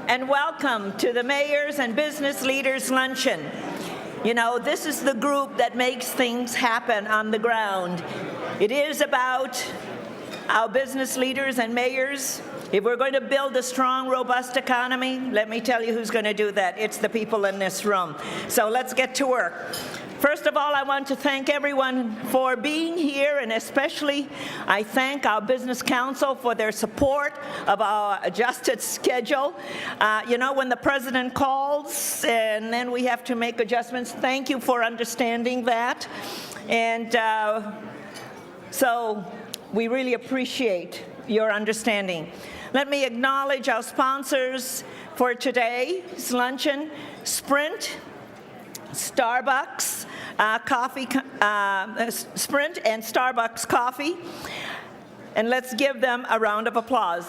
and welcome to the Mayors and Business Leaders Luncheon. You know, this is the group that makes things happen on the ground. It is about our business leaders and mayors. If we're going to build a strong, robust economy, let me tell you who's going to do that. It's the people in this room. So let's get to work. First of all, I want to thank everyone for being here, and especially I thank our Business Council for their support of our adjusted schedule. You know, when the President calls and then we have to make adjustments, thank you for understanding that. And so we really appreciate your understanding. Let me acknowledge our sponsors for today's luncheon: Sprint, Starbucks, Sprint and Starbucks Coffee, and let's give them a round of applause.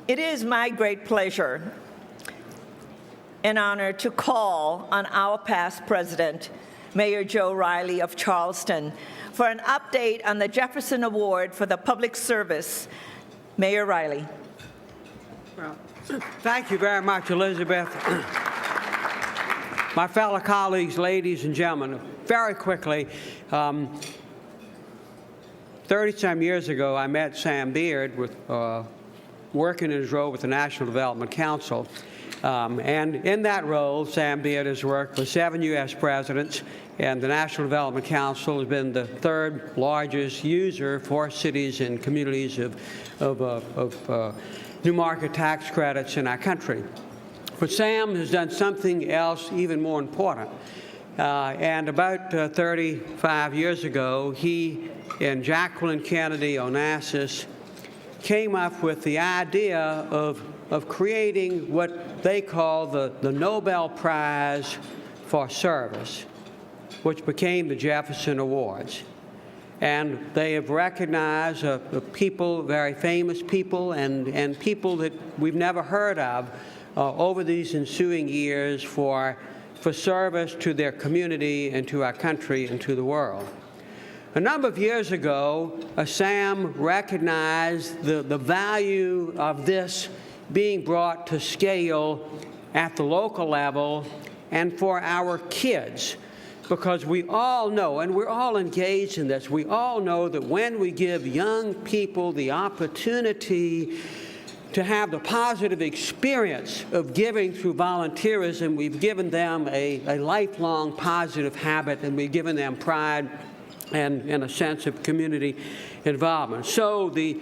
It is my great pleasure and honor to call on our past president, Mayor Joe Riley of Charleston, for an update on the Jefferson Award for the Public Service. Mayor Riley. Well, thank you very much, Elizabeth. My fellow colleagues, ladies and gentlemen, very quickly, 30-some years ago, I met Sam Beard working in his role with the National Development Council. And in that role, Sam Beard has worked with 7 U.S. presidents, and the National Development Council has been the third largest user for cities and communities of new market tax credits in our country. But Sam has done something else even more important. And about 35 years ago, he and Jacqueline Kennedy Onassis came up with the idea of creating what they call the Nobel Prize for Service, which became the Jefferson Awards. And they have recognized people, very famous people, and people that we've never heard of over these ensuing years for service to their community and to our country and to the world. A number of years ago, Sam recognized the value of this being brought to scale at the local level and for our kids. Because we all know, and we're all engaged in this, we all know that when we give young people the opportunity to have the positive experience of giving through volunteerism, we've given them a lifelong positive habit, and we've given them pride and a sense of community involvement. So the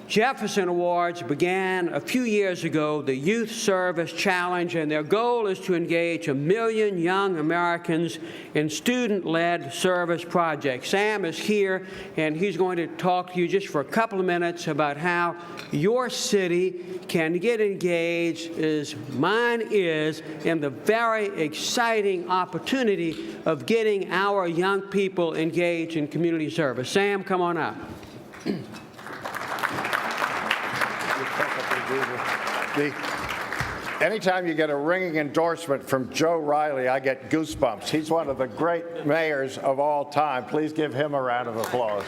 Jefferson Awards began a few years ago, the Youth Service Challenge, and their goal is to engage 1 million young Americans in student-led service projects. Sam is here, and he's going to talk to you just for a couple of minutes about how your city can get engaged, as mine is, in the very exciting opportunity of getting our young people engaged in community service. Sam, come on up. Anytime you get a ringing endorsement from Joe Riley, I get goosebumps. He's one of the great mayors of all time. Please give him a round of applause.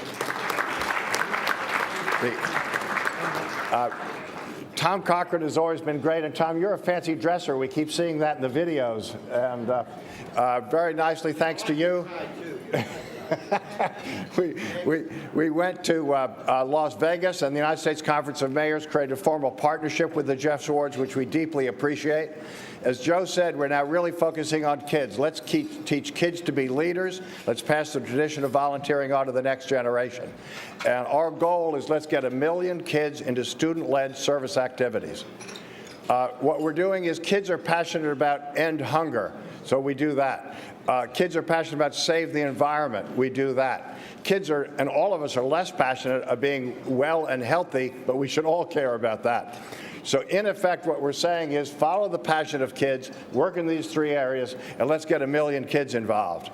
Tom Cochran has always been great, and Tom, you're a fancy dresser. We keep seeing that in the videos, and very nicely, thanks to you. We went to Las Vegas, and the United States Conference of Mayors created a formal partnership with the Jeffs Awards, which we deeply appreciate. As Joe said, we're now really focusing on kids. Let's teach kids to be leaders. Let's pass the tradition of volunteering on to the next generation. And our goal is let's get 1 million kids into student-led service activities. What we're doing is kids are passionate about end hunger, so we do that. Kids are passionate about save the environment. We do that. Kids are, and all of us are less passionate of being well and healthy, but we should all care about that. So in effect, what we're saying is follow the passion of kids, work in these 3 areas, and let's get 1 million kids involved.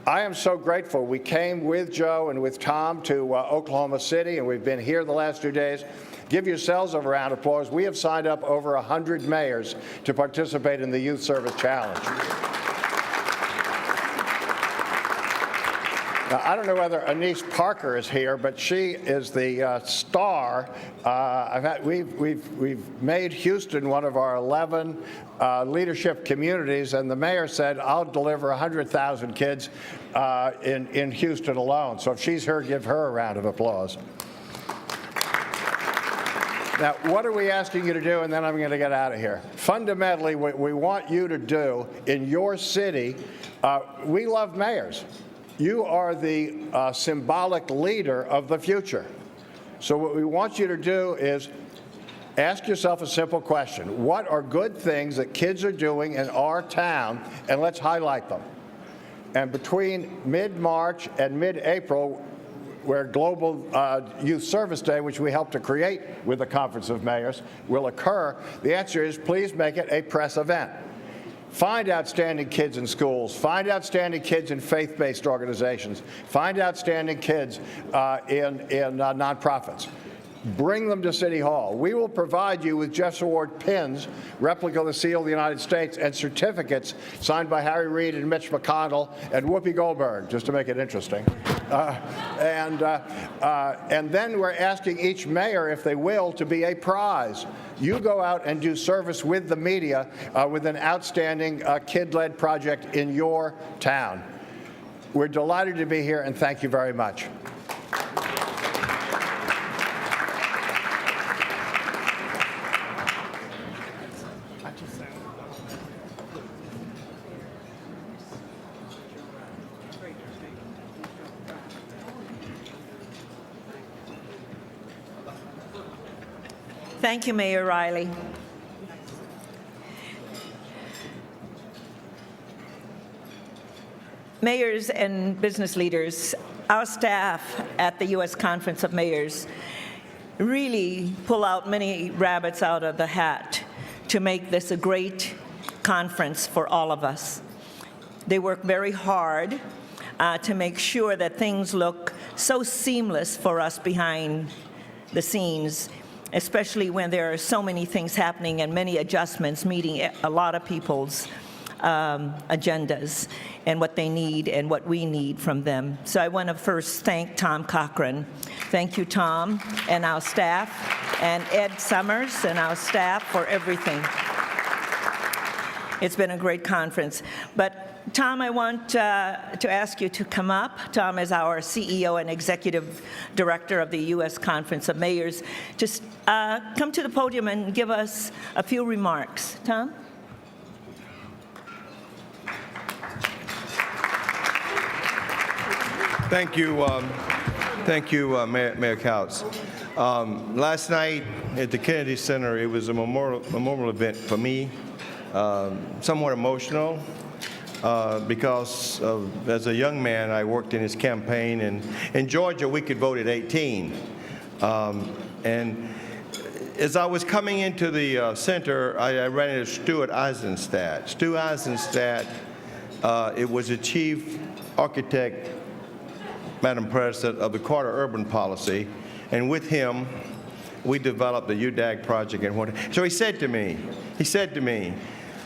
I am so grateful. We came with Joe and with Tom to Oklahoma City, and we've been here the last 2 days. Give yourselves a round of applause. We have signed up over 100 mayors to participate in the Youth Service Challenge. Now, I don't know whether Anise Parker is here, but she is the star. We've made Houston one of our 11 leadership communities, and the mayor said, I'll deliver 100,000 kids in Houston alone. So if she's here, give her a round of applause. Now, what are we asking you to do? And then I'm going to get out of here. Fundamentally, what we want you to do in your city, we love mayors. You are the symbolic leader of the future. So what we want you to do is ask yourself a simple question. What are good things that kids are doing in our town? And let's highlight them. And between mid-March and mid-April, where Global Youth Service Day, which we helped to create with the Conference of Mayors, will occur, the answer is please make it a press event. Find outstanding kids in schools. Find outstanding kids in faith-based organizations. Find outstanding kids in nonprofits. Bring them to City Hall. We will provide you with Jeff's Award pins, replica of the seal of the United States, and certificates signed by Harry Reid and Mitch McConnell and Whoopi Goldberg, just to make it interesting. And then we're asking each mayor, if they will, to be a prize. You go out and do service with the media with an outstanding kid-led project in your town. We're delighted to be here, and thank you very much. Thank you, Mayor Riley. Mayors and business leaders, our staff at the U.S. Conference of Mayors really pull out many rabbits out of the hat to make this a great conference for all of us. They work very hard to make sure that things look so seamless for us behind the scenes, especially when there are so many things happening and many adjustments meeting a lot of people's agendas and what they need and what we need from them. So I want to first thank Tom Cochran. Thank you, Tom, and our staff, and Ed Summers and our staff for everything. It's been a great conference. But Tom, I want to ask you to come up. Tom is our CEO and Executive Director of the U.S. Conference of Mayors. Just come to the podium and give us a few remarks. Tom? Thank you, Mayor Couts. Last night at the Kennedy Center, it was a memorial event for me, somewhat emotional. Because as a young man, I worked in his campaign, and in Georgia, we could vote at 18. And as I was coming into the center, I ran into Stuart Eisenstadt. Stu Eisenstadt, it was the chief architect, Madam President, of the Carter Urban Policy, and with him, we developed the UDAG project. So he said to me,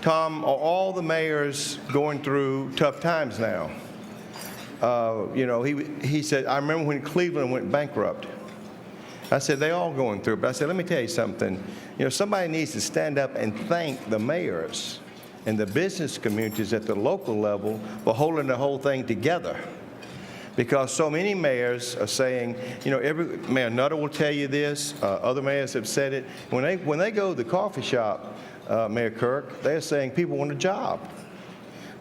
Tom, are all the mayors going through tough times now? He said, I remember when Cleveland went bankrupt. I said, they all going through. But I said, let me tell you something. Somebody needs to stand up and thank the mayors and the business communities at the local level for holding the whole thing together. Because so many mayors are saying, every Mayor Nutter will tell you this, other mayors have said it. When they go to the coffee shop, Mayor Kirk, they're saying people want a job.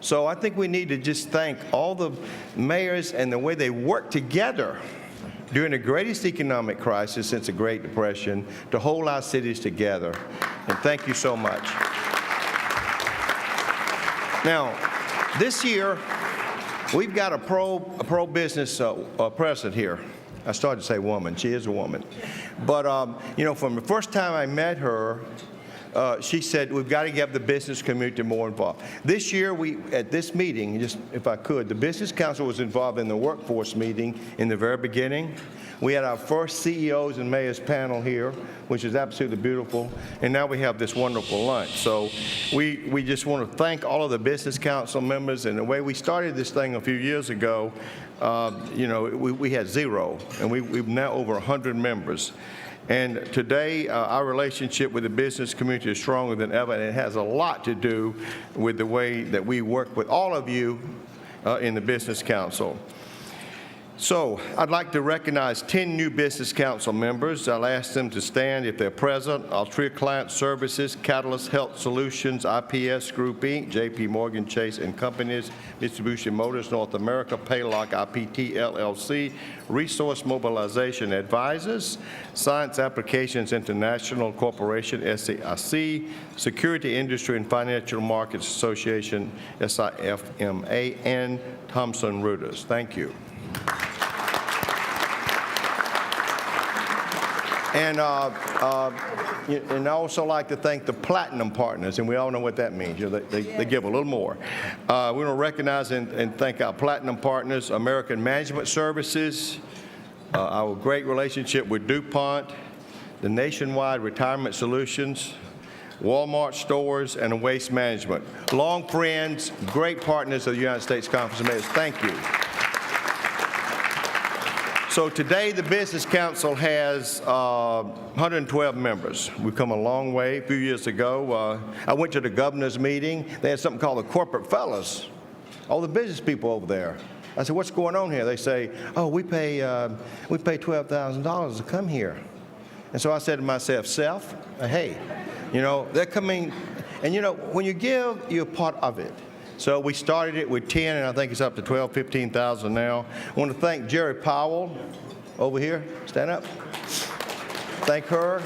So I think we need to just thank all the mayors and the way they work together during the greatest economic crisis since the Great Depression to hold our cities together. And thank you so much. Now, this year, we've got a pro-business president here. I started to say woman. She is a woman. But, from the first time I met her, she said, we've got to get the business community more involved. This year, at this meeting, just if I could, the Business Council was involved in the workforce meeting in the very beginning. We had our first CEOs and mayors panel here, which is absolutely beautiful. And now we have this wonderful lunch. So we just want to thank all of the Business Council members. And the way we started this thing a few years ago, you know, we had 0, and we've now over 100 members. And today, our relationship with the business community is stronger than ever, and it has a lot to do with the way that we work with all of you in the Business Council. So I'd like to recognize 10 new Business Council members. I'll ask them to stand if they're present. Altria Client Services, Catalyst Health Solutions, IPS Group, Inc., J.P. Morgan Chase and Companies, Mitsubishi Motors North America, Paylock IPT LLC, Resource Mobilization Advisors, Science Applications International Corporation, SAIC, Security Industry and Financial Markets Association, SIFMA, and Thomson Reuters. Thank you. And I also like to thank the Platinum Partners, and we all know what that means. You know, they give a little more. We want to recognize and thank our Platinum Partners, American Management Services, our great relationship with DuPont, the Nationwide Retirement Solutions, Walmart Stores, and Waste Management. Long friends, great partners of the United States Conference of Mayors. Thank you. So today, the Business Council has 112 members. We've come a long way. A few years ago, I went to the governor's meeting. They had something called the Corporate Fellows, all the business people over there. I said, what's going on here? They say, oh, we pay $12,000 to come here. And so I said to myself, hey, you know, they're coming, and you know, when you give, you're part of it. So we started it with 10, and I think it's up to 12, 15,000 now. I want to thank Jerry Powell over here. Stand up. Thank her.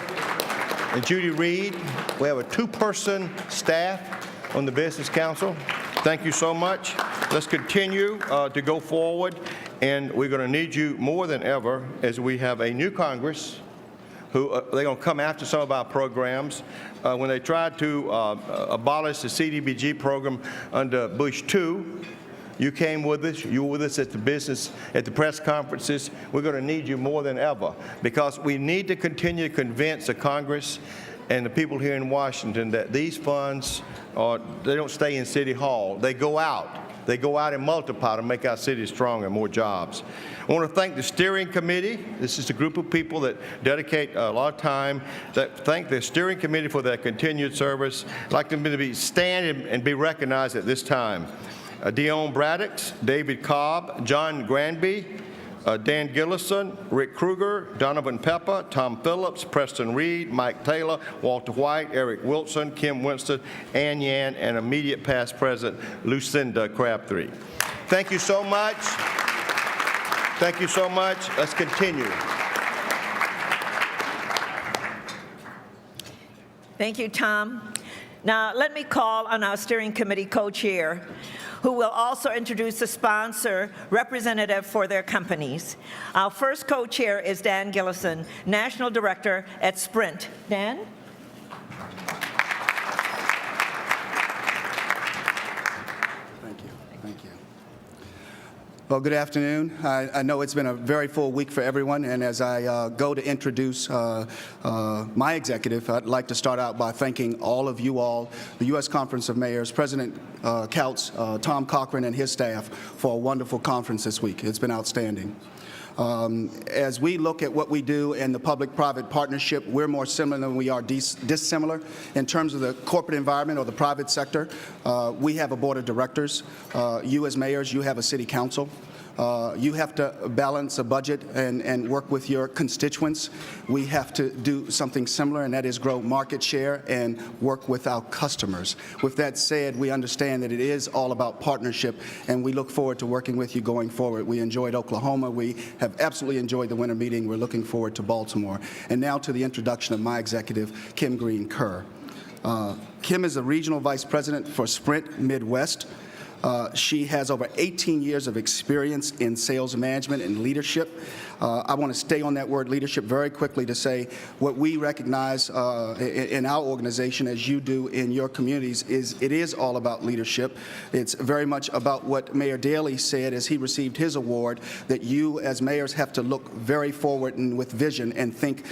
And Judy Reed. We have a 2-person staff on the Business Council. Thank you so much. Let's continue to go forward, and we're going to need you more than ever as we have a new Congress who they're going to come after some of our programs. When they tried to abolish the CDBG program under Bush II, you came with us. You were with us at the press conferences. We're going to need you more than ever because we need to continue to convince the Congress and the people here in Washington that these funds they don't stay in City Hall. They go out. They go out and multiply to make our city stronger, more jobs. I want to thank the steering committee. This is a group of people that dedicate a lot of time. Thank the steering committee for their continued service. I'd like them to stand and be recognized at this time. Dion Braddock, David Cobb, John Granby, Dan Gillison, Rick Kruger, Donovan Pepper, Tom Phillips, Preston Reed, Mike Taylor, Walter White, Eric Wilson, Kim Winston, Ann Yan, and immediate past president Lucinda Crabtree. Thank you so much. Thank you so much. Let's continue. Thank you, Tom. Now, let me call on our steering committee co-chair, who will also introduce the sponsor representative for their companies. Our first co-chair is Dan Gillison, National Director at Sprint. Dan? Thank you. Thank you. Well, good afternoon. I know it's been a very full week for everyone, and as I go to introduce my executive, I'd like to start out by thanking all of you all, the U.S. Conference of Mayors, President Couts, Tom Cochran, and his staff for a wonderful conference this week. It's been outstanding. As we look at what we do in the public-private partnership, we're more similar than we are dissimilar. In terms of the corporate environment or the private sector, we have a board of directors. You as mayors, you have a city council. You have to balance a budget and work with your constituents. We have to do something similar, and that is grow market share and work with our customers. With that said, we understand that it is all about partnership, and we look forward to working with you going forward. We enjoyed Oklahoma. We have absolutely enjoyed the winter meeting. We're looking forward to Baltimore. And now to the introduction of my executive, Kim Green Kerr. Kim is the Regional Vice President for Sprint Midwest. She has over 18 years of experience in sales management and leadership. I want to stay on that word leadership very quickly to say what we recognize in our organization, as you do in your communities, is it is all about leadership. It's very much about what Mayor Daley said as he received his award, that you as mayors have to look very forward and with vision and think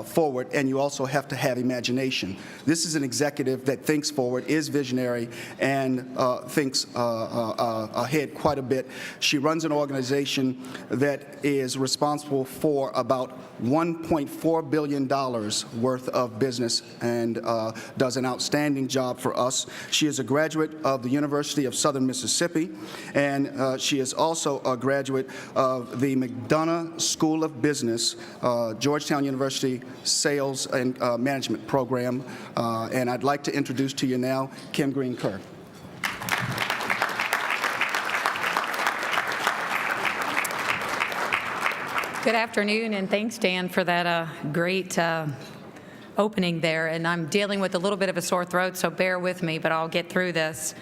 forward, and you also have to have imagination. This is an executive that thinks forward, is visionary, and thinks thinks ahead quite a bit. She runs an organization that is responsible for about $1.4 billion worth of business and does an outstanding job for us. She is a graduate of the University of Southern Mississippi, and she is also a graduate of the McDonough School of Business, Georgetown University Sales and Management Program. And I'd like to introduce to you now Kim Green-Kerr. Good afternoon, and thanks, Dan, for that great opening there. And I'm dealing with a little bit of a sore throat, so bear with me, but I'll get through this.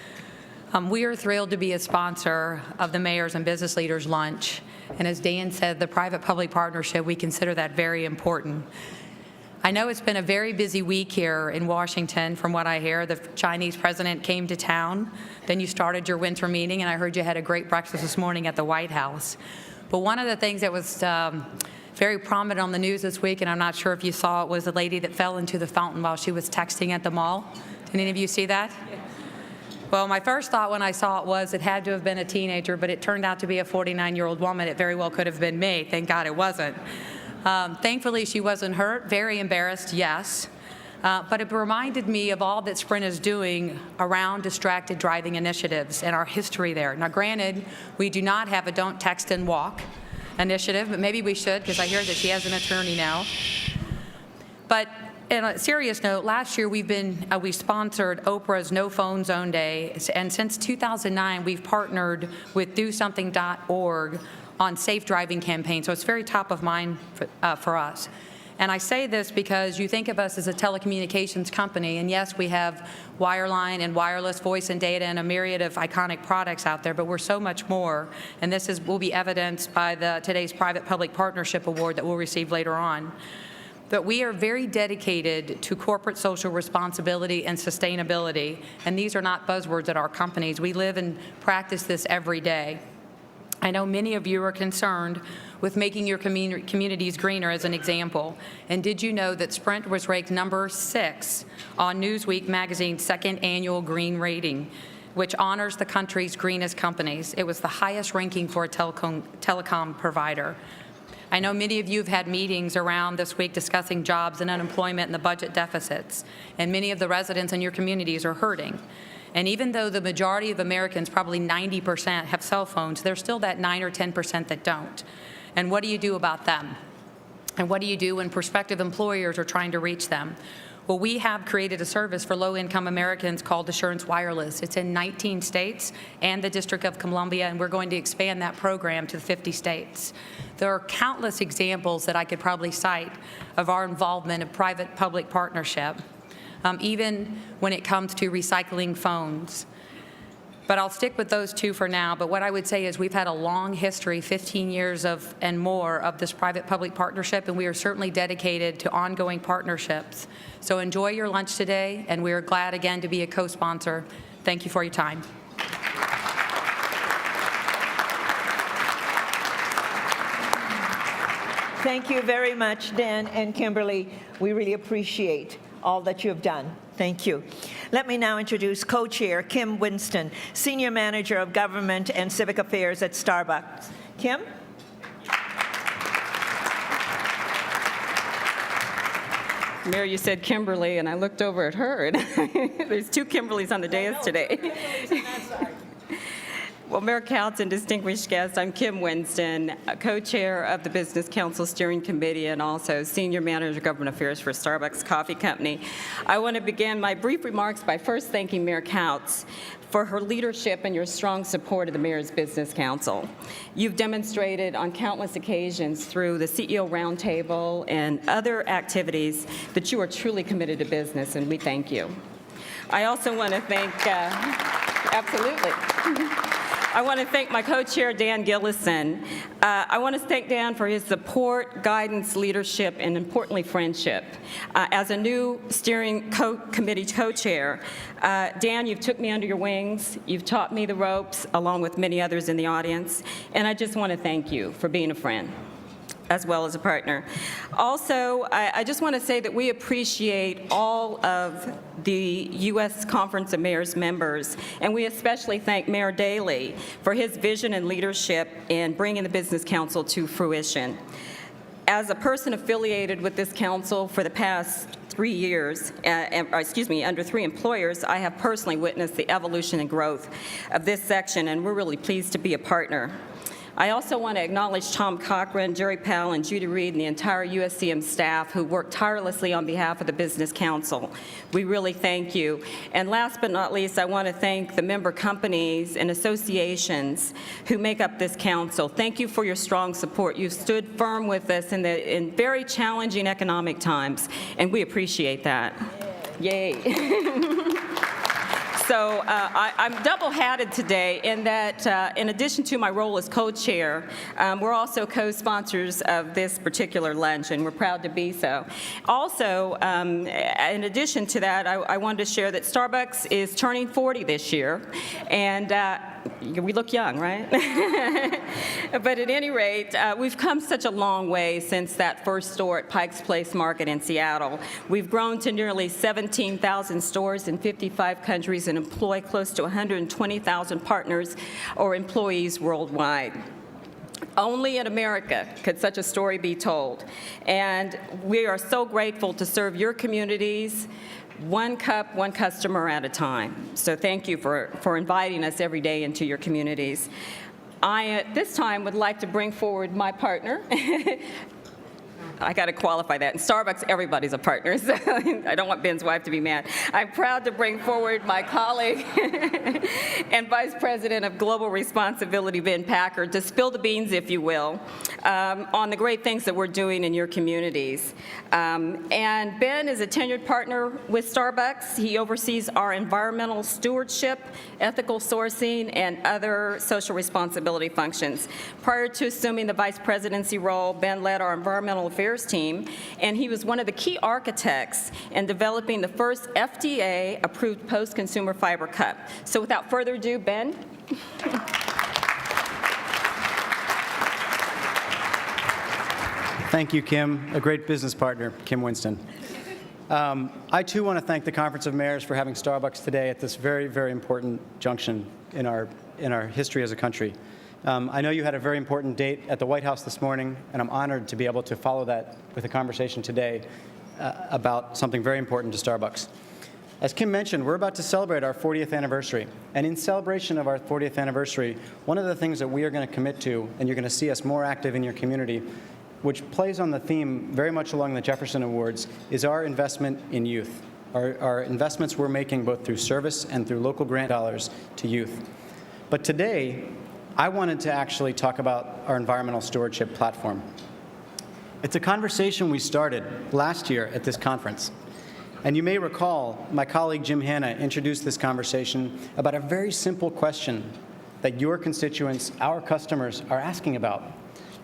We are thrilled to be a sponsor of the Mayors and Business Leaders Lunch. And as Dan said, the private-public partnership, we consider that very important. I know it's been a very busy week here in Washington. From what I hear, the Chinese president came to town. Then you started your winter meeting, and I heard you had a great breakfast this morning at the White House. But one of the things that was very prominent on the news this week, and I'm not sure if you saw it, was the lady that fell into the fountain while she was texting at the mall. Did any of you see that? Well, my first thought when I saw it was it had to have been a teenager, but it turned out to be a 49-year-old woman. It very well could have been me. Thank God it wasn't. Thankfully, she wasn't hurt. Very embarrassed, yes. But it reminded me of all that Sprint is doing around distracted driving initiatives and our history there. Now, granted, we do not have a Don't Text and Walk initiative, but maybe we should, because I hear that she has an attorney now. But on a serious note, last year we sponsored Oprah's No Phone Zone Day, and since 2009 we've partnered with DoSomething.org on safe driving campaigns, so it's very top of mind for us. And I say this because you think of us as a telecommunications company, and yes, we have wireline and wireless voice and data and a myriad of iconic products out there, but we're so much more, and this will be evidenced by today's Private-Public Partnership Award that we'll receive later on. But we are very dedicated to corporate social responsibility and sustainability, and these are not buzzwords at our companies. We live and practice this every day. I know many of you are concerned with making your communities greener, as an example. And did you know that Sprint was ranked number 6 on Newsweek magazine's second annual green rating, which honors the country's greenest companies? It was the highest ranking for a telecom provider. I know many of you have had meetings around this week discussing jobs and unemployment and the budget deficits, and many of the residents in your communities are hurting. And even though the majority of Americans, probably 90%, have cell phones, there's still that 9 or 10% that don't. And what do you do about them? And what do you do when prospective employers are trying to reach them? Well, we have created a service for low-income Americans called Assurance Wireless. It's in 19 states and the District of Columbia, and we're going to expand that program to 50 states. There are countless examples that I could probably cite of our involvement of private-public partnership, even when it comes to recycling phones. But I'll stick with those two for now. But what I would say is we've had a long history, 15 years and more, of this private-public partnership, and we are certainly dedicated to ongoing partnerships. So enjoy your lunch today, and we are glad again to be a co-sponsor. Thank you for your time. Thank you very much, Dan and Kimberly. We really appreciate all that you have done. Thank you. Let me now introduce co-chair Kim Winston, Senior Manager of Government and Civic Affairs at Starbucks. Kim? Mayor, you said Kimberly, and I looked over at her, and there's 2 Kimberlys on the dais today. Well, Mayor Couts and distinguished guests, I'm Kim Winston, co-chair of the Business Council Steering Committee and also Senior Manager of Government Affairs for Starbucks Coffee Company. I want to begin my brief remarks by first thanking Mayor Couts for her leadership and your strong support of the Mayor's Business Council. You've demonstrated on countless occasions through the CEO Roundtable and other activities that you are truly committed to business, and we thank you. I also want to thank, absolutely. I want to thank my co-chair, Dan Gillison. I want to thank Dan for his support, guidance, leadership, and importantly, friendship. As a new steering committee co-chair, Dan, you've took me under your wings. You've taught me the ropes, along with many others in the audience, and I just want to thank you for being a friend. as well as a partner. Also, I just want to say that we appreciate all of the U.S. Conference of Mayors members, and we especially thank Mayor Daley for his vision and leadership in bringing the Business Council to fruition. As a person affiliated with this council for the past 3 years, under 3 employers, I have personally witnessed the evolution and growth of this section, and we're really pleased to be a partner. I also want to acknowledge Tom Cochran, Jerry Powell, and Judy Reed, and the entire USCM staff who worked tirelessly on behalf of the Business Council. We really thank you. And last but not least, I want to thank the member companies and associations who make up this council. Thank you for your strong support. You've stood firm with us in very challenging economic times, and we appreciate that. Yay. So I'm double-hatted today in that, in addition to my role as co-chair, we're also co-sponsors of this particular lunch, and we're proud to be so. Also, in addition to that, I wanted to share that Starbucks is turning 40 this year, and we look young, right? But at any rate, we've come such a long way since that first store at Pike's Place Market in Seattle. We've grown to nearly 17,000 stores in 55 countries and employ close to 120,000 partners or employees worldwide. Only in America could such a story be told. And we are so grateful to serve your communities, one cup, one customer at a time. So thank you for inviting us every day into your communities. I, at this time, would like to bring forward my partner. I got to qualify that. In Starbucks, everybody's a partner, so I don't want Ben's wife to be mad. I'm proud to bring forward my colleague and Vice President of Global Responsibility, Ben Packard, to spill the beans, if you will, on the great things that we're doing in your communities. And Ben is a tenured partner with Starbucks. He oversees our environmental stewardship, ethical sourcing, and other social responsibility functions. Prior to assuming the vice presidency role, Ben led our environmental affairs team, and he was one of the key architects in developing the first FDA-approved post-consumer fiber cup. So without further ado, Ben. Thank you, Kim, a great business partner, Kim Winston. I too want to thank the Conference of Mayors for having Starbucks today at this very, very important junction in our history as a country. I know you had a very important date at the White House this morning, and I'm honored to be able to follow that with a conversation today about something very important to Starbucks. As Kim mentioned, we're about to celebrate our 40th anniversary. And in celebration of our 40th anniversary, one of the things that we are going to commit to, and you're going to see us more active in your community, which plays on the theme very much along the Jefferson Awards, is our investment in youth. Our investments we're making both through service and through local grant dollars to youth. But today, I wanted to actually talk about our environmental stewardship platform. It's a conversation we started last year at this conference. And you may recall my colleague Jim Hanna introduced this conversation about a very simple question that your constituents, our customers, are asking about.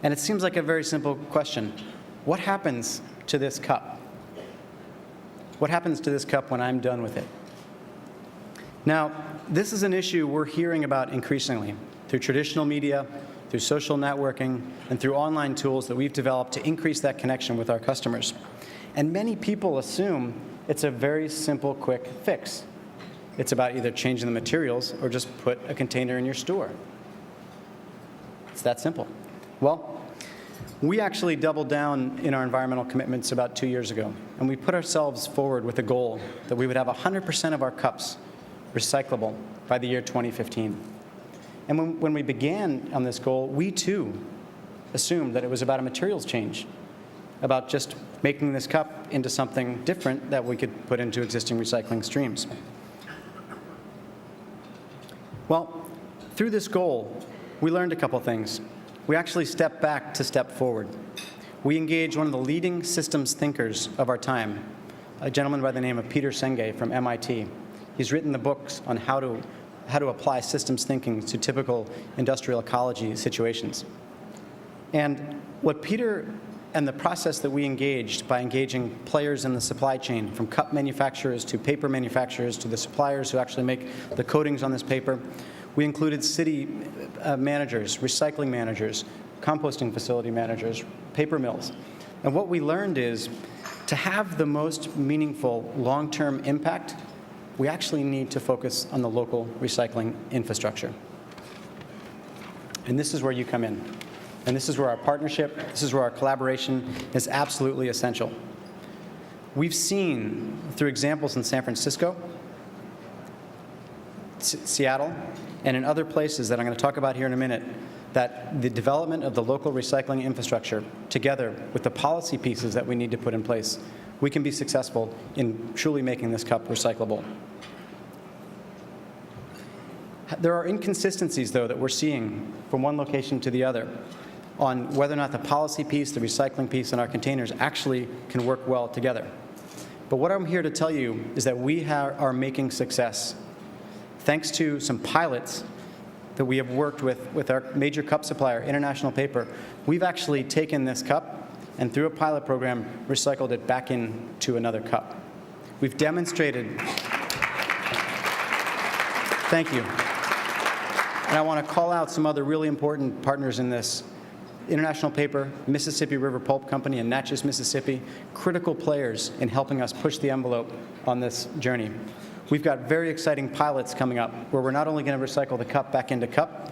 And it seems like a very simple question. What happens to this cup? What happens to this cup when I'm done with it? Now, this is an issue we're hearing about increasingly through traditional media, through social networking, and through online tools that we've developed to increase that connection with our customers. And many people assume it's a very simple, quick fix. It's about either changing the materials or just put a container in your store. It's that simple. Well, we actually doubled down in our environmental commitments about 2 years ago, and we put ourselves forward with a goal that we would have 100% of our cups recyclable by the year 2015. And when we began on this goal, we too assumed that it was about a materials change, about just making this cup into something different that we could put into existing recycling streams. Well, through this goal, we learned a couple things. We actually stepped back to step forward. We engaged one of the leading systems thinkers of our time, a gentleman by the name of Peter Senge from MIT. He's written the books on how to apply systems thinking to typical industrial ecology situations. And what Peter and the process that we engaged by engaging players in the supply chain, from cup manufacturers to paper manufacturers to the suppliers who actually make the coatings on this paper, we included city managers, recycling managers, composting facility managers, paper mills. And what we learned is to have the most meaningful long-term impact, we actually need to focus on the local recycling infrastructure. And this is where you come in. And this is where our partnership, this is where our collaboration is absolutely essential. We've seen through examples in San Francisco, Seattle, and in other places that I'm going to talk about here in a minute, that the development of the local recycling infrastructure, together with the policy pieces that we need to put in place, we can be successful in truly making this cup recyclable. There are inconsistencies, though, that we're seeing from one location to the other on whether or not the policy piece, the recycling piece, and our containers actually can work well together. But what I'm here to tell you is that we are making success. Thanks to some pilots that we have worked with our major cup supplier, International Paper, we've actually taken this cup and through a pilot program, recycled it back into another cup. We've demonstrated, thank you. And I want to call out some other really important partners in this. International Paper, Mississippi River Pulp Company, and Natchez, Mississippi, critical players in helping us push the envelope on this journey. We've got very exciting pilots coming up where we're not only going to recycle the cup back into cup.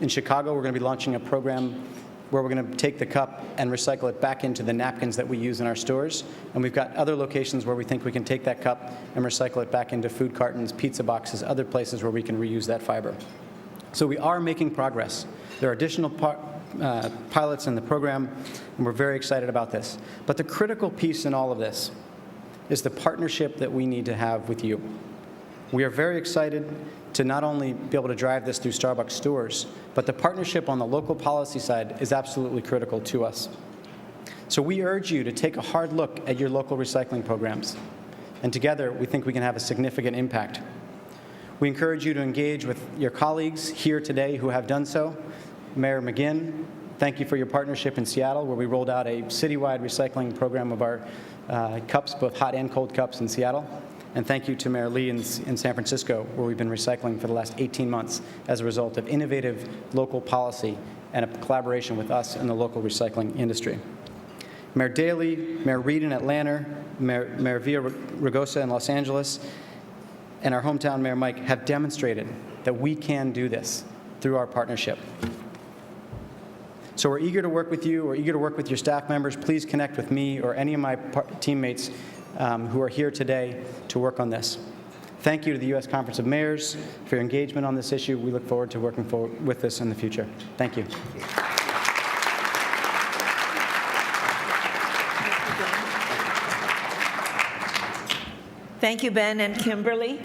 In Chicago, we're going to be launching a program where we're going to take the cup and recycle it back into the napkins that we use in our stores. And we've got other locations where we think we can take that cup and recycle it back into food cartons, pizza boxes, other places where we can reuse that fiber. So we are making progress. There are additional pilots in the program, and we're very excited about this. But the critical piece in all of this is the partnership that we need to have with you. We are very excited to not only be able to drive this through Starbucks stores, but the partnership on the local policy side is absolutely critical to us. So we urge you to take a hard look at your local recycling programs, and together we think we can have a significant impact. We encourage you to engage with your colleagues here today who have done so. Mayor McGinn, thank you for your partnership in Seattle, where we rolled out a citywide recycling program of our cups, both hot and cold cups in Seattle. And thank you to Mayor Lee in San Francisco, where we've been recycling for the last 18 months as a result of innovative local policy and a collaboration with us and the local recycling industry. Mayor Daley, Mayor Reed in Atlanta, Mayor Villaraigosa in Los Angeles, and our hometown Mayor Mike have demonstrated that we can do this through our partnership. So we're eager to work with you. We're eager to work with your staff members. Please connect with me or any of my teammates who are here today to work on this. Thank you to the U.S. Conference of Mayors for your engagement on this issue. We look forward to working with this in the future. Thank you. Thank you, Ben and Kimberly,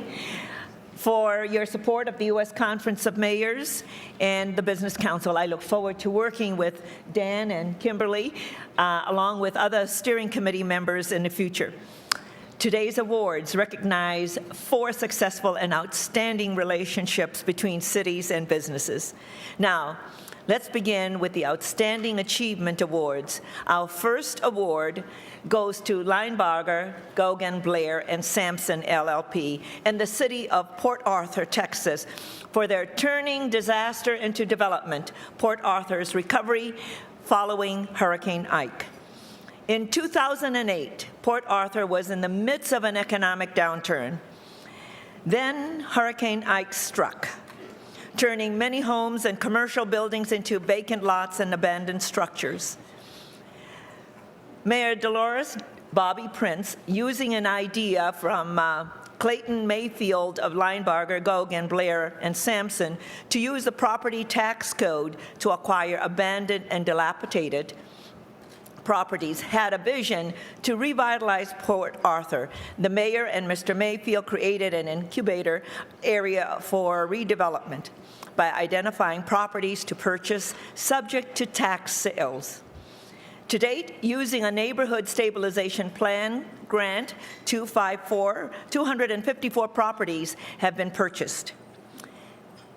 for your support of the U.S. Conference of Mayors and the Business Council. I look forward to working with Dan and Kimberly, along with other steering committee members in the future. Today's awards recognize 4 successful and outstanding relationships between cities and businesses. Now, let's begin with the Outstanding Achievement Awards. Our first award goes to Linebarger, Gogan, Blair, and Sampson LLP and the city of Port Arthur, Texas, for their Turning Disaster into Development, Port Arthur's recovery following Hurricane Ike. In 2008, Port Arthur was in the midst of an economic downturn. Then Hurricane Ike struck, turning many homes and commercial buildings into vacant lots and abandoned structures. Mayor Dolores Bobby Prince, using an idea from Clayton Mayfield of Linebarger, Gogan, Blair, and Sampson to use the property tax code to acquire abandoned and dilapidated properties, had a vision to revitalize Port Arthur. The mayor and Mr. Mayfield created an incubator area for redevelopment by identifying properties to purchase subject to tax sales. To date, using a neighborhood stabilization plan grant, 254 properties have been purchased.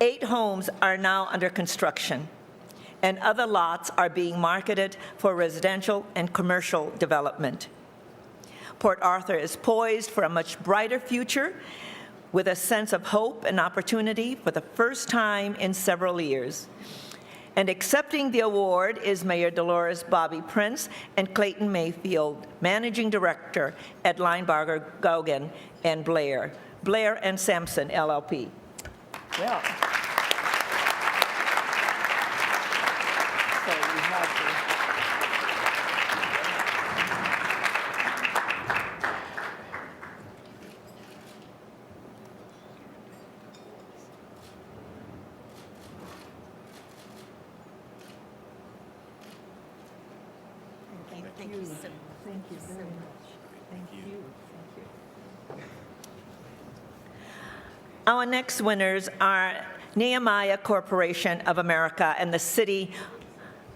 8 homes are now under construction, and other lots are being marketed for residential and commercial development. Port Arthur is poised for a much brighter future with a sense of hope and opportunity for the first time in several years. And accepting the award is Mayor Dolores Bobby Prince and Clayton Mayfield, Managing Director at Linebarger, Gauguin, and Blair and Sampson, LLP. Well. So we have Thank you very much. Thank you. Our next winners are Nehemiah Corporation of America and the City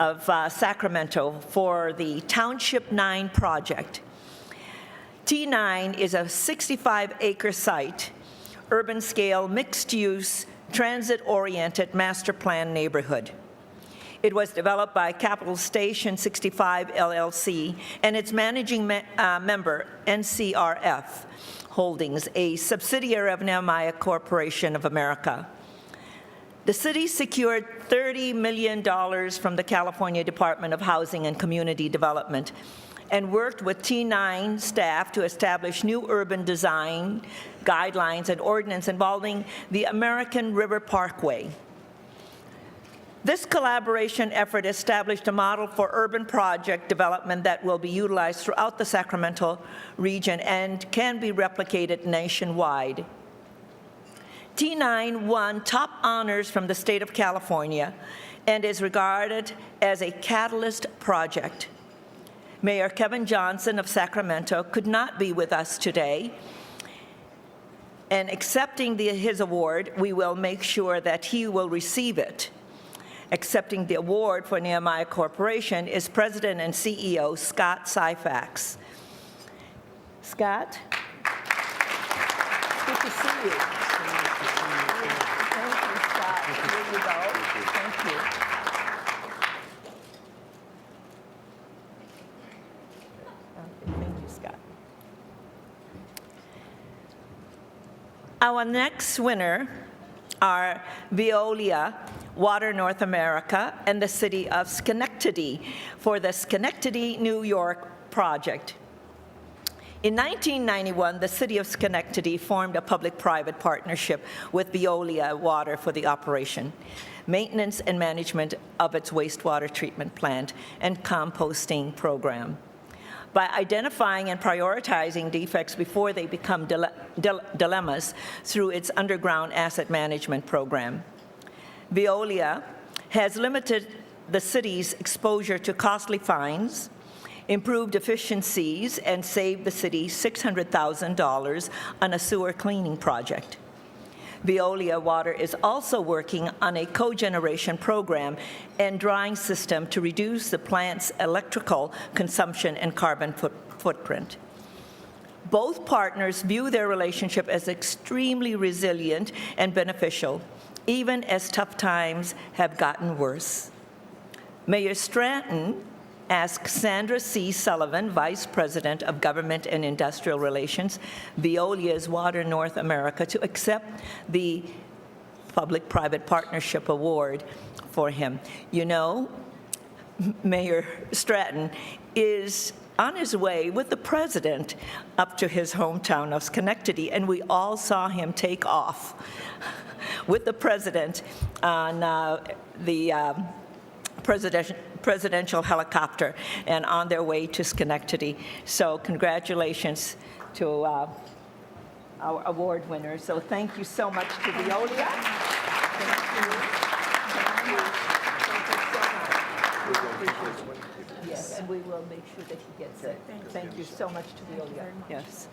of Sacramento for the Township 9 project. T9 is a 65-acre site, urban-scale, mixed-use, transit-oriented master plan neighborhood. It was developed by Capital Station 65 LLC and its managing member, NCRF Holdings, a subsidiary of Nehemiah Corporation of America. The city secured $30 million from the California Department of Housing and Community Development and worked with T9 staff to establish new urban design guidelines and ordinance involving the American River Parkway. This collaboration effort established a model for urban project development that will be utilized throughout the Sacramento region and can be replicated nationwide. T9 won top honors from the state of California and is regarded as a catalyst project. Mayor Kevin Johnson of Sacramento could not be with us today, and accepting his award, we will make sure that he will receive it. Accepting the award for Nehemiah Corporation is President and CEO Scott Syphax. Scott? Good to see you. Thank you, Scott. Here you go. Thank you. Thank you, Scott. Our next winner are Veolia Water North America and the City of Schenectady for the Schenectady, New York project. In 1991, the City of Schenectady formed a public-private partnership with Veolia Water for the operation, maintenance and management of its wastewater treatment plant and composting program. By identifying and prioritizing defects before they become dilemmas through its underground asset management program. Veolia has limited the city's exposure to costly fines, improved efficiencies, and saved the city $600,000 on a sewer cleaning project. Veolia Water is also working on a cogeneration program and drying system to reduce the plant's electrical consumption and carbon footprint. Both partners view their relationship as extremely resilient and beneficial, even as tough times have gotten worse. Mayor Stratton asked Sandra C. Sullivan, Vice President of Government and Industrial Relations, Veolia's Water North America, to accept the Public-Private Partnership Award for him. You know, Mayor Stratton is on his way with the president up to his hometown of Schenectady, and we all saw him take off with the president on the presidential helicopter and on their way to Schenectady. So congratulations to our award winners. So thank you so much to Veolia. Thank you. Yes, and we will make sure that he gets it. Thank you so much to Veolia. Yes.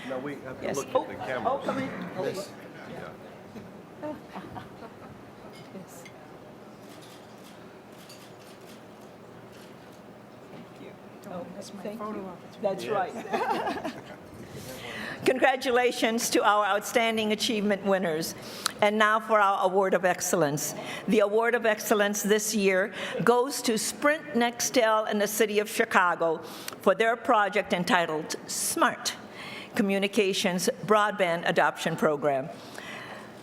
No, we have to Yes. look at the camera. Oh, come in. Oh, This- look. yeah. Yes. Oh, thank you. That's right. Congratulations to our Outstanding Achievement winners. And now for our Award of Excellence. The Award of Excellence this year goes to Sprint Nextel and the City of Chicago for their project entitled SMART, Communications Broadband Adoption Program.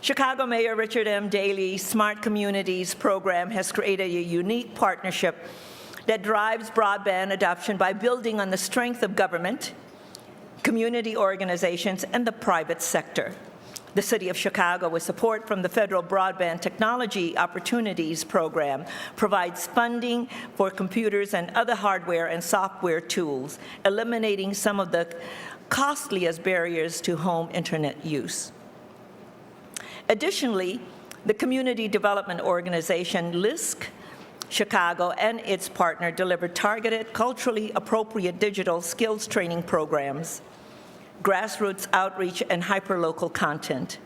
Chicago Mayor Richard M. Daley's Smart Communities program has created a unique partnership that drives broadband adoption by building on the strength of government, community organizations, and the private sector. The City of Chicago, with support from the Federal Broadband Technology Opportunities Program, provides funding for computers and other hardware and software tools, eliminating some of the costliest barriers to home internet use. Additionally, the community development organization LISC Chicago and its partner delivered targeted, culturally appropriate digital skills training programs, grassroots outreach, and hyperlocal content.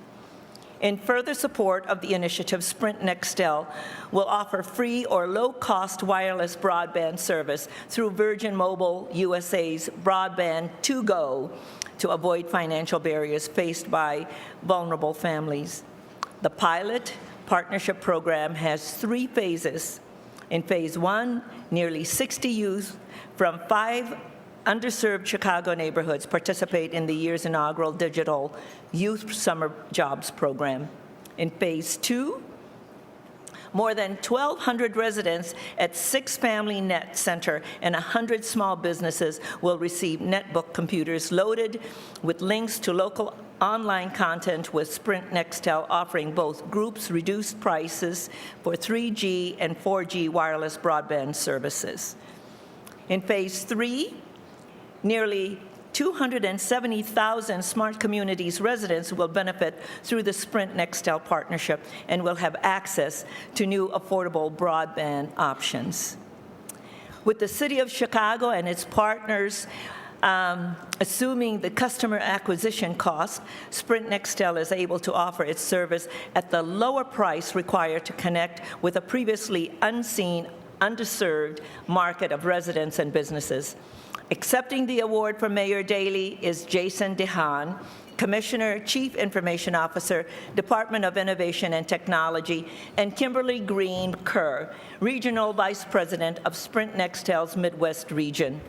In further support of the initiative, Sprint Nextel will offer free or low-cost wireless broadband service through Virgin Mobile USA's Broadband To Go to avoid financial barriers faced by vulnerable families. The pilot partnership program has 3 phases. In Phase 1, nearly 60 youth from 5 underserved Chicago neighborhoods participate in the year's inaugural digital Youth Summer Jobs program. In Phase 2, more than 1,200 residents at 6 Family Net Center and 100 small businesses will receive netbook computers loaded with links to local online content, with Sprint Nextel offering both groups reduced prices for 3G and 4G wireless broadband services. In Phase 3, nearly 270,000 Smart Communities residents will benefit through the Sprint Nextel partnership and will have access to new affordable broadband options. With the City of Chicago and its partners assuming the customer acquisition cost, Sprint Nextel is able to offer its service at the lower price required to connect with a previously unseen, underserved market of residents and businesses. Accepting the award from Mayor Daley is Jason DeHaan, Commissioner, Chief Information Officer, Department of Innovation and Technology, and Kimberly Green Kerr, Regional Vice President of Sprint Nextel's Midwest region.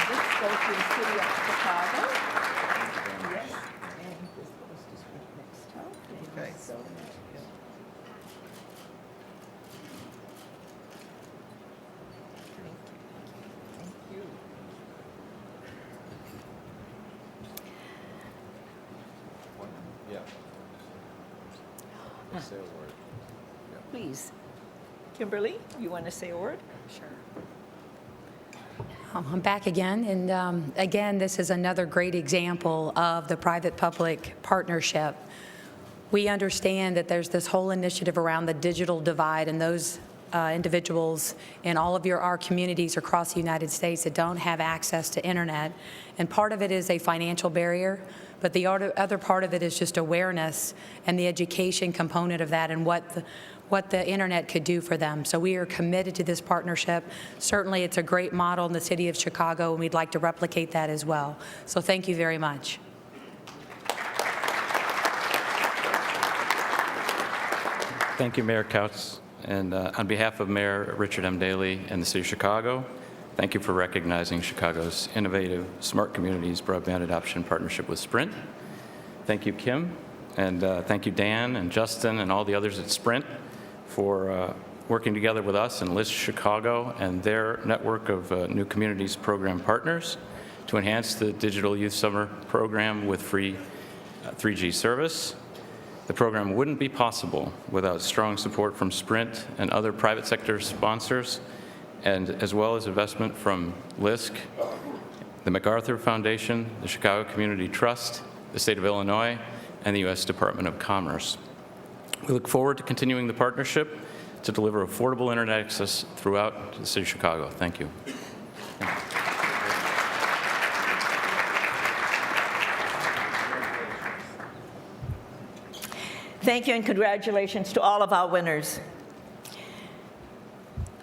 This goes to the City of Chicago. Yes, and this goes to Sprint Nextel. Okay. Say a word. Please. Kimberly, you want to say a word? Sure. I'm back again, and again, this is another great example of the private-public partnership. We understand that there's this whole initiative around the digital divide, and those individuals in all of our communities across the United States that don't have access to internet, and part of it is a financial barrier, but the other part of it is just awareness and the education component of that and what the internet could do for them. So we are committed to this partnership. Certainly it's a great model in the City of Chicago, and we'd like to replicate that as well. So thank you very much. Thank you, Mayor Kautz. And on behalf of Mayor Richard M. Daley and the City of Chicago, thank you for recognizing Chicago's innovative Smart Communities Broadband Adoption Partnership with Sprint. Thank you, Kim, and thank you, Dan and Justin and all the others at Sprint for working together with us and LISC Chicago and their network of new communities program partners to enhance the Digital Youth Summer program with free 3G service. The program wouldn't be possible without strong support from Sprint and other private sector sponsors, and as well as investment from LISC, the MacArthur Foundation, the Chicago Community Trust, the State of Illinois, and the U.S. Department of Commerce. We look forward to continuing the partnership to deliver affordable internet access throughout the City of Chicago. Thank you. Thank you, and congratulations to all of our winners.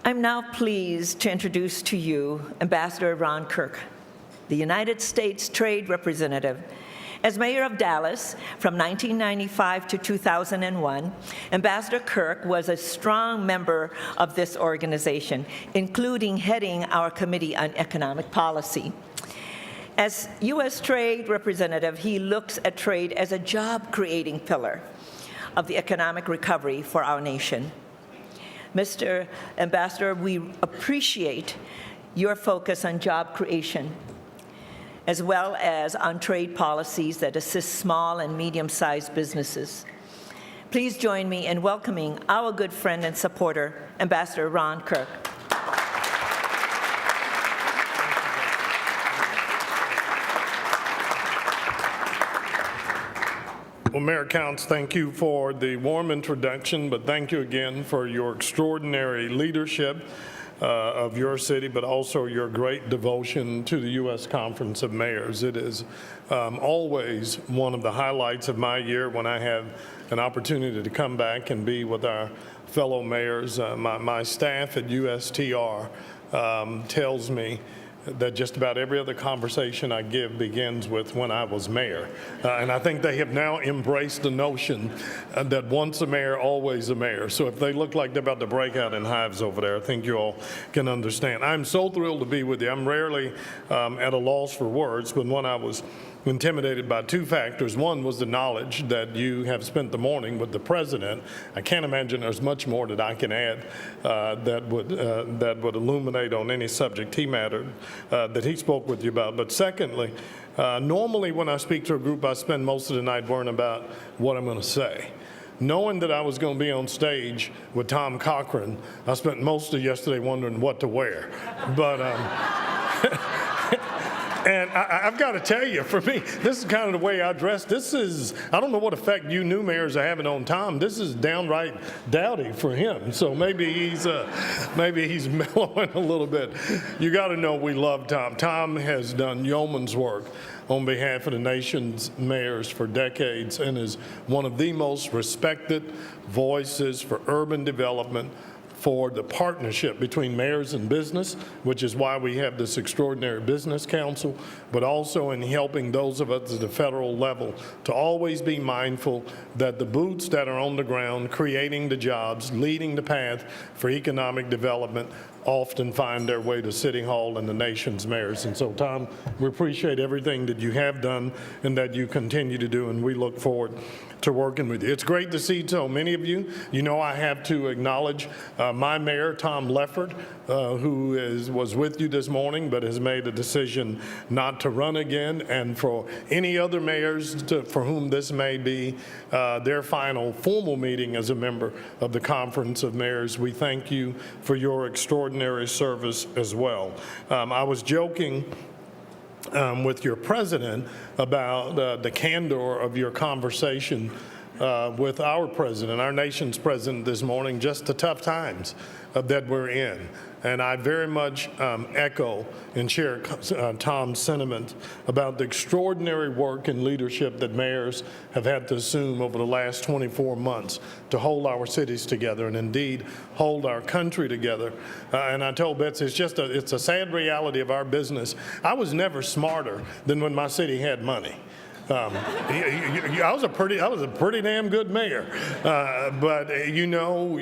I'm now pleased to introduce to you Ambassador Ron Kirk, the United States Trade Representative. As mayor of Dallas from 1995 to 2001, Ambassador Kirk was a strong member of this organization, including heading our Committee on Economic Policy. As U.S. Trade Representative, he looks at trade as a job-creating pillar of the economic recovery for our nation. Mr. Ambassador, we appreciate your focus on job creation, as well as on trade policies that assist small and medium-sized businesses. Please join me in welcoming our good friend and supporter, Ambassador Ron Kirk. Well, Mayor Counts, thank you for the warm introduction, but thank you again for your extraordinary leadership of your city, but also your great devotion to the U.S. Conference of Mayors. It is always one of the highlights of my year when I have an opportunity to come back and be with our fellow mayors. My staff at USTR tells me that just about every other conversation I give begins with when I was mayor. And I think they have now embraced the notion that once a mayor, always a mayor. So if they look like they're about to break out in hives over there, I think you all can understand. I'm so thrilled to be with you. I'm rarely at a loss for words, but when I was intimidated by two factors. One was the knowledge that you have spent the morning with the president. I can't imagine there's much more that I can add that would illuminate on any subject that he spoke with you about. But secondly, normally when I speak to a group, I spend most of the night worrying about what I'm going to say. Knowing that I was going to be on stage with Tom Cochran, I spent most of yesterday wondering what to wear. But and I've got to tell you, for me, this is kind of the way I dress. I don't know what effect you new mayors are having on Tom. This is downright dowdy for him. So maybe he's mellowing a little bit. You got to know we love Tom. Tom has done yeoman's work on behalf of the nation's mayors for decades and is one of the most respected voices for urban development, for the partnership between mayors and business, which is why we have this extraordinary business council, but also in helping those of us at the federal level to always be mindful that the boots that are on the ground, creating the jobs, leading the path for economic development, often find their way to City Hall and the nation's mayors. And so, Tom, we appreciate everything that you have done and that you continue to do, and we look forward to working with you. It's great to see so many of you. You know, I have to acknowledge my mayor, Tom Leffert, who was with you this morning but has made a decision not to run again, and for any other mayors for whom this may be their final formal meeting as a member of the Conference of Mayors, we thank you for your extraordinary service as well. I was joking with your president about the candor of your conversation with our president, our nation's president this morning, just the tough times that we're in. And I very much echo and share Tom's sentiment about the extraordinary work and leadership that mayors have had to assume over the last 24 months to hold our cities together and indeed hold our country together. And I told Betsy, it's a sad reality of our business. I was never smarter than when my city had money. I was a pretty damn good mayor, but you know,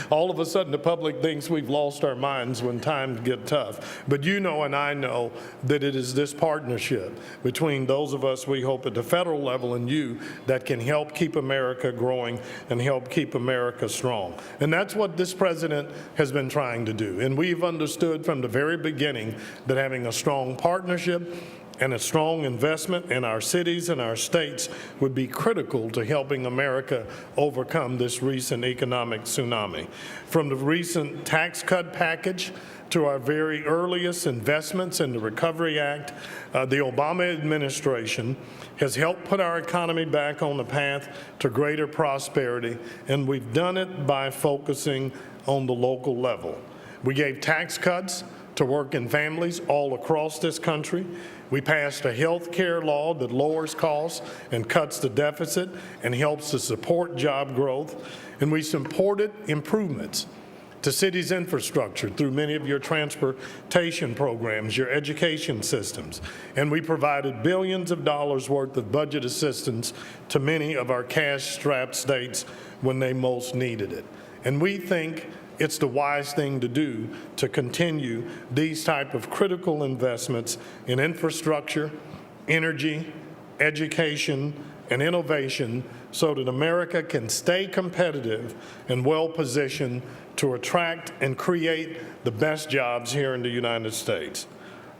all of a sudden the public thinks we've lost our minds when times get tough. But you know, and I know that it is this partnership between those of us we hope at the federal level and you that can help keep America growing and help keep America strong. And that's what this president has been trying to do. And we've understood from the very beginning that having a strong partnership and a strong investment in our cities and our states would be critical to helping America overcome this recent economic tsunami. From the recent tax cut package to our very earliest investments in the Recovery Act, the Obama administration has helped put our economy back on the path to greater prosperity, and we've done it by focusing on the local level. We gave tax cuts to working families all across this country. We passed a health care law that lowers costs and cuts the deficit and helps to support job growth. And we supported improvements to cities' infrastructure through many of your transportation programs, your education systems. And we provided billions of dollars worth of budget assistance to many of our cash-strapped states when they most needed it. And we think it's the wise thing to do to continue these type of critical investments in infrastructure, energy, education, and innovation so that America can stay competitive and well-positioned to attract and create the best jobs here in the United States.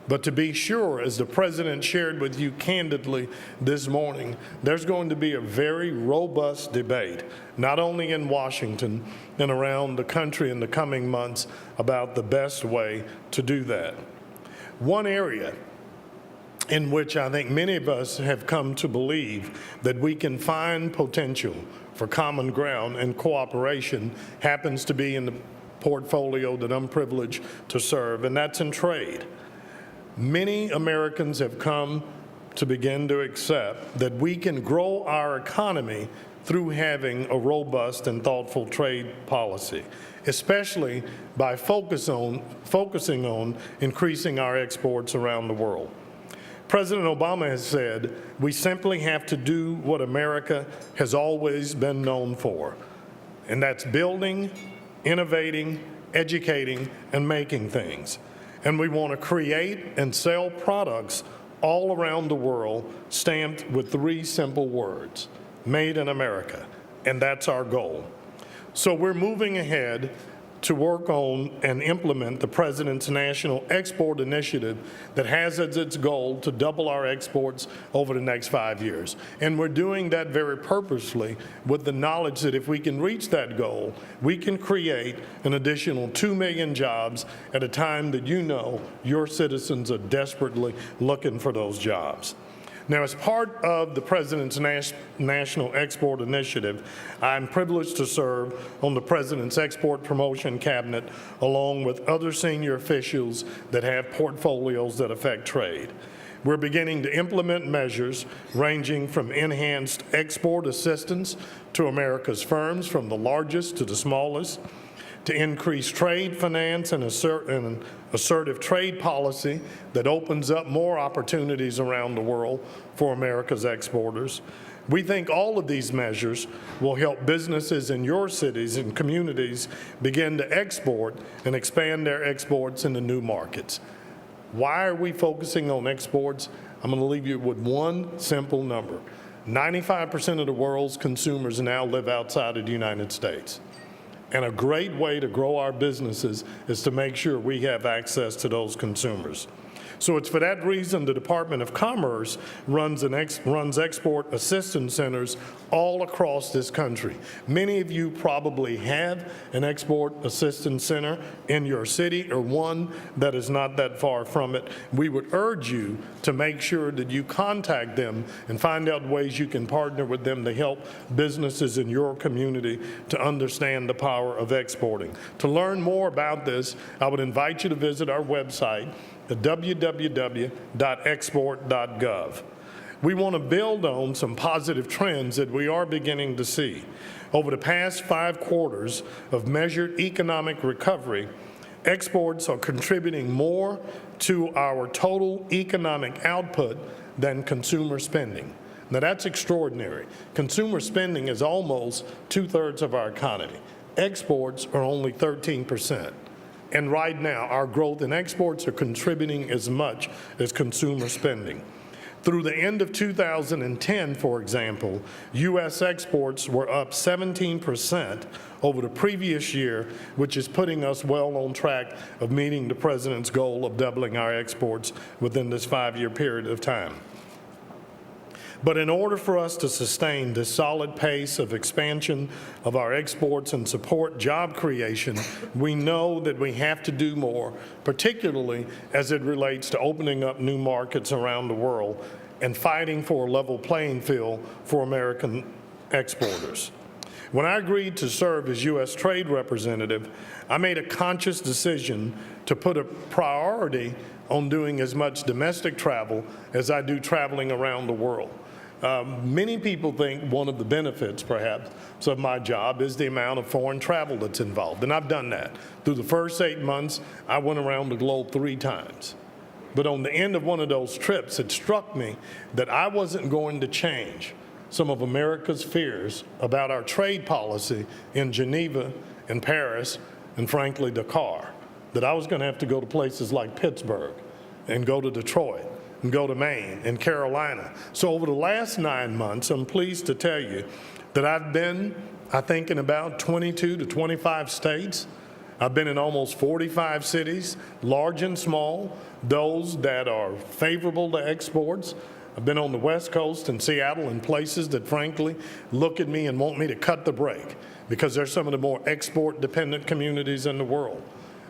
But to be sure, as the President shared with you candidly this morning, there's going to be a very robust debate, not only in Washington and around the country in the coming months, about the best way to do that. One area in which I think many of us have come to believe that we can find potential for common ground and cooperation happens to be in the portfolio that I'm privileged to serve, and that's in trade. Many Americans have come to begin to accept that we can grow our economy through having a robust and thoughtful trade policy, especially by focusing on increasing our exports around the world. President Obama has said we simply have to do what America has always been known for, and that's building, innovating, educating, and making things. And we want to create and sell products all around the world stamped with 3 simple words: Made in America. And that's our goal. So we're moving ahead to work on and implement the President's National Export Initiative that has as its goal to double our exports over the next 5 years. And we're doing that very purposely with the knowledge that if we can reach that goal, we can create an additional 2 million jobs at a time that you know your citizens are desperately looking for those jobs. Now, as part of the President's National Export Initiative, I'm privileged to serve on the President's Export Promotion Cabinet along with other senior officials that have portfolios that affect trade. We're beginning to implement measures ranging from enhanced export assistance to America's firms, from the largest to the smallest, to increase trade finance and assertive trade policy that opens up more opportunities around the world for America's exporters. We think all of these measures will help businesses in your cities and communities begin to export and expand their exports into new markets. Why are we focusing on exports? I'm going to leave you with one simple number. 95% of the world's consumers now live outside of the United States. And a great way to grow our businesses is to make sure we have access to those consumers. So it's for that reason the Department of Commerce runs export assistance centers all across this country. Many of you probably have an export assistance center in your city or one that is not that far from it. We would urge you to make sure that you contact them and find out ways you can partner with them to help businesses in your community to understand the power of exporting. To learn more about this, I would invite you to visit our website at www.export.gov. We want to build on some positive trends that we are beginning to see. Over the past 5 quarters of measured economic recovery, exports are contributing more to our total economic output than consumer spending. Now that's extraordinary. Consumer spending is almost 2/3 of our economy. Exports are only 13%. And right now, our growth in exports are contributing as much as consumer spending. Through the end of 2010, for example, U.S. exports were up 17% over the previous year, which is putting us well on track of meeting the President's goal of doubling our exports within this 5-year period of time. But in order for us to sustain this solid pace of expansion of our exports and support job creation, we know that we have to do more, particularly as it relates to opening up new markets around the world and fighting for a level playing field for American exporters. When I agreed to serve as U.S. Trade Representative, I made a conscious decision to put a priority on doing as much domestic travel as I do traveling around the world. Many people think one of the benefits, perhaps, of my job is the amount of foreign travel that's involved, and I've done that. Through the first 8 months, I went around the globe 3 times. But on the end of one of those trips, it struck me that I wasn't going to change some of America's fears about our trade policy in Geneva and Paris and frankly Dakar, that I was going to have to go to places like Pittsburgh and go to Detroit and go to Maine and Carolina. So over the last 9 months, I'm pleased to tell you that I've been, I think, in about 22 to 25 states. I've been in almost 45 cities, large and small, those that are favorable to exports. I've been on the West Coast in Seattle and places that frankly look at me and want me to cut the brake because they're some of the more export-dependent communities in the world.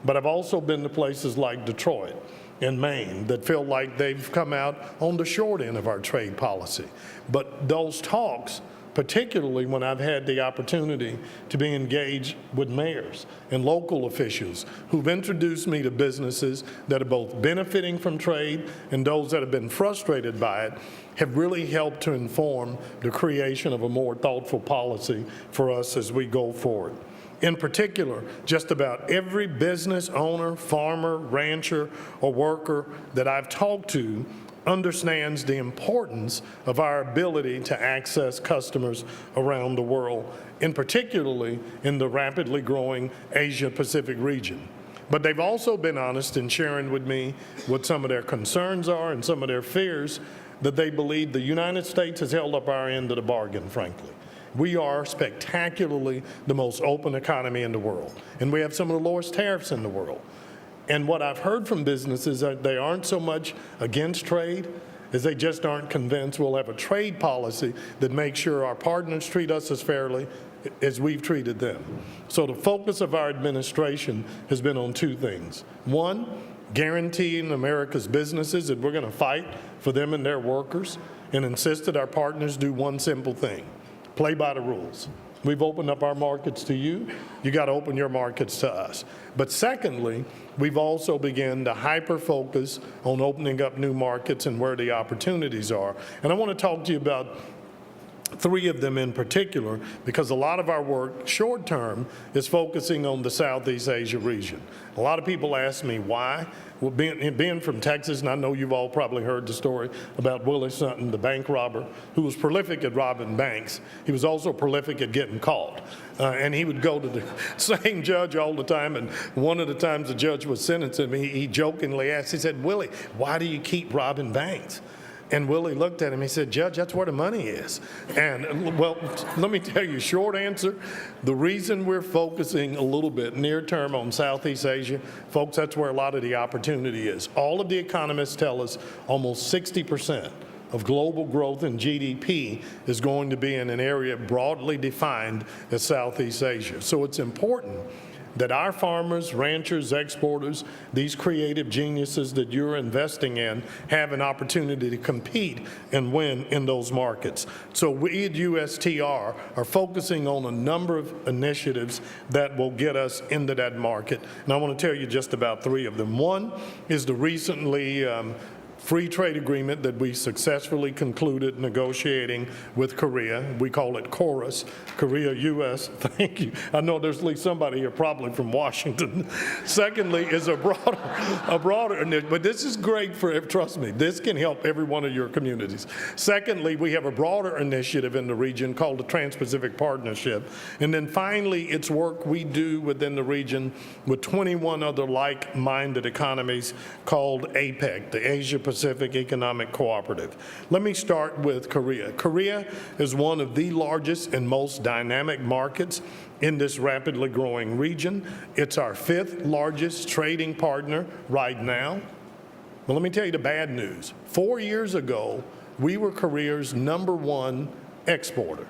But I've also been to places like Detroit and Maine that feel like they've come out on the short end of our trade policy. But those talks, particularly when I've had the opportunity to be engaged with mayors and local officials who've introduced me to businesses that are both benefiting from trade and those that have been frustrated by it, have really helped to inform the creation of a more thoughtful policy for us as we go forward. In particular, just about every business owner, farmer, rancher, or worker that I've talked to understands the importance of our ability to access customers around the world, and particularly in the rapidly growing Asia-Pacific region. But they've also been honest in sharing with me what some of their concerns are and some of their fears, that they believe the United States has held up our end of the bargain, frankly. We are spectacularly the most open economy in the world, and we have some of the lowest tariffs in the world. And what I've heard from businesses, that they aren't so much against trade as they just aren't convinced we'll have a trade policy that makes sure our partners treat us as fairly as we've treated them. So the focus of our administration has been on two things. One, guaranteeing America's businesses that we're going to fight for them and their workers, and insist that our partners do one simple thing: play by the rules. We've opened up our markets to you. You got to open your markets to us. But secondly, we've also begun to hyper-focus on opening up new markets and where the opportunities are. And I want to talk to you about three of them in particular, because a lot of our work short term is focusing on the Southeast Asia region. A lot of people ask me why. Well, being from Texas, and I know you've all probably heard the story about Willie Sutton, the bank robber, who was prolific at robbing banks. He was also prolific at getting caught. And he would go to the same judge all the time, and one of the times the judge was sentencing me, he jokingly asked, he said, "Willie, why do you keep robbing banks?" And Willie looked at him, he said, "Judge, that's where the money is." And well, let me tell you, short answer, the reason we're focusing a little bit near term on Southeast Asia, folks, that's where a lot of the opportunity is. All of the economists tell us almost 60% of global growth in GDP is going to be in an area broadly defined as Southeast Asia. So it's important that our farmers, ranchers, exporters, these creative geniuses that you're investing in, have an opportunity to compete and win in those markets. So we at USTR are focusing on a number of initiatives that will get us into that market. And I want to tell you just about three of them. One is the recently free trade agreement that we successfully concluded negotiating with Korea. We call it KORUS, Korea-U.S. Thank you. I know there's at least somebody here probably from Washington. Secondly is a broader, but this is great for, trust me, this can help every one of your communities. Secondly, we have a broader initiative in the region called the Trans-Pacific Partnership. And then finally, it's work we do within the region with 21 other like-minded economies called APEC, the Asia-Pacific Economic Cooperative. Let me start with Korea. Korea is one of the largest and most dynamic markets in this rapidly growing region. It's our 5th largest trading partner right now. But let me tell you the bad news. 4 years ago, we were Korea's #1 exporter.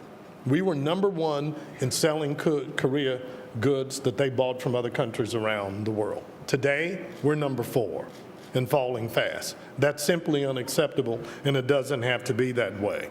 We were #1 in selling Korea goods that they bought from other countries around the world. Today, we're #4 and falling fast. That's simply unacceptable, and it doesn't have to be that way.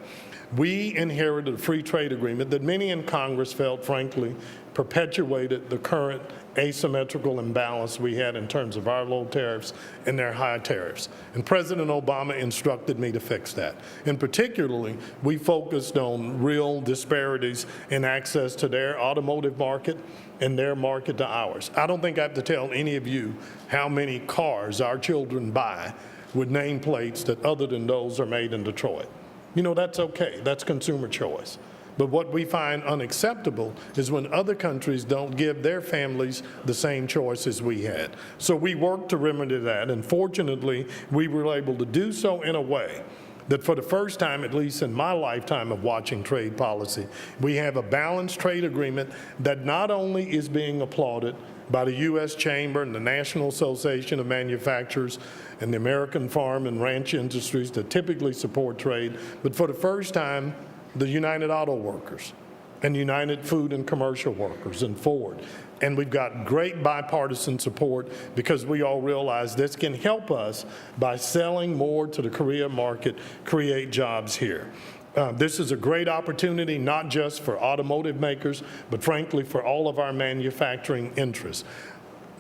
We inherited a free trade agreement that many in Congress felt, frankly, perpetuated the current asymmetrical imbalance we had in terms of our low tariffs and their high tariffs. And President Obama instructed me to fix that. And particularly, we focused on real disparities in access to their automotive market and their market to ours. I don't think I have to tell any of you how many cars our children buy with nameplates that other than those are made in Detroit. You know, that's okay. That's consumer choice. But what we find unacceptable is when other countries don't give their families the same choices we had. So we worked to remedy that, and fortunately, we were able to do so in a way that for the first time, at least in my lifetime of watching trade policy, we have a balanced trade agreement that not only is being applauded by the U.S. Chamber and the National Association of Manufacturers and the American farm and ranch industries that typically support trade, but for the first time, the United Auto Workers and United Food and Commercial Workers and Ford. And we've got great bipartisan support because we all realize this can help us by selling more to the Korea market, create jobs here. This is a great opportunity, not just for automotive makers, but frankly for all of our manufacturing interests.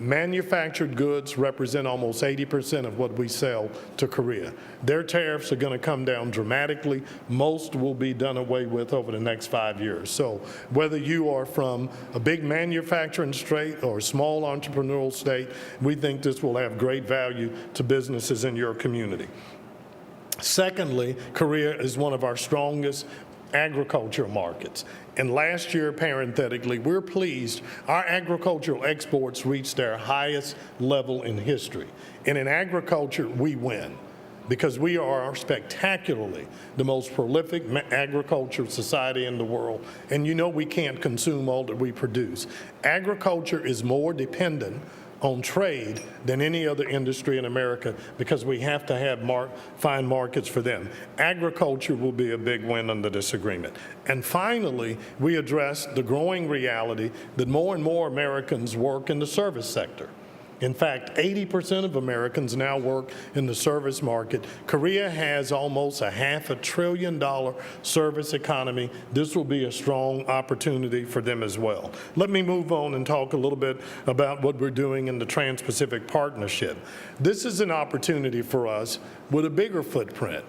Manufactured goods represent almost 80% of what we sell to Korea. Their tariffs are going to come down dramatically. Most will be done away with over the next 5 years. So whether you are from a big manufacturing state or a small entrepreneurial state, we think this will have great value to businesses in your community. Secondly, Korea is one of our strongest agricultural markets. And last year, parenthetically, we're pleased our agricultural exports reached their highest level in history. And in agriculture, we win because we are spectacularly the most prolific agricultural society in the world. And you know we can't consume all that we produce. Agriculture is more dependent on trade than any other industry in America because we have to have find markets for them. Agriculture will be a big win under this agreement. And finally, we address the growing reality that more and more Americans work in the service sector. In fact, 80% of Americans now work in the service market. Korea has almost a $500 billion service economy. This will be a strong opportunity for them as well. Let me move on and talk a little bit about what we're doing in the Trans-Pacific Partnership. This is an opportunity for us with a bigger footprint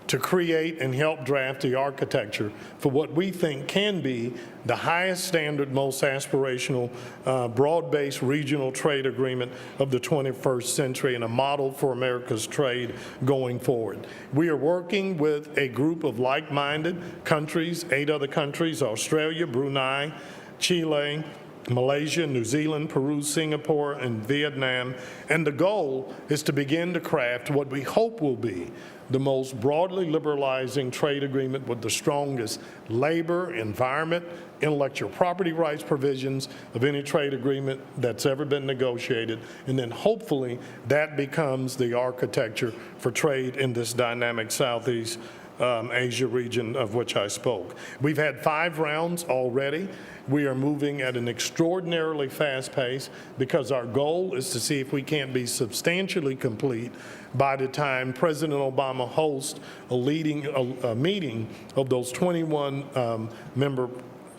to create and help draft the architecture for what we think can be the highest standard, most aspirational, broad-based regional trade agreement of the 21st century and a model for America's trade going forward. We are working with a group of like-minded countries, 8 other countries, Australia, Brunei, Chile, Malaysia, New Zealand, Peru, Singapore, and Vietnam. And the goal is to begin to craft what we hope will be the most broadly liberalizing trade agreement with the strongest labor, environment, intellectual property rights provisions of any trade agreement that's ever been negotiated. And then hopefully that becomes the architecture for trade in this dynamic Southeast Asia region of which I spoke. We've had 5 rounds already. We are moving at an extraordinarily fast pace because our goal is to see if we can't be substantially complete by the time President Obama hosts a meeting of those 21 members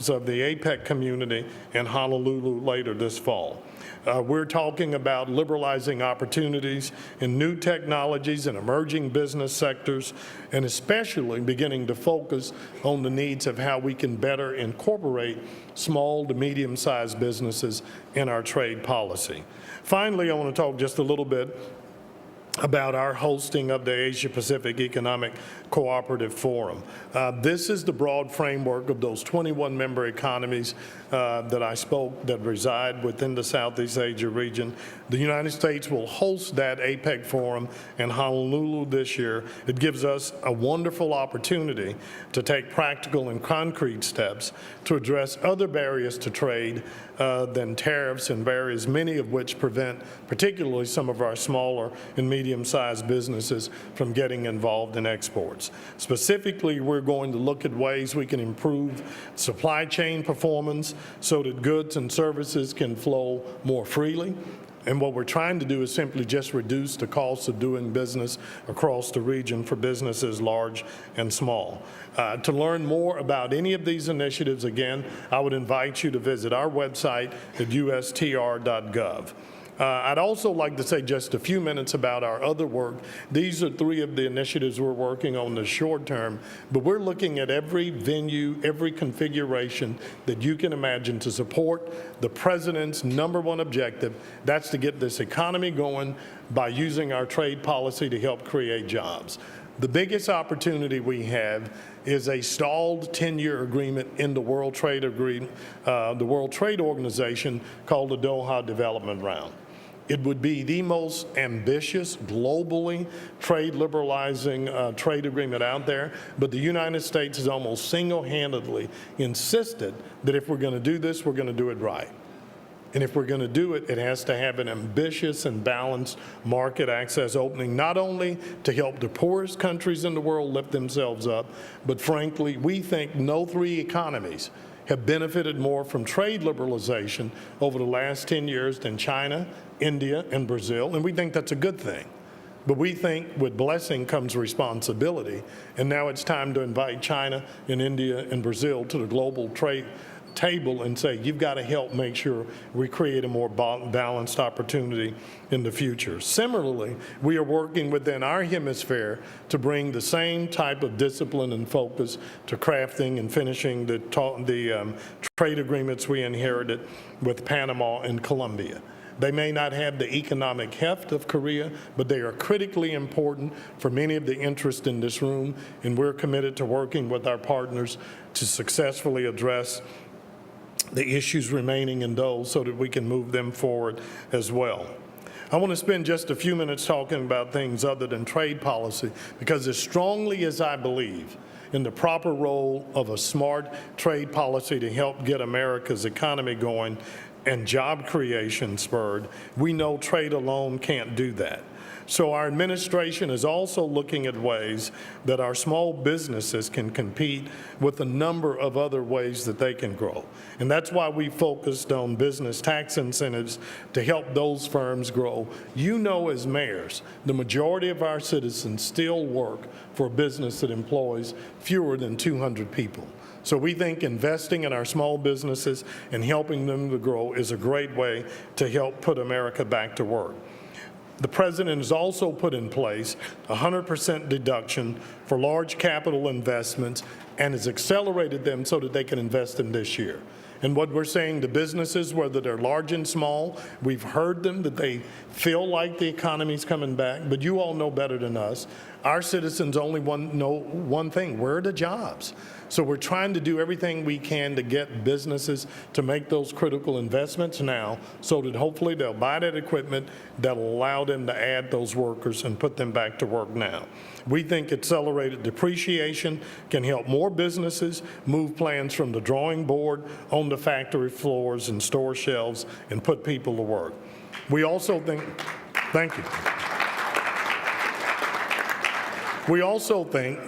of the APEC community in Honolulu later this fall. We're talking about liberalizing opportunities in new technologies and emerging business sectors, and especially beginning to focus on the needs of how we can better incorporate small to medium-sized businesses in our trade policy. Finally, I want to talk just a little bit about our hosting of the Asia-Pacific Economic Cooperative Forum. This is the broad framework of those 21 member economies that I spoke that reside within the Southeast Asia region. The United States will host that APEC forum in Honolulu this year. It gives us a wonderful opportunity to take practical and concrete steps to address other barriers to trade than tariffs and barriers, many of which prevent particularly some of our smaller and medium-sized businesses from getting involved in exports. Specifically, we're going to look at ways we can improve supply chain performance so that goods and services can flow more freely. And what we're trying to do is simply just reduce the cost of doing business across the region for businesses large and small. To learn more about any of these initiatives, again, I would invite you to visit our website at ustr.gov. I'd also like to say just a few minutes about our other work. These are 3 of the initiatives we're working on in the short term, but we're looking at every venue, every configuration that you can imagine to support the president's #1 objective. That's to get this economy going by using our trade policy to help create jobs. The biggest opportunity we have is a stalled 10-year agreement in the World Trade Organization called the Doha Development Round. It would be the most ambitious, globally trade liberalizing trade agreement out there, but the United States has almost single-handedly insisted that if we're going to do this, we're going to do it right. And if we're going to do it, it has to have an ambitious and balanced market access opening, not only to help the poorest countries in the world lift themselves up, but frankly, we think no three economies have benefited more from trade liberalization over the last 10 years than China, India, and Brazil, and we think that's a good thing. But we think with blessing comes responsibility, and now it's time to invite China and India and Brazil to the global trade table and say, you've got to help make sure we create a more balanced opportunity in the future. Similarly, we are working within our hemisphere to bring the same type of discipline and focus to crafting and finishing the trade agreements we inherited with Panama and Colombia. They may not have the economic heft of Korea, but they are critically important for many of the interests in this room, and we're committed to working with our partners to successfully address the issues remaining in those so that we can move them forward as well. I want to spend just a few minutes talking about things other than trade policy, because as strongly as I believe in the proper role of a smart trade policy to help get America's economy going and job creation spurred, we know trade alone can't do that. So our administration is also looking at ways that our small businesses can compete with a number of other ways that they can grow. And that's why we focused on business tax incentives to help those firms grow. You know, as mayors, the majority of our citizens still work for a business that employs fewer than 200 people. So we think investing in our small businesses and helping them to grow is a great way to help put America back to work. The president has also put in place a 100% deduction for large capital investments and has accelerated them so that they can invest them this year. And what we're saying to businesses, whether they're large and small, we've heard them that they feel like the economy's coming back, but you all know better than us. Our citizens only know one thing: where are the jobs? So we're trying to do everything we can to get businesses to make those critical investments now so that hopefully they'll buy that equipment that'll allow them to add those workers and put them back to work now. We think accelerated depreciation can help more businesses move plans from the drawing board on the factory floors and store shelves and put people to work. We also think, thank you. We also think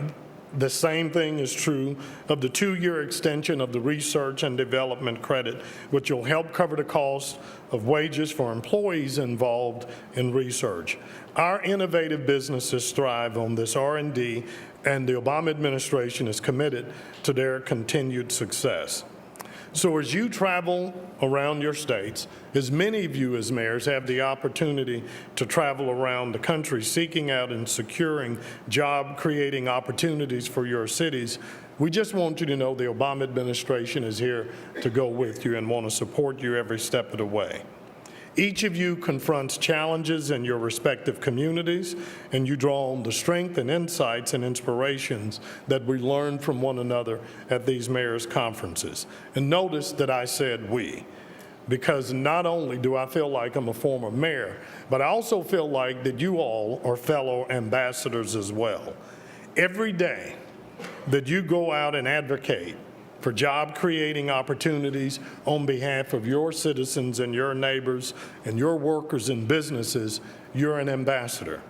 the same thing is true of the 2-year extension of the research and development credit, which will help cover the cost of wages for employees involved in research. Our innovative businesses thrive on this R&D, and the Obama administration is committed to their continued success. So as you travel around your states, as many of you as mayors have the opportunity to travel around the country seeking out and securing job-creating opportunities for your cities, we just want you to know the Obama administration is here to go with you and want to support you every step of the way. Each of you confronts challenges in your respective communities, and you draw on the strength and insights and inspirations that we learn from one another at these mayors' conferences. And notice that I said we, because not only do I feel like I'm a former mayor, but I also feel like that you all are fellow ambassadors as well. Every day that you go out and advocate for job-creating opportunities on behalf of your citizens and your neighbors and your workers and businesses, you're an ambassador.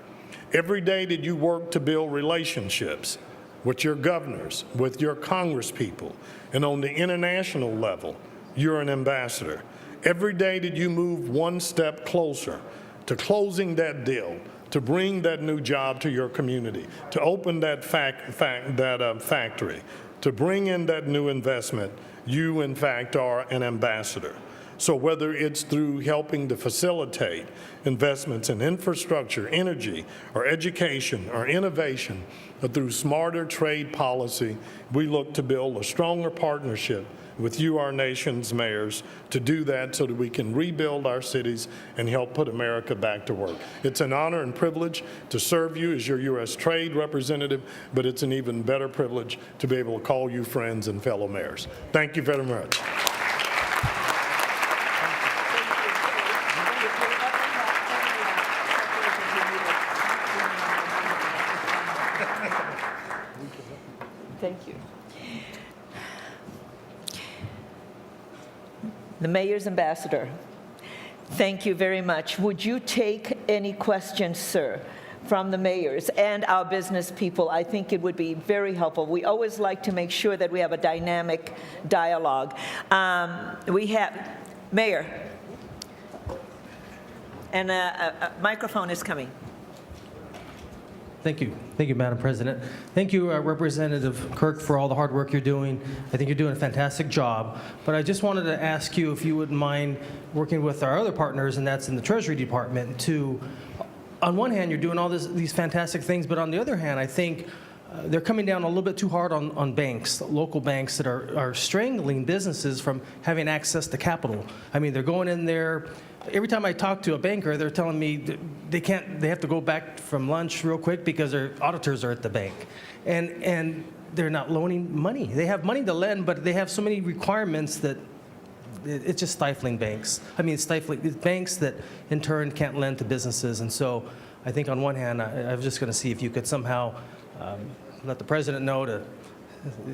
Every day that you work to build relationships with your governors, with your congresspeople, and on the international level, you're an ambassador. Every day that you move one step closer to closing that deal, to bring that new job to your community, to open that factory, to bring in that new investment, you, in fact, are an ambassador. So whether it's through helping to facilitate investments in infrastructure, energy, or education, or innovation, or through smarter trade policy, we look to build a stronger partnership with you, our nation's mayors, to do that so that we can rebuild our cities and help put America back to work. It's an honor and privilege to serve you as your U.S. trade representative, but it's an even better privilege to be able to call you friends and fellow mayors. Thank you very much. Thank you. The Mayor's Ambassador, thank you very much. Would you take any questions, sir, from the mayors and our business people? I think it would be very helpful. We always like to make sure that we have a dynamic dialogue. We have, Mayor, and a microphone is coming. Thank you. Thank you, Madam President. Thank you, Representative Kirk, for all the hard work you're doing. I think you're doing a fantastic job. But I just wanted to ask you if you wouldn't mind working with our other partners, and that's in the Treasury Department, to, on one hand, you're doing all these fantastic things, but on the other hand, I think they're coming down a little bit too hard on banks, local banks that are strangling businesses from having access to capital. I mean, they're going in there. Every time I talk to a banker, they're telling me they have to go back from lunch real quick because their auditors are at the bank. And they're not loaning money. They have money to lend, but they have so many requirements that it's just stifling banks. I mean, it's stifling banks that in turn can't lend to businesses. And so I think on one hand, I was just going to see if you could somehow let the president know to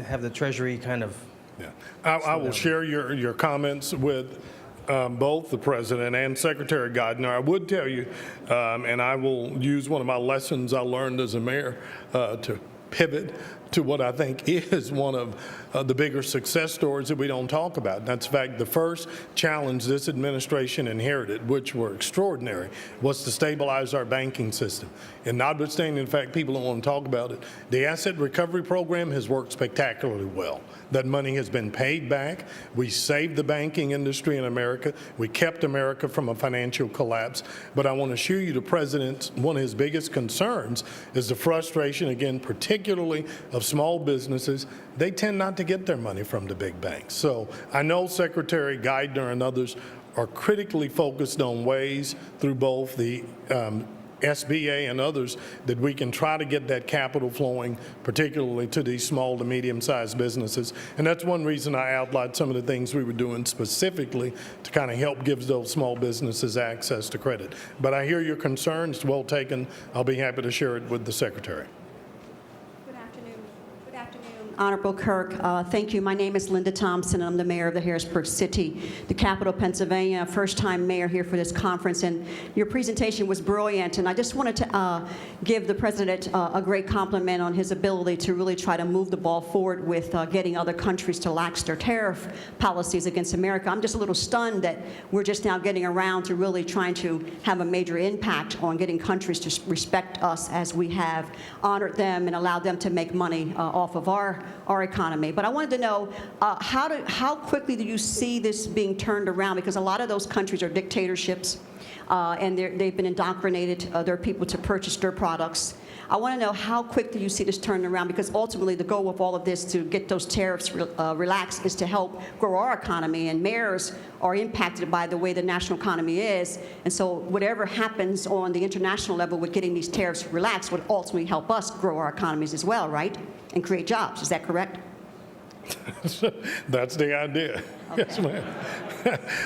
have the Treasury kind of. Yeah. I will share your comments with both the President and Secretary Geithner. I would tell you, and I will use one of my lessons I learned as a mayor to pivot to what I think is one of the bigger success stories that we don't talk about. And that's, in fact, the first challenge this administration inherited, which were extraordinary, was to stabilize our banking system. And notwithstanding the fact people don't want to talk about it, the asset recovery program has worked spectacularly well. That money has been paid back. We saved the banking industry in America. We kept America from a financial collapse. But I want to assure you the President's, one of his biggest concerns is the frustration, again, particularly of small businesses. They tend not to get their money from the big banks. So I know Secretary Geithner and others are critically focused on ways through both the SBA and others that we can try to get that capital flowing, particularly to these small to medium-sized businesses. And that's one reason I outlined some of the things we were doing specifically to kind of help give those small businesses access to credit. But I hear your concerns, well taken. I'll be happy to share it with the Secretary. Honorable Kirk, thank you. My name is Linda Thompson, and I'm the mayor of the Harrisburg City, the capital of Pennsylvania, first-time mayor here for this conference. And your presentation was brilliant, and I just wanted to give the president a great compliment on his ability to really try to move the ball forward with getting other countries to lax their tariff policies against America. I'm just a little stunned that we're just now getting around to really trying to have a major impact on getting countries to respect us as we have honored them and allowed them to make money off of our economy. But I wanted to know, how quickly do you see this being turned around? Because a lot of those countries are dictatorships, and they've been indoctrinated, their people to purchase their products. I want to know how quickly you see this turning around, because ultimately the goal of all of this to get those tariffs relaxed is to help grow our economy, and mayors are impacted by the way the national economy is. And so whatever happens on the international level with getting these tariffs relaxed would ultimately help us grow our economies as well, right? And create jobs. Is that correct? That's the idea. Okay. Yes, ma'am.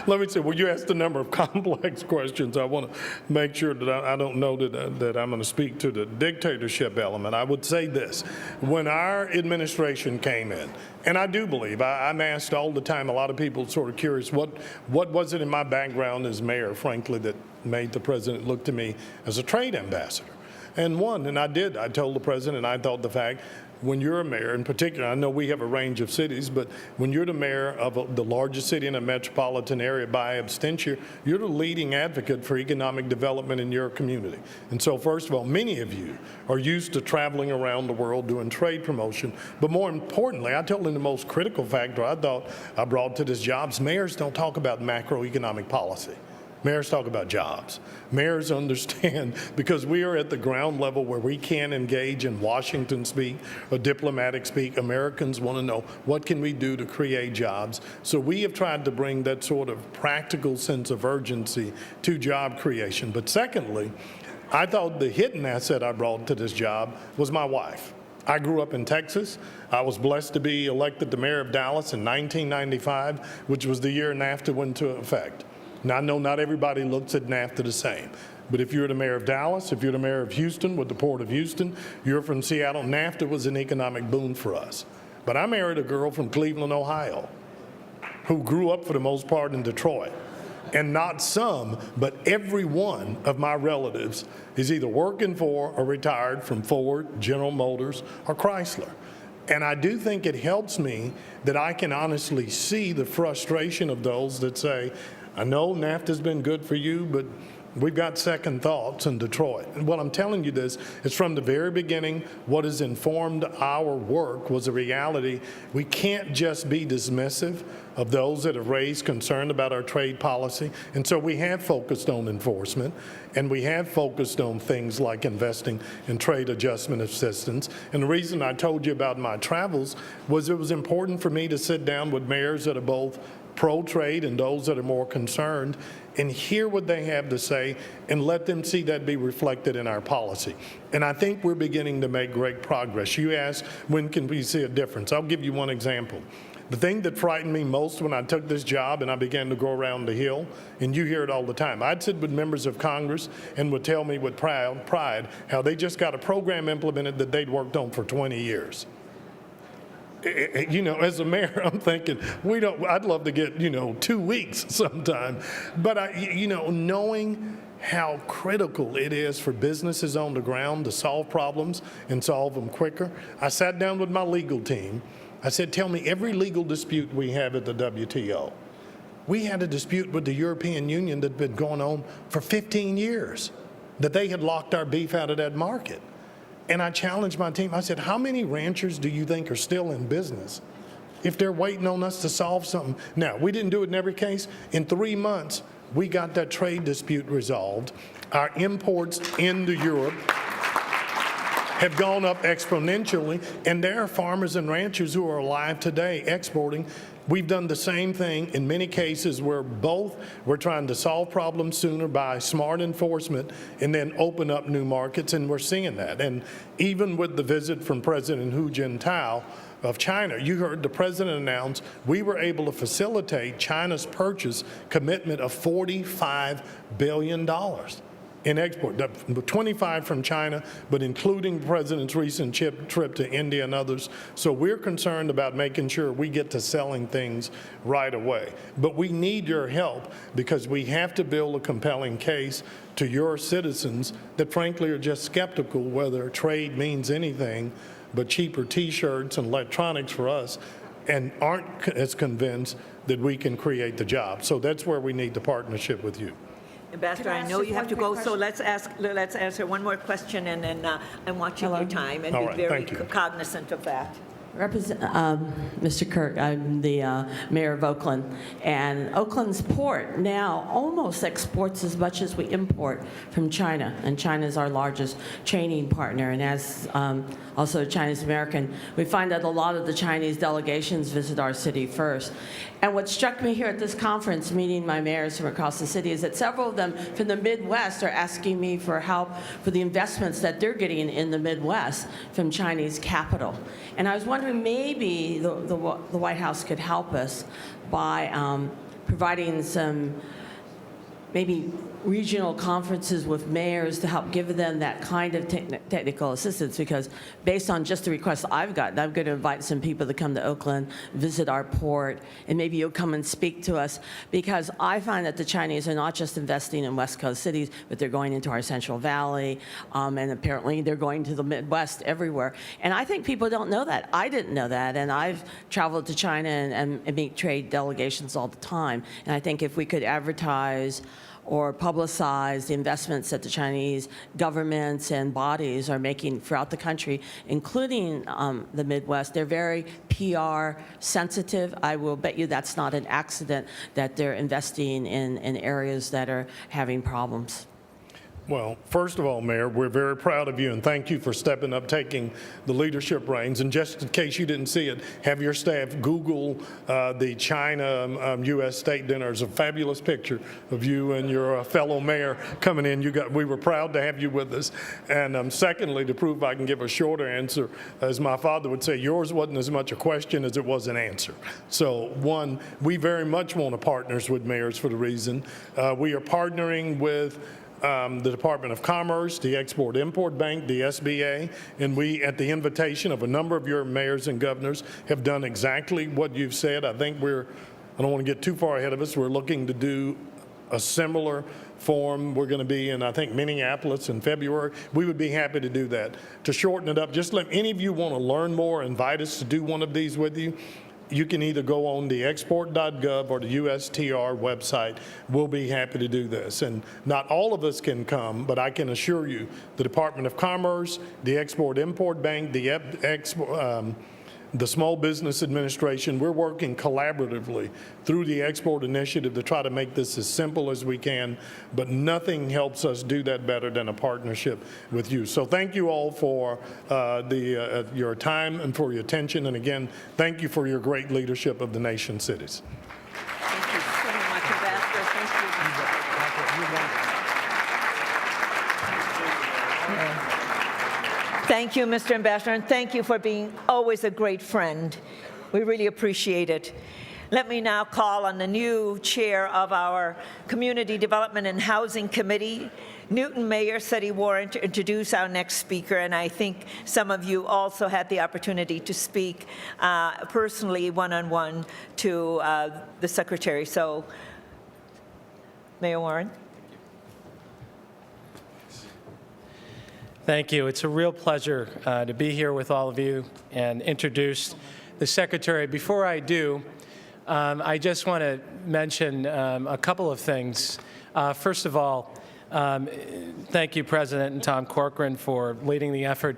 Let me say, well, you asked a number of complex questions. I want to make sure that I don't know that I'm going to speak to the dictatorship element. I would say this. When our administration came in, and I do believe, I'm asked all the time, a lot of people sort of curious, what was it in my background as mayor, frankly, that made the president look to me as a trade ambassador? and won. And I did. I told the president, I thought the fact, when you're a mayor, in particular, I know we have a range of cities, but when you're the mayor of the largest city in a metropolitan area by abstention, you're the leading advocate for economic development in your community. And so, first of all, many of you are used to traveling around the world doing trade promotion. But more importantly, I told him the most critical factor I thought I brought to this job is mayors don't talk about macroeconomic policy. Mayors talk about jobs. Mayors understand, because we are at the ground level where we can't engage in Washington speak or diplomatic speak. Americans want to know, what can we do to create jobs? So we have tried to bring that sort of practical sense of urgency to job creation. But secondly, I thought the hidden asset I brought to this job was my wife. I grew up in Texas. I was blessed to be elected the mayor of Dallas in 1995, which was the year NAFTA went into effect. Now, I know not everybody looks at NAFTA the same, but if you're the mayor of Dallas, if you're the mayor of Houston with the Port of Houston, you're from Seattle, NAFTA was an economic boon for us. But I married a girl from Cleveland, Ohio, who grew up for the most part in Detroit. And not some, but every one of my relatives is either working for or retired from Ford, General Motors, or Chrysler. And I do think it helps me that I can honestly see the frustration of those that say, I know NAFTA's been good for you, but we've got second thoughts in Detroit. And what I'm telling you this is from the very beginning, what has informed our work was a reality. We can't just be dismissive of those that have raised concern about our trade policy. And so we have focused on enforcement, and we have focused on things like investing in trade adjustment assistance. And the reason I told you about my travels was it was important for me to sit down with mayors that are both pro-trade and those that are more concerned and hear what they have to say and let them see that be reflected in our policy. And I think we're beginning to make great progress. You asked, when can we see a difference? I'll give you one example. The thing that frightened me most when I took this job and I began to go around the Hill, and you hear it all the time, I'd sit with members of Congress and would tell me with pride how they just got a program implemented that they'd worked on for 20 years. You know, as a mayor, I'm thinking, I'd love to get, 2 weeks sometime. But, knowing how critical it is for businesses on the ground to solve problems and solve them quicker, I sat down with my legal team. I said, tell me every legal dispute we have at the WTO. We had a dispute with the European Union that had been going on for 15 years, that they had locked our beef out of that market. And I challenged my team. I said, how many ranchers do you think are still in business if they're waiting on us to solve something? Now, we didn't do it in every case. In 3 months, we got that trade dispute resolved. Our imports into Europe have gone up exponentially, and there are farmers and ranchers who are alive today exporting. We've done the same thing in many cases where we're trying to solve problems sooner by smart enforcement and then open up new markets, and we're seeing that. And even with the visit from President Hu Jintao of China, you heard the president announce we were able to facilitate China's purchase commitment of $45 billion. In export, 25 from China, but including the president's recent trip to India and others. So we're concerned about making sure we get to selling things right away. But we need your help because we have to build a compelling case to your citizens that frankly are just skeptical whether trade means anything but cheaper T-shirts and electronics for us and aren't as convinced that we can create the job. So that's where we need the partnership with you. Ambassador, I know you have to go, so let's answer one more question, and then I'm watching your time and All be right, very thank you. cognizant of that. Mr. Kirk, I'm the mayor of Oakland, and Oakland's port now almost exports as much as we import from China, and China is our largest trading partner. And as also a Chinese American, we find that a lot of the Chinese delegations visit our city first. And what struck me here at this conference, meeting my mayors from across the city, is that several of them from the Midwest are asking me for help for the investments that they're getting in the Midwest from Chinese capital. And I was wondering maybe the White House could help us by providing some maybe regional conferences with mayors to help give them that kind of technical assistance, because based on just the requests I've gotten, I'm going to invite some people to come to Oakland, visit our port, and maybe you'll come and speak to us, because I find that the Chinese are not just investing in West Coast cities, but they're going into our Central Valley, and apparently they're going to the Midwest everywhere. And I think people don't know that. I didn't know that, and I've traveled to China and meet trade delegations all the time. And I think if we could advertise or publicize the investments that the Chinese governments and bodies are making throughout the country, including the Midwest. They're very PR sensitive. I will bet you that's not an accident that they're investing in areas that are having problems. Well, first of all, Mayor, we're very proud of you, and thank you for stepping up, taking the leadership reins. And just in case you didn't see it, have your staff Google the China-U.S. State Dinner. It's a fabulous picture of you and your fellow mayor coming in. We were proud to have you with us. And secondly, to prove I can give a shorter answer, as my father would say, yours wasn't as much a question as it was an answer. So, one, we very much want to partner with mayors for the reason we are partnering with the Department of Commerce, the Export-Import Bank, the SBA, and we, at the invitation of a number of your mayors and governors, have done exactly what you've said. I think I don't want to get too far ahead of us, we're looking to do a similar forum. We're going to be in, I think, Minneapolis in February. We would be happy to do that. To shorten it up, just let any of you want to learn more, invite us to do one of these with you. You can either go on the export.gov or the USTR website. We'll be happy to do this. And not all of us can come, but I can assure you the Department of Commerce, the Export-Import Bank, the Small Business Administration, we're working collaboratively through the Export Initiative to try to make this as simple as we can, but nothing helps us do that better than a partnership with you. So thank you all for your time and for your attention, and again, thank you for your great leadership of the nation's cities. Thank you so much, Ambassador. Thank you. Thank you, Mr. Ambassador, and thank you for being always a great friend. We really appreciate it. Let me now call on the new chair of our Community Development and Housing Committee. Newton Mayor said he wanted to introduce our next speaker, and I think some of you also had the opportunity to speak personally, one-on-one, to the Secretary. So, Mayor Warren. Thank you. It's a real pleasure to be here with all of you and introduce the Secretary. Before I do, I just want to mention a couple of things. First of all, thank you, President and Tom Corcoran, for leading the effort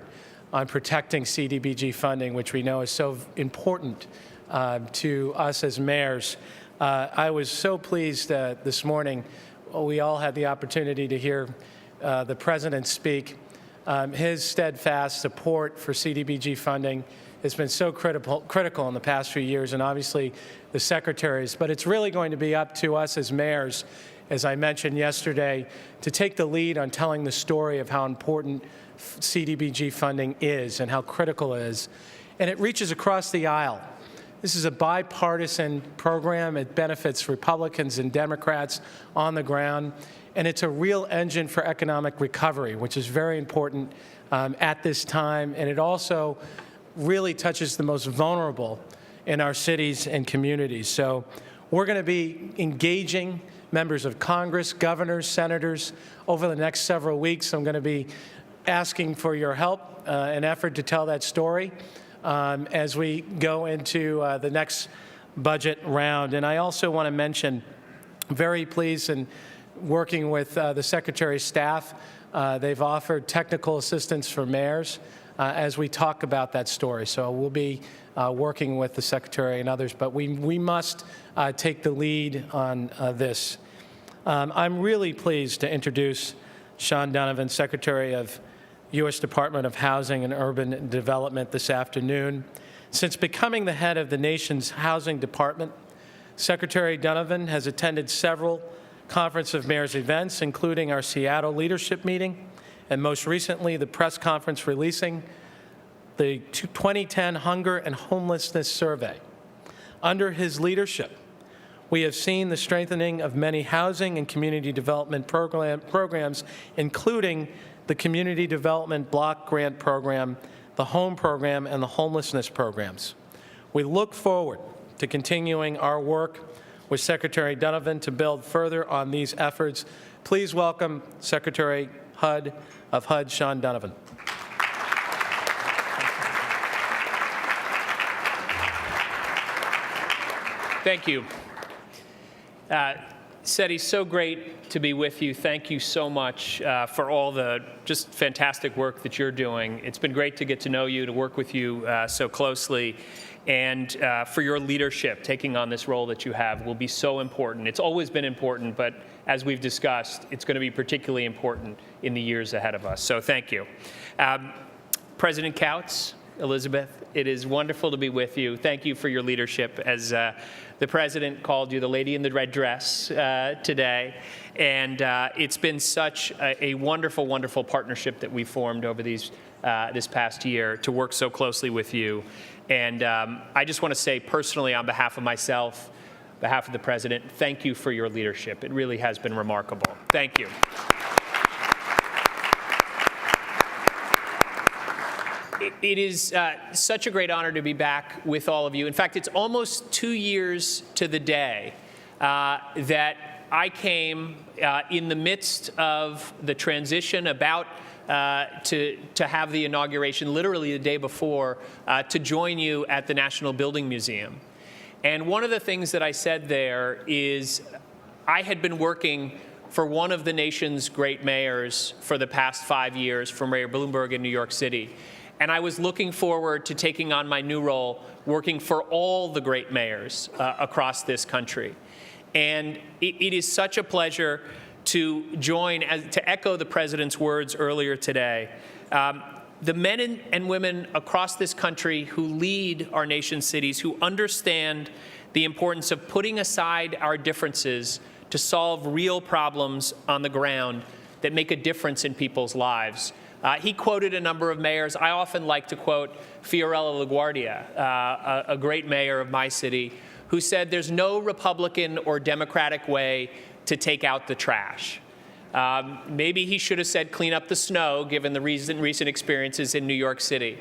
on protecting CDBG funding, which we know is so important to us as mayors. I was so pleased this morning. We all had the opportunity to hear the President speak. His steadfast support for CDBG funding has been so critical in the past few years, and obviously the Secretaries. But it's really going to be up to us as mayors, as I mentioned yesterday, to take the lead on telling the story of how important CDBG funding is and how critical it is. And it reaches across the aisle. This is a bipartisan program. It benefits Republicans and Democrats on the ground. And it's a real engine for economic recovery, which is very important at this time. And it also really touches the most vulnerable in our cities and communities. So we're going to be engaging members of Congress, governors, senators over the next several weeks. I'm going to be asking for your help and effort to tell that story as we go into the next budget round. And I also want to mention, very pleased and working with the Secretary's staff, they've offered technical assistance for mayors as we talk about that story. So we'll be working with the Secretary and others, but we must take the lead on this. I'm really pleased to introduce Sean Donovan, Secretary of U.S. Department of Housing and Urban Development, this afternoon. Since becoming the head of the nation's housing department, Secretary Donovan has attended several Conference of Mayors events, including our Seattle leadership meeting, and most recently the press conference releasing the 2010 Hunger and Homelessness Survey. Under his leadership, we have seen the strengthening of many housing and community development programs, including the Community Development Block Grant Program, the Home Program, and the Homelessness Programs. We look forward to continuing our work with Secretary Donovan to build further on these efforts. Please welcome Secretary HUD of HUD, Sean Donovan. Thank you. Seti, so great to be with you. Thank you so much for all the just fantastic work that you're doing. It's been great to get to know you, to work with you so closely, and for your leadership. Taking on this role that you have will be so important. It's always been important, but as we've discussed, it's going to be particularly important in the years ahead of us. So thank you. President Couts, Elizabeth, it is wonderful to be with you. Thank you for your leadership. As the President called you the lady in the red dress today. And it's been such a wonderful, wonderful partnership that we formed over this past year to work so closely with you. And I just want to say personally, on behalf of myself, on behalf of the President, thank you for your leadership. It really has been remarkable. Thank you. It is such a great honor to be back with all of you. In fact, it's almost 2 years to the day that I came in the midst of the transition about to have the inauguration, literally the day before, to join you at the National Building Museum. And one of the things that I said there is I had been working for one of the nation's great mayors for the past 5 years, for Mayor Bloomberg in New York City. And I was looking forward to taking on my new role, working for all the great mayors across this country. And it is such a pleasure to join, to echo the President's words earlier today. The men and women across this country who lead our nation's cities, who understand the importance of putting aside our differences to solve real problems on the ground that make a difference in people's lives. He quoted a number of mayors. I often like to quote Fiorello LaGuardia, a great mayor of my city, who said there's no Republican or Democratic way to take out the trash. Maybe he should have said clean up the snow, given the recent experiences in New York City.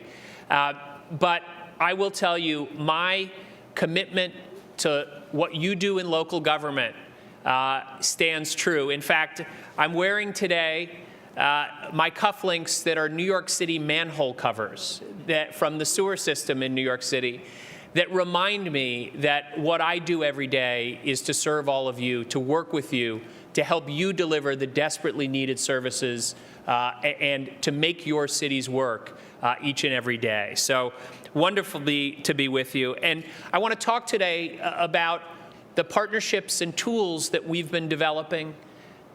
But I will tell you, my commitment to what you do in local government stands true. In fact, I'm wearing today my cufflinks that are New York City manhole covers from the sewer system in New York City that remind me that what I do every day is to serve all of you, to work with you, to help you deliver the desperately needed services and to make your cities work each and every day. So wonderful to be with you. And I want to talk today about the partnerships and tools that we've been developing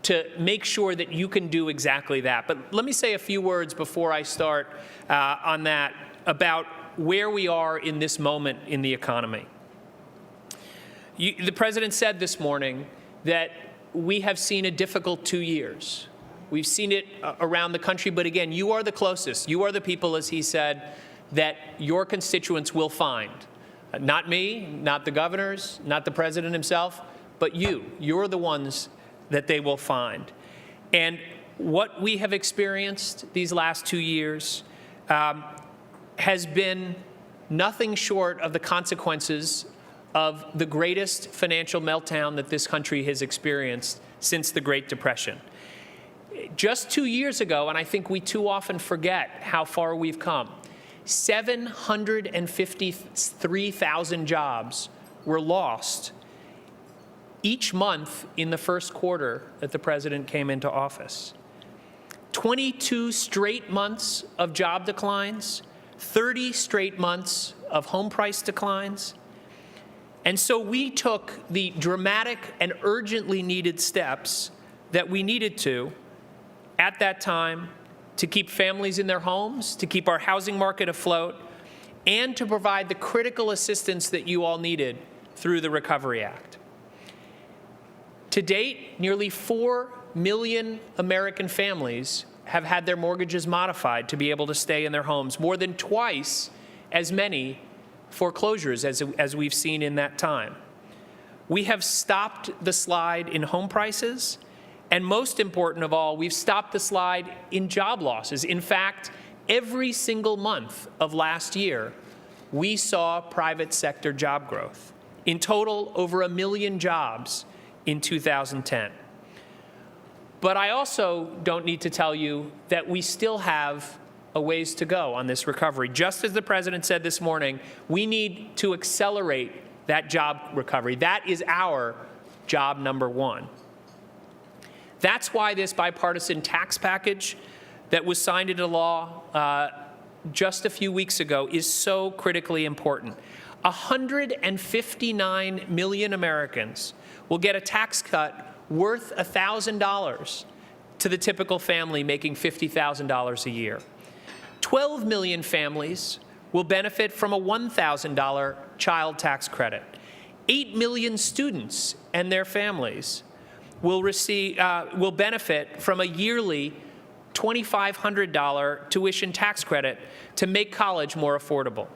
to make sure that you can do exactly that. But let me say a few words before I start on that about where we are in this moment in the economy. The President said this morning that we have seen a difficult 2 years. We've seen it around the country, but again, you are the closest. You are the people, as he said, that your constituents will find. Not me, not the governors, not the President himself, but you. You're the ones that they will find. And what we have experienced these last 2 years has been nothing short of the consequences of the greatest financial meltdown that this country has experienced since the Great Depression. Just 2 years ago, and I think we too often forget how far we've come, 753,000 jobs were lost each month in the first quarter that the President came into office. 22 straight months of job declines, 30 straight months of home price declines. And so we took the dramatic and urgently needed steps that we needed to at that time to keep families in their homes, to keep our housing market afloat, and to provide the critical assistance that you all needed through the Recovery Act. To date, nearly 4 million American families have had their mortgages modified to be able to stay in their homes, more than twice as many foreclosures as we've seen in that time. we have stopped the slide in home prices, and most important of all, we've stopped the slide in job losses. In fact, every single month of last year, we saw private sector job growth. In total, over 1 million jobs in 2010. But I also don't need to tell you that we still have a ways to go on this recovery. Just as the President said this morning, we need to accelerate that job recovery. That is our job number one. That's why this bipartisan tax package that was signed into law just a few weeks ago is so critically important. 159 million Americans will get a tax cut worth $1,000 to the typical family making $50,000 a year. 12 million families will benefit from a $1,000 child tax credit. 8 million students and their families will benefit from a yearly $2,500 tuition tax credit to make college more affordable.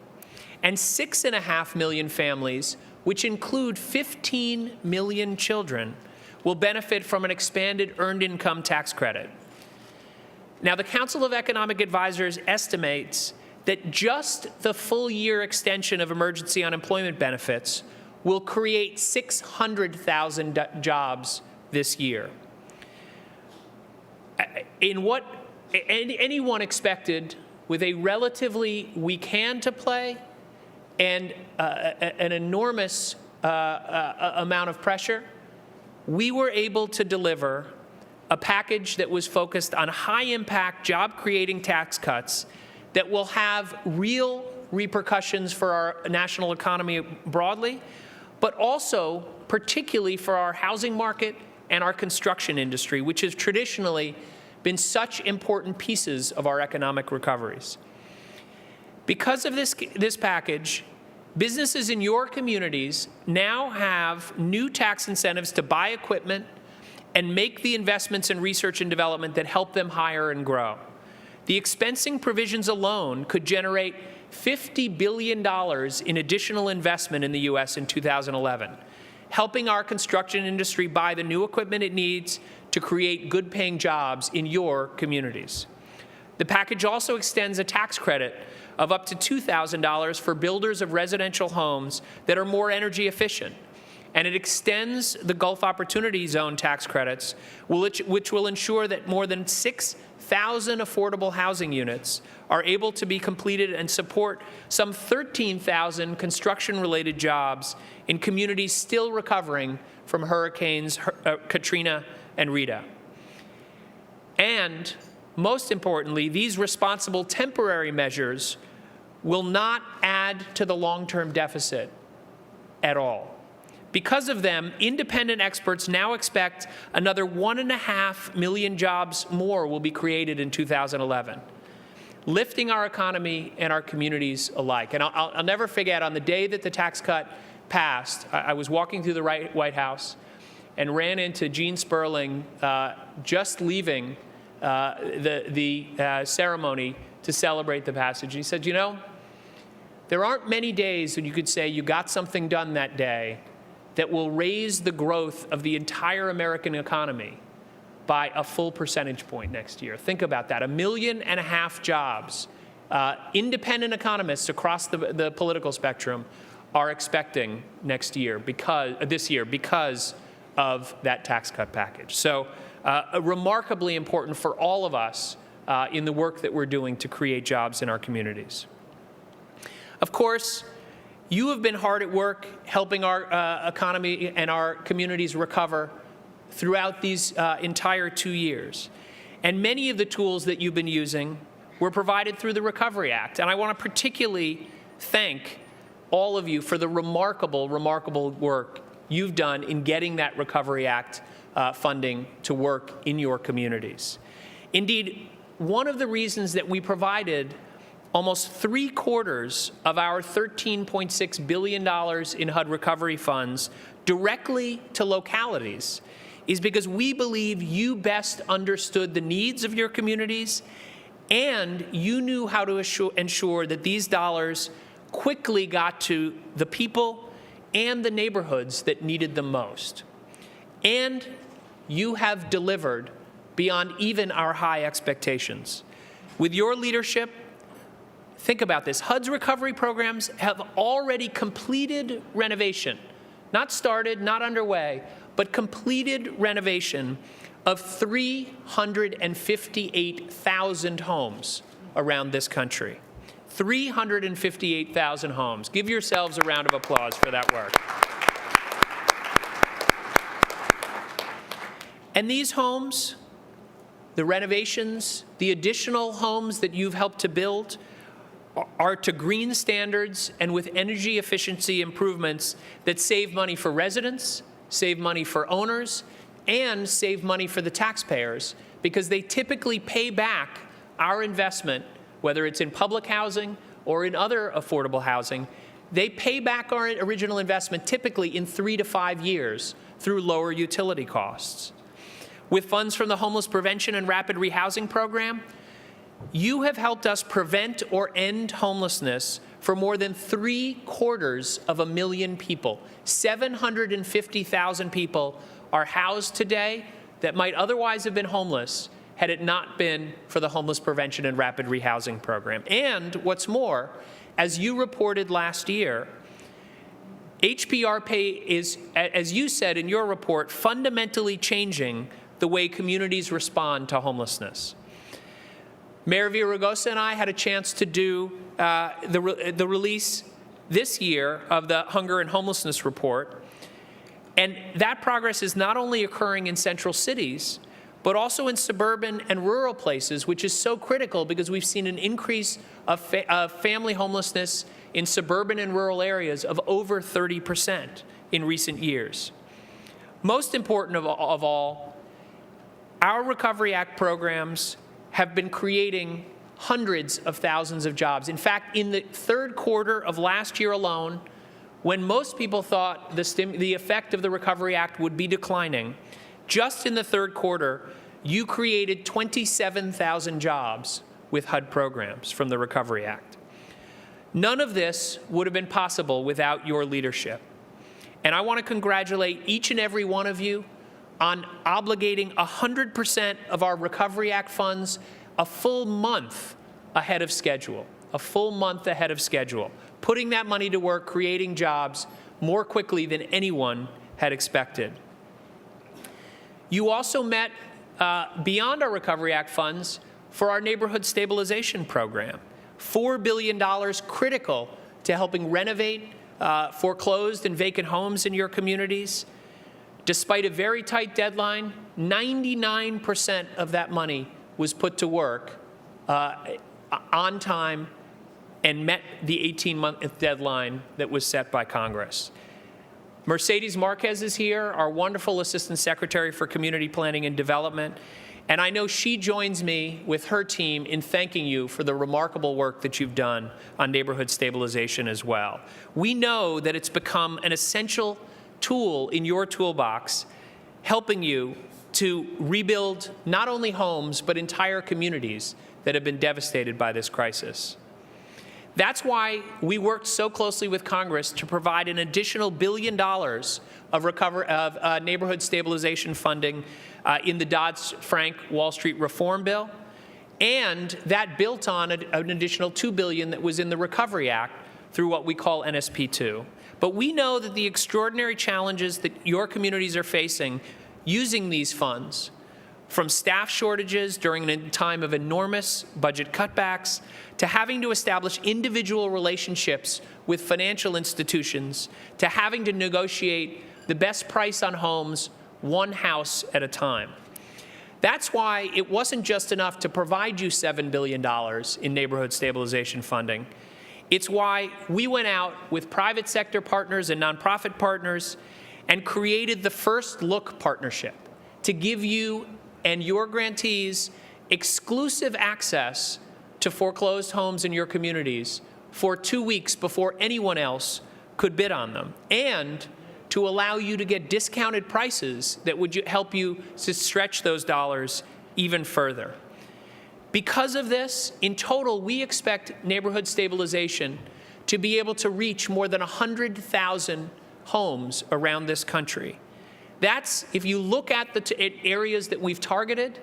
And 6.5 million families, which include 15 million children, will benefit from an expanded earned income tax credit. Now, the Council of Economic Advisors estimates that just the full year extension of emergency unemployment benefits will create 600,000 jobs this year. In what anyone expected, with a relatively weak hand to play and an enormous amount of pressure, we were able to deliver a package that was focused on high-impact, job-creating tax cuts that will have real repercussions for our national economy broadly, but also particularly for our housing market and our construction industry, which has traditionally been such important pieces of our economic recoveries. Because of this package, businesses in your communities now have new tax incentives to buy equipment and make the investments in research and development that help them hire and grow. The expensing provisions alone could generate $50 billion in additional investment in the U.S. in 2011, helping our construction industry buy the new equipment it needs to create good-paying jobs in your communities. The package also extends a tax credit of up to $2,000 for builders of residential homes that are more energy efficient. And it extends the Gulf Opportunity Zone tax credits, which will ensure that more than 6,000 affordable housing units are able to be completed and support some 13,000 construction-related jobs in communities still recovering from hurricanes Katrina and Rita. And most importantly, these responsible temporary measures will not add to the long-term deficit at all. Because of them, independent experts now expect another 1.5 million jobs more will be created in 2011, lifting our economy and our communities alike. And I'll never forget, on the day that the tax cut passed, I was walking through the White House and ran into Gene Sperling just leaving the ceremony to celebrate the passage. He said, you know, there aren't many days when you could say you got something done that day that will raise the growth of the entire American economy by a full percentage point next year. Think about that, 1.5 million jobs. Independent economists across the political spectrum are expecting this year because of that tax cut package. So remarkably important for all of us in the work that we're doing to create jobs in our communities. Of course, you have been hard at work helping our economy and our communities recover throughout these entire 2 years. And many of the tools that you've been using were provided through the Recovery Act. And I want to particularly thank all of you for the remarkable, remarkable work you've done in getting that Recovery Act funding to work in your communities. Indeed, one of the reasons that we provided almost 3/4 of our $13.6 billion in HUD recovery funds directly to localities is because we believe you best understood the needs of your communities and you knew how to ensure that these dollars quickly got to the people and the neighborhoods that needed them most. And you have delivered beyond even our high expectations. With your leadership, think about this. HUD's recovery programs have already completed renovation, not started, not underway, but completed renovation of 358,000 homes around this country. 358,000 homes. Give yourselves a round of applause for that work. And these homes, the renovations, the additional homes that you've helped to build are to green standards and with energy efficiency improvements that save money for residents, save money for owners, and save money for the taxpayers, because they typically pay back our investment, whether it's in public housing or in other affordable housing. They pay back our original investment typically in 3 to 5 years through lower utility costs. With funds from the Homeless Prevention and Rapid Rehousing Program, you have helped us prevent or end homelessness for more than 750,000 people. 750,000 people are housed today that might otherwise have been homeless had it not been for the Homeless Prevention and Rapid Rehousing Program. And what's more, as you reported last year, HPRP is, as you said in your report, fundamentally changing the way communities respond to homelessness. Mayor Villaraigosa and I had a chance to do the release this year of the Hunger and Homelessness Report. And that progress is not only occurring in central cities, but also in suburban and rural places, which is so critical because we've seen an increase of family homelessness in suburban and rural areas of over 30% in recent years. Most important of all, our Recovery Act programs have been creating hundreds of thousands of jobs. In fact, in the third quarter of last year alone, when most people thought the effect of the Recovery Act would be declining, just in the third quarter, you created 27,000 jobs with HUD programs from the Recovery Act. None of this would have been possible without your leadership. And I want to congratulate each and every one of you on obligating 100% of our Recovery Act funds a full month ahead of schedule, putting that money to work, creating jobs more quickly than anyone had expected. You also met beyond our Recovery Act funds for our Neighborhood Stabilization Program, $4 billion critical to helping renovate foreclosed and vacant homes in your communities. Despite a very tight deadline, 99% of that money was put to work on time and met the 18-month deadline that was set by Congress. Mercedes Marquez is here, our wonderful Assistant Secretary for Community Planning and Development, and I know she joins me with her team in thanking you for the remarkable work that you've done on neighborhood stabilization as well. We know that it's become an essential tool in your toolbox, helping you to rebuild not only homes, but entire communities that have been devastated by this crisis. That's why we worked so closely with Congress to provide an additional $1 billion of neighborhood stabilization funding in the Dodd-Frank Wall Street Reform Bill, and that built on an additional $2 billion that was in the Recovery Act through what we call NSP2. But we know that the extraordinary challenges that your communities are facing using these funds, from staff shortages during a time of enormous budget cutbacks, to having to establish individual relationships with financial institutions, to having to negotiate the best price on homes, one house at a time. That's why it wasn't just enough to provide you $7 billion in neighborhood stabilization funding. It's why we went out with private sector partners and nonprofit partners and created the First Look partnership to give you and your grantees exclusive access to foreclosed homes in your communities for 2 weeks before anyone else could bid on them, and to allow you to get discounted prices that would help you to stretch those dollars even further. Because of this, in total, we expect neighborhood stabilization to be able to reach more than 100,000 homes around this country. That's, if you look at the areas that we've targeted,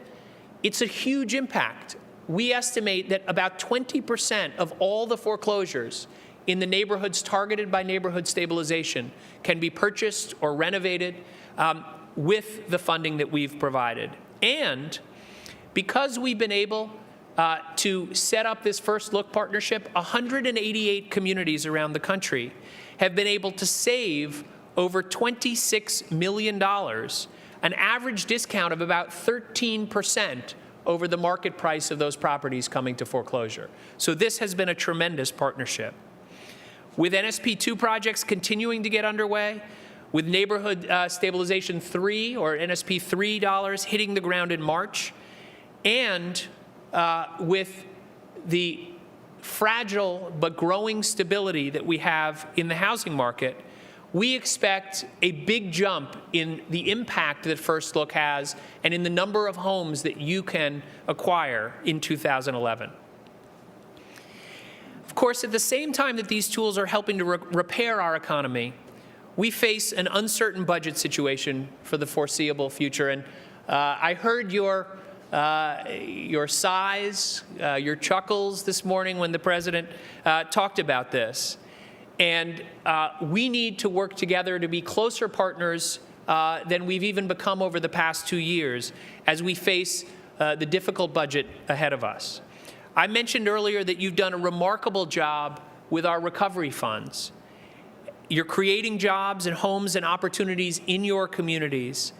it's a huge impact. We estimate that about 20% of all the foreclosures in the neighborhoods targeted by neighborhood stabilization can be purchased or renovated with the funding that we've provided. And because we've been able to set up this First Look partnership, 188 communities around the country have been able to save over $26 million, an average discount of about 13% over the market price of those properties coming to foreclosure. So this has been a tremendous partnership. With NSP 2 projects continuing to get underway, with Neighborhood Stabilization 3, or NSP $3, hitting the ground in March, and with the fragile but growing stability that we have in the housing market, we expect a big jump in the impact that First Look has and in the number of homes that you can acquire in 2011. Of course, at the same time that these tools are helping to repair our economy, we face an uncertain budget situation for the foreseeable future. And I heard your sighs, your chuckles this morning when the President talked about this. And we need to work together to be closer partners than we've even become over the past 2 years as we face the difficult budget ahead of us. I mentioned earlier that you've done a remarkable job with our recovery funds. You're creating jobs and homes and opportunities in your communities.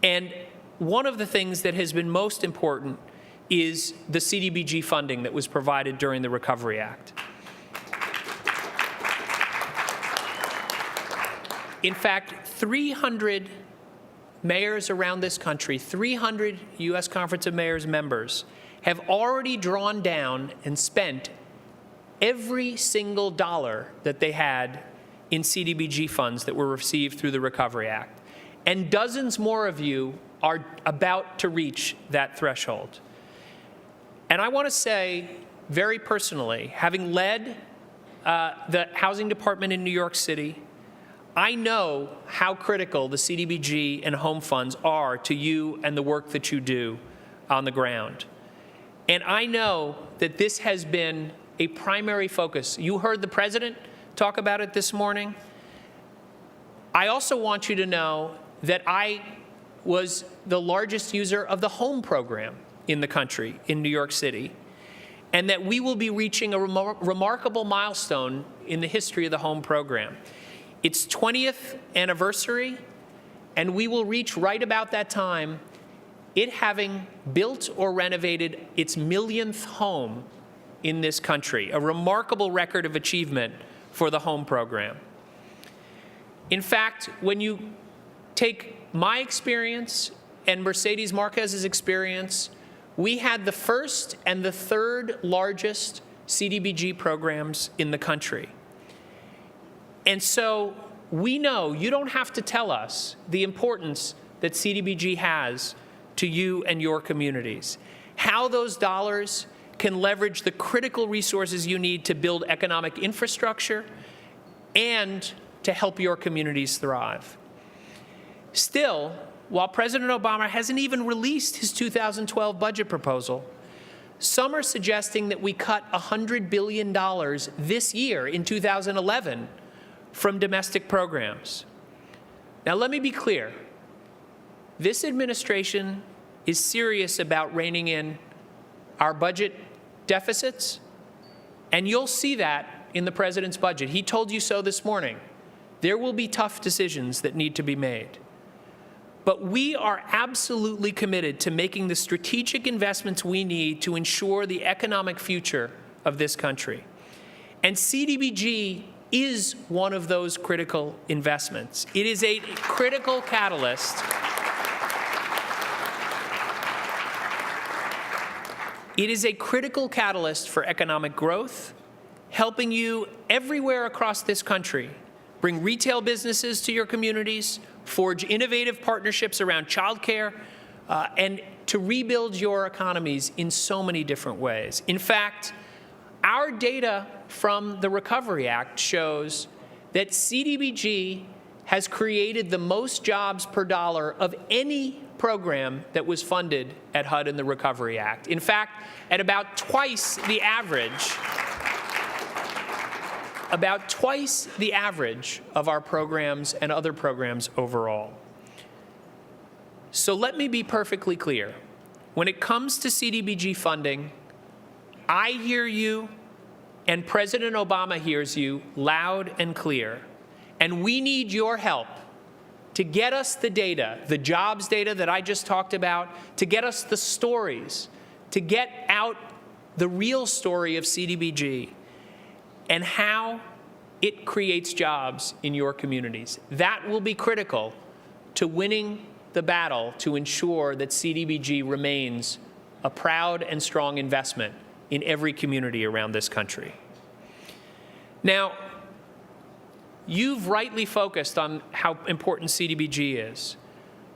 And one of the things that has been most important is the CDBG funding that was provided during the Recovery Act. In fact, 300 mayors around this country, 300 U.S. Conference of Mayors members, have already drawn down and spent every single dollar that they had in CDBG funds that were received through the Recovery Act. And dozens more of you are about to reach that threshold. And I want to say very personally, having led the Housing Department in New York City, I know how critical the CDBG and home funds are to you and the work that you do on the ground. And I know that this has been a primary focus. You heard the President talk about it this morning. I also want you to know that I was the largest user of the home program in the country, in New York City, and that we will be reaching a remarkable milestone in the history of the home program. Its 20th anniversary, and we will reach right about that time it having built or renovated its millionth home in this country, a remarkable record of achievement for the home program. In fact, when you take my experience and Mercedes Marquez's experience, we had the first and the third largest CDBG programs in the country. And so we know you don't have to tell us the importance that CDBG has to you and your communities, how those dollars can leverage the critical resources you need to build economic infrastructure and to help your communities thrive. Still, while President Obama hasn't even released his 2012 budget proposal, some are suggesting that we cut $100 billion this year in 2011 from domestic programs. Now, let me be clear. This administration is serious about reining in our budget deficits, and you'll see that in the President's budget. He told you so this morning. There will be tough decisions that need to be made. But we are absolutely committed to making the strategic investments we need to ensure the economic future of this country. And CDBG is one of those critical investments. It is a critical catalyst. It is a critical catalyst for economic growth, helping you everywhere across this country bring retail businesses to your communities, forge innovative partnerships around childcare, and to rebuild your economies in so many different ways. In fact, our data from the Recovery Act shows that CDBG has created the most jobs per dollar of any program that was funded at HUD in the Recovery Act. In fact, at about twice the average of our programs and other programs overall. So let me be perfectly clear. When it comes to CDBG funding, I hear you and President Obama hears you loud and clear. And we need your help to get us the data, the jobs data that I just talked about, to get us the stories, to get out the real story of CDBG and how it creates jobs in your communities. That will be critical to winning the battle to ensure that CDBG remains a proud and strong investment in every community around this country. Now, you've rightly focused on how important CDBG is,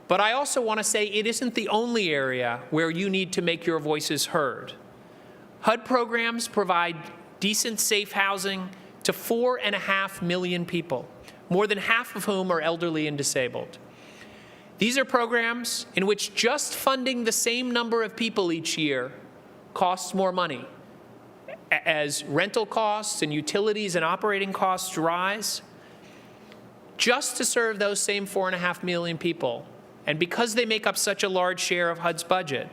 but I also want to say it isn't the only area where you need to make your voices heard. HUD programs provide decent, safe housing to 4.5 million people, more than half of whom are elderly and disabled. These are programs in which just funding the same number of people each year costs more money. As rental costs and utilities and operating costs rise, just to serve those same 4.5 million people, and because they make up such a large share of HUD's budget,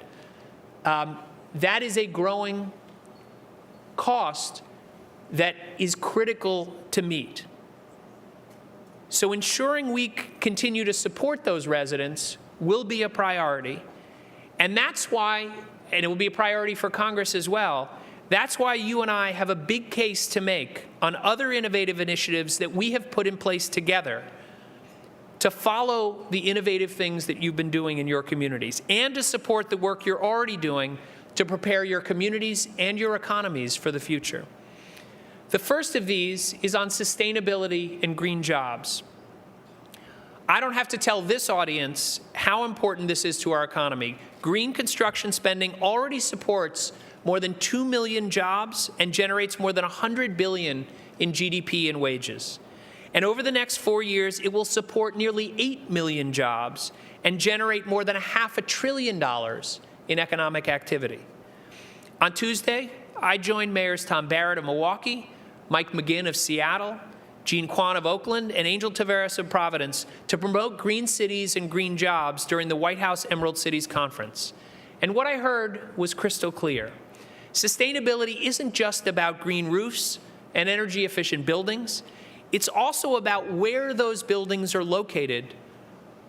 that is a growing cost that is critical to meet. So ensuring we continue to support those residents will be a priority. And that's why, and it will be a priority for Congress as well, that's why you and I have a big case to make on other innovative initiatives that we have put in place together to follow the innovative things that you've been doing in your communities and to support the work you're already doing to prepare your communities and your economies for the future. The first of these is on sustainability and green jobs. I don't have to tell this audience how important this is to our economy. Green construction spending already supports more than 2 million jobs and generates more than $100 billion in GDP and wages. And over the next 4 years, it will support nearly 8 million jobs and generate more than $500 billion in economic activity. On Tuesday, I joined Mayors Tom Barrett of Milwaukee, Mike McGinn of Seattle, Jean Quan of Oakland, and Angel Taveras of Providence to promote green cities and green jobs during the White House Emerald Cities Conference. And what I heard was crystal clear. Sustainability isn't just about green roofs and energy-efficient buildings. It's also about where those buildings are located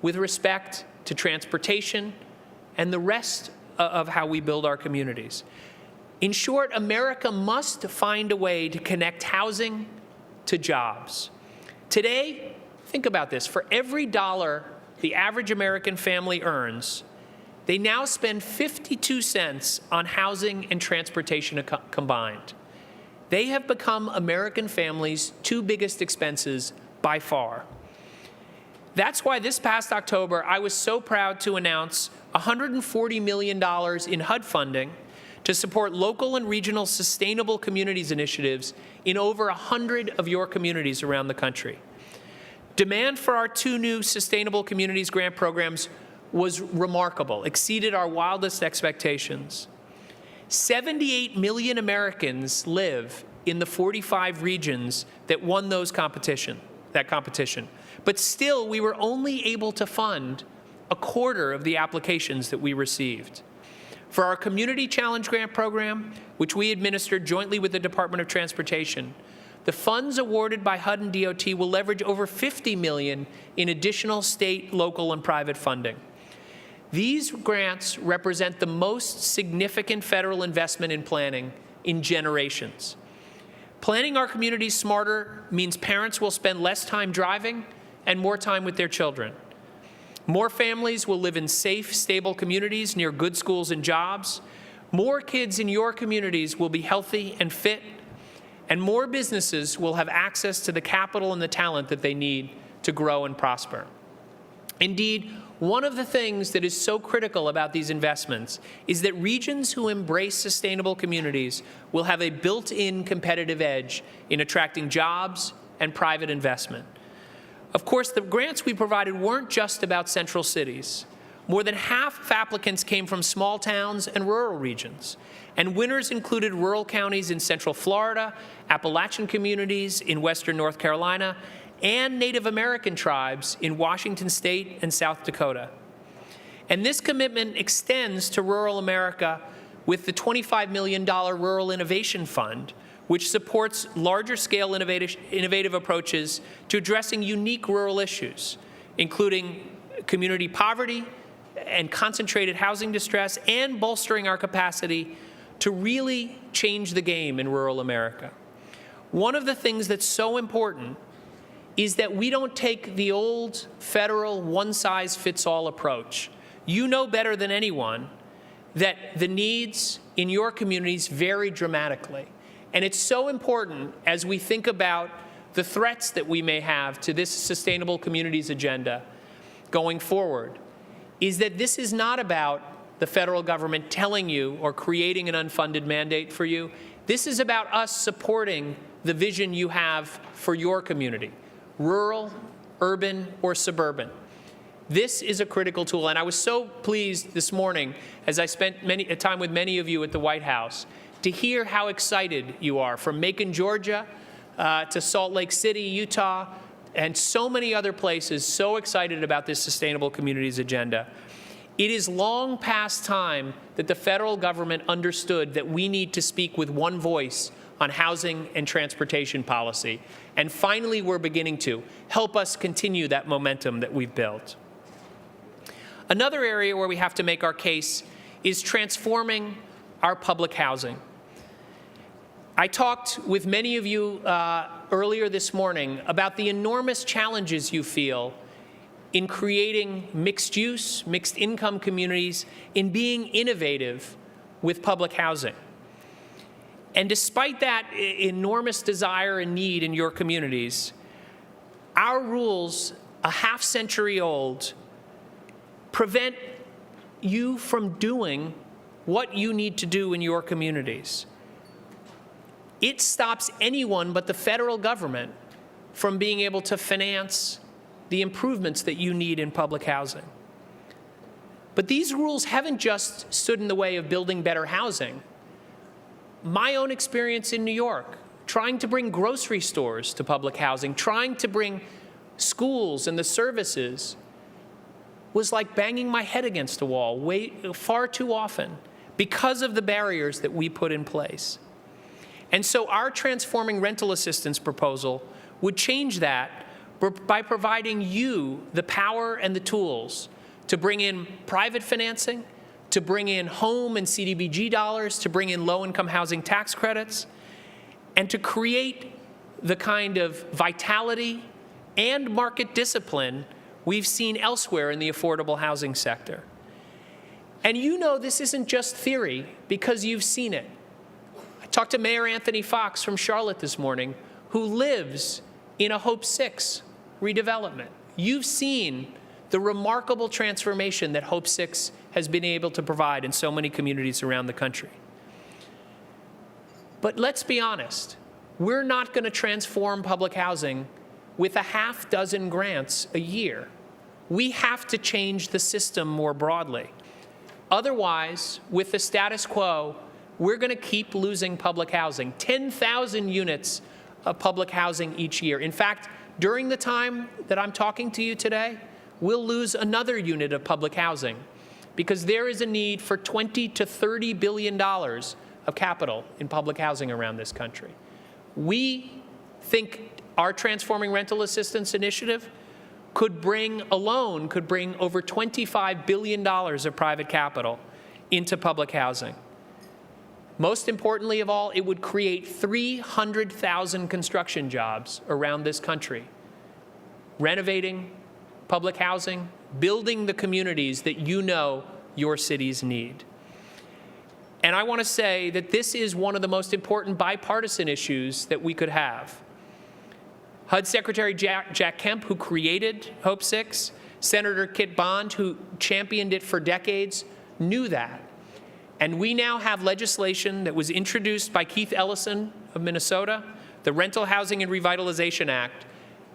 with respect to transportation and the rest of how we build our communities. In short, America must find a way to connect housing to jobs. Today, think about this, for every dollar the average American family earns, they now spend 52 cents on housing and transportation combined. They have become American families' two biggest expenses by far. That's why this past October, I was so proud to announce $140 million in HUD funding to support local and regional sustainable communities initiatives in over 100 of your communities around the country. Demand for our 2 new Sustainable Communities Grant programs was remarkable, exceeded our wildest expectations. 78 million Americans live in the 45 regions that won that competition. But still, we were only able to fund a quarter of the applications that we received. For our Community Challenge Grant program, which we administered jointly with the Department of Transportation, the funds awarded by HUD and DOT will leverage over $50 million in additional state, local, and private funding. These grants represent the most significant federal investment in planning in generations. Planning our communities smarter means parents will spend less time driving and more time with their children. More families will live in safe, stable communities near good schools and jobs. More kids in your communities will be healthy and fit. And more businesses will have access to the capital and the talent that they need to grow and prosper. Indeed, one of the things that is so critical about these investments is that regions who embrace sustainable communities will have a built-in competitive edge in attracting jobs and private investment. Of course, the grants we provided weren't just about central cities. More than half of applicants came from small towns and rural regions. And winners included rural counties in Central Florida, Appalachian communities in Western North Carolina, and Native American tribes in Washington State and South Dakota. And this commitment extends to rural America with the $25 million Rural Innovation Fund, which supports larger-scale innovative approaches to addressing unique rural issues, including community poverty and concentrated housing distress, and bolstering our capacity to really change the game in rural America. One of the things that's so important is that we don't take the old federal one-size-fits-all approach. You know better than anyone that the needs in your communities vary dramatically. And it's so important as we think about the threats that we may have to this Sustainable Communities agenda going forward, is that this is not about the federal government telling you or creating an unfunded mandate for you. This is about us supporting the vision you have for your community, rural, urban, or suburban. This is a critical tool, and I was so pleased this morning as I spent time with many of you at the White House to hear how excited you are, from Macon, Georgia, to Salt Lake City, Utah, and so many other places, so excited about this Sustainable Communities agenda. It is long past time that the federal government understood that we need to speak with one voice on housing and transportation policy. And finally, we're beginning to help us continue that momentum that we've built. Another area where we have to make our case is transforming our public housing. I talked with many of you earlier this morning about the enormous challenges you feel in creating mixed use, mixed income communities, in being innovative with public housing. And despite that enormous desire and need in your communities, our rules, a half-century old, prevent you from doing what you need to do in your communities. It stops anyone but the federal government from being able to finance the improvements that you need in public housing. But these rules haven't just stood in the way of building better housing. My own experience in New York, trying to bring grocery stores to public housing, trying to bring schools and the services, was like banging my head against a wall far too often because of the barriers that we put in place. And so our Transforming Rental Assistance proposal would change that by providing you the power and the tools to bring in private financing, to bring in home and CDBG dollars, to bring in low-income housing tax credits, and to create the kind of vitality and market discipline we've seen elsewhere in the affordable housing sector. And you know this isn't just theory because you've seen it. I talked to Mayor Anthony Fox from Charlotte this morning, who lives in a Hope 6 redevelopment. You've seen the remarkable transformation that Hope 6 has been able to provide in so many communities around the country. But let's be honest, we're not going to transform public housing with a half dozen grants a year. We have to change the system more broadly. Otherwise, with the status quo, we're going to keep losing public housing, 10,000 units of public housing each year. In fact, during the time that I'm talking to you today, we'll lose another unit of public housing because there is a need for $20 to $30 billion of capital in public housing around this country. We think our Transforming Rental Assistance initiative could bring over $25 billion of private capital into public housing. Most importantly of all, it would create 300,000 construction jobs around this country, renovating public housing, building the communities that you know your cities need. And I want to say that this is one of the most important bipartisan issues that we could have. HUD Secretary Jack Kemp, who created Hope 6, Senator Kit Bond, who championed it for decades, knew that. And we now have legislation that was introduced by Keith Ellison of Minnesota, the Rental Housing and Revitalization Act,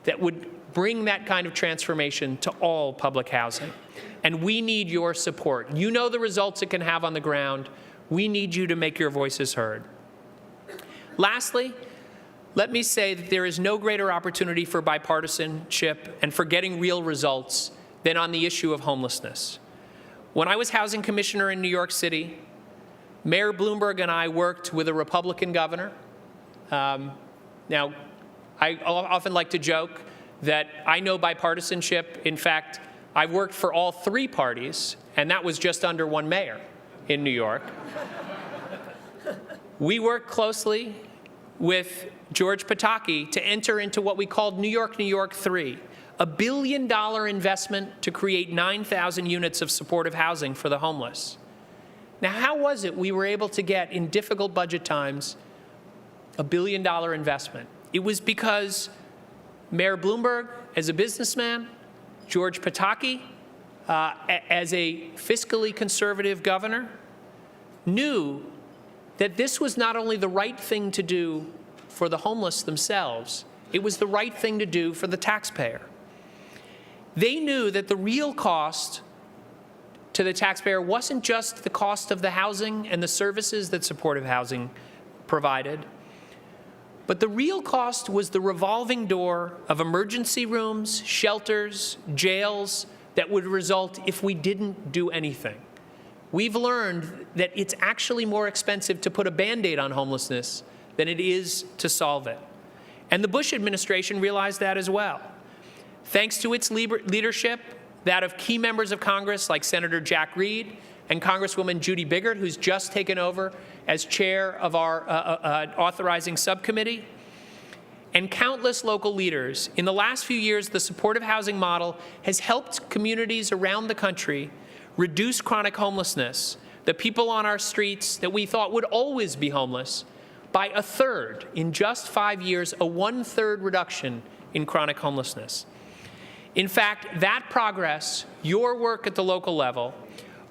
that would bring that kind of transformation to all public housing. And we need your support. You know the results it can have on the ground. We need you to make your voices heard. Lastly, let me say that there is no greater opportunity for bipartisanship and for getting real results than on the issue of homelessness. When I was housing commissioner in New York City, Mayor Bloomberg and I worked with a Republican governor. Now, I often like to joke that I know bipartisanship. In fact, I've worked for all three parties, and that was just under one mayor in New York. We worked closely with George Pataki to enter into what we called New York 3, a $1 billion investment to create 9,000 units of supportive housing for the homeless. Now, how was it we were able to get, in difficult budget times, a $1 billion investment? It was because Mayor Bloomberg, as a businessman, George Pataki, as a fiscally conservative governor, knew that this was not only the right thing to do for the homeless themselves, it was the right thing to do for the taxpayer. They knew that the real cost to the taxpayer wasn't just the cost of the housing and the services that supportive housing provided, but the real cost was the revolving door of emergency rooms, shelters, jails that would result if we didn't do anything. We've learned that it's actually more expensive to put a Band-Aid on homelessness than it is to solve it. And the Bush administration realized that as well. Thanks to its leadership, that of key members of Congress like Senator Jack Reed and Congresswoman Judy Biggert, who's just taken over as chair of our authorizing subcommittee, and countless local leaders. In the last few years, the supportive housing model has helped communities around the country reduce chronic homelessness, the people on our streets that we thought would always be homeless, by a third. In just 5 years, a one-third reduction in chronic homelessness. In fact, that progress, your work at the local level,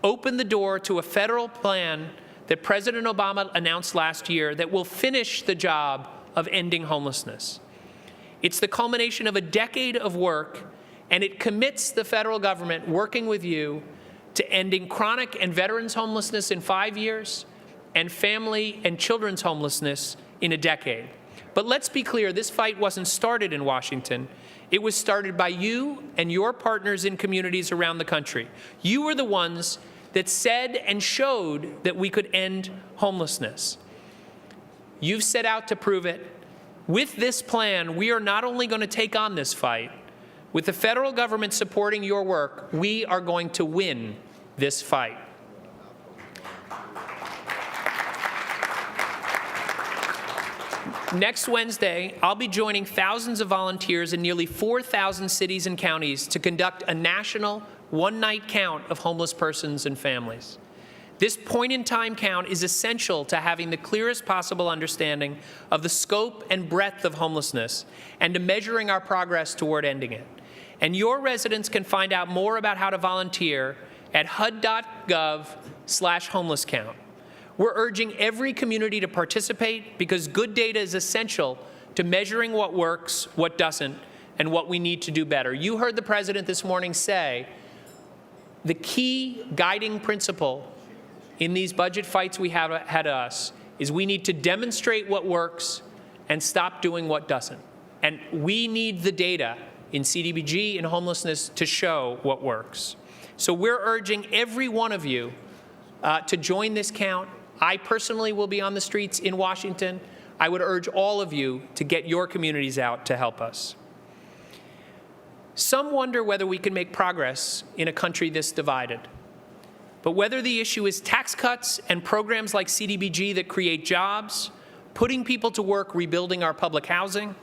opened the door to a federal plan that President Obama announced last year that will finish the job of ending homelessness. It's the culmination of a decade of work, and it commits the federal government, working with you, to ending chronic and veterans homelessness in 5 years and family and children's homelessness in a decade. But let's be clear, this fight wasn't started in Washington. It was started by you and your partners in communities around the country. You were the ones that said and showed that we could end homelessness. You've set out to prove it. With this plan, we are not only going to take on this fight, with the federal government supporting your work, we are going to win this fight. Next Wednesday, I'll be joining thousands of volunteers in nearly 4,000 cities and counties to conduct a national one-night count of homeless persons and families. This point-in-time count is essential to having the clearest possible understanding of the scope and breadth of homelessness and to measuring our progress toward ending it. And your residents can find out more about how to volunteer at hud.gov/homelesscount. We're urging every community to participate because good data is essential to measuring what works, what doesn't, and what we need to do better. You heard the President this morning say the key guiding principle in these budget fights we have ahead of us is we need to demonstrate what works and stop doing what doesn't. And we need the data in CDBG and homelessness to show what works. So we're urging every one of you to join this count. I personally will be on the streets in Washington. I would urge all of you to get your communities out to help us. Some wonder whether we can make progress in a country this divided. But whether the issue is tax cuts and programs like CDBG that create jobs, putting people to work rebuilding our public housing,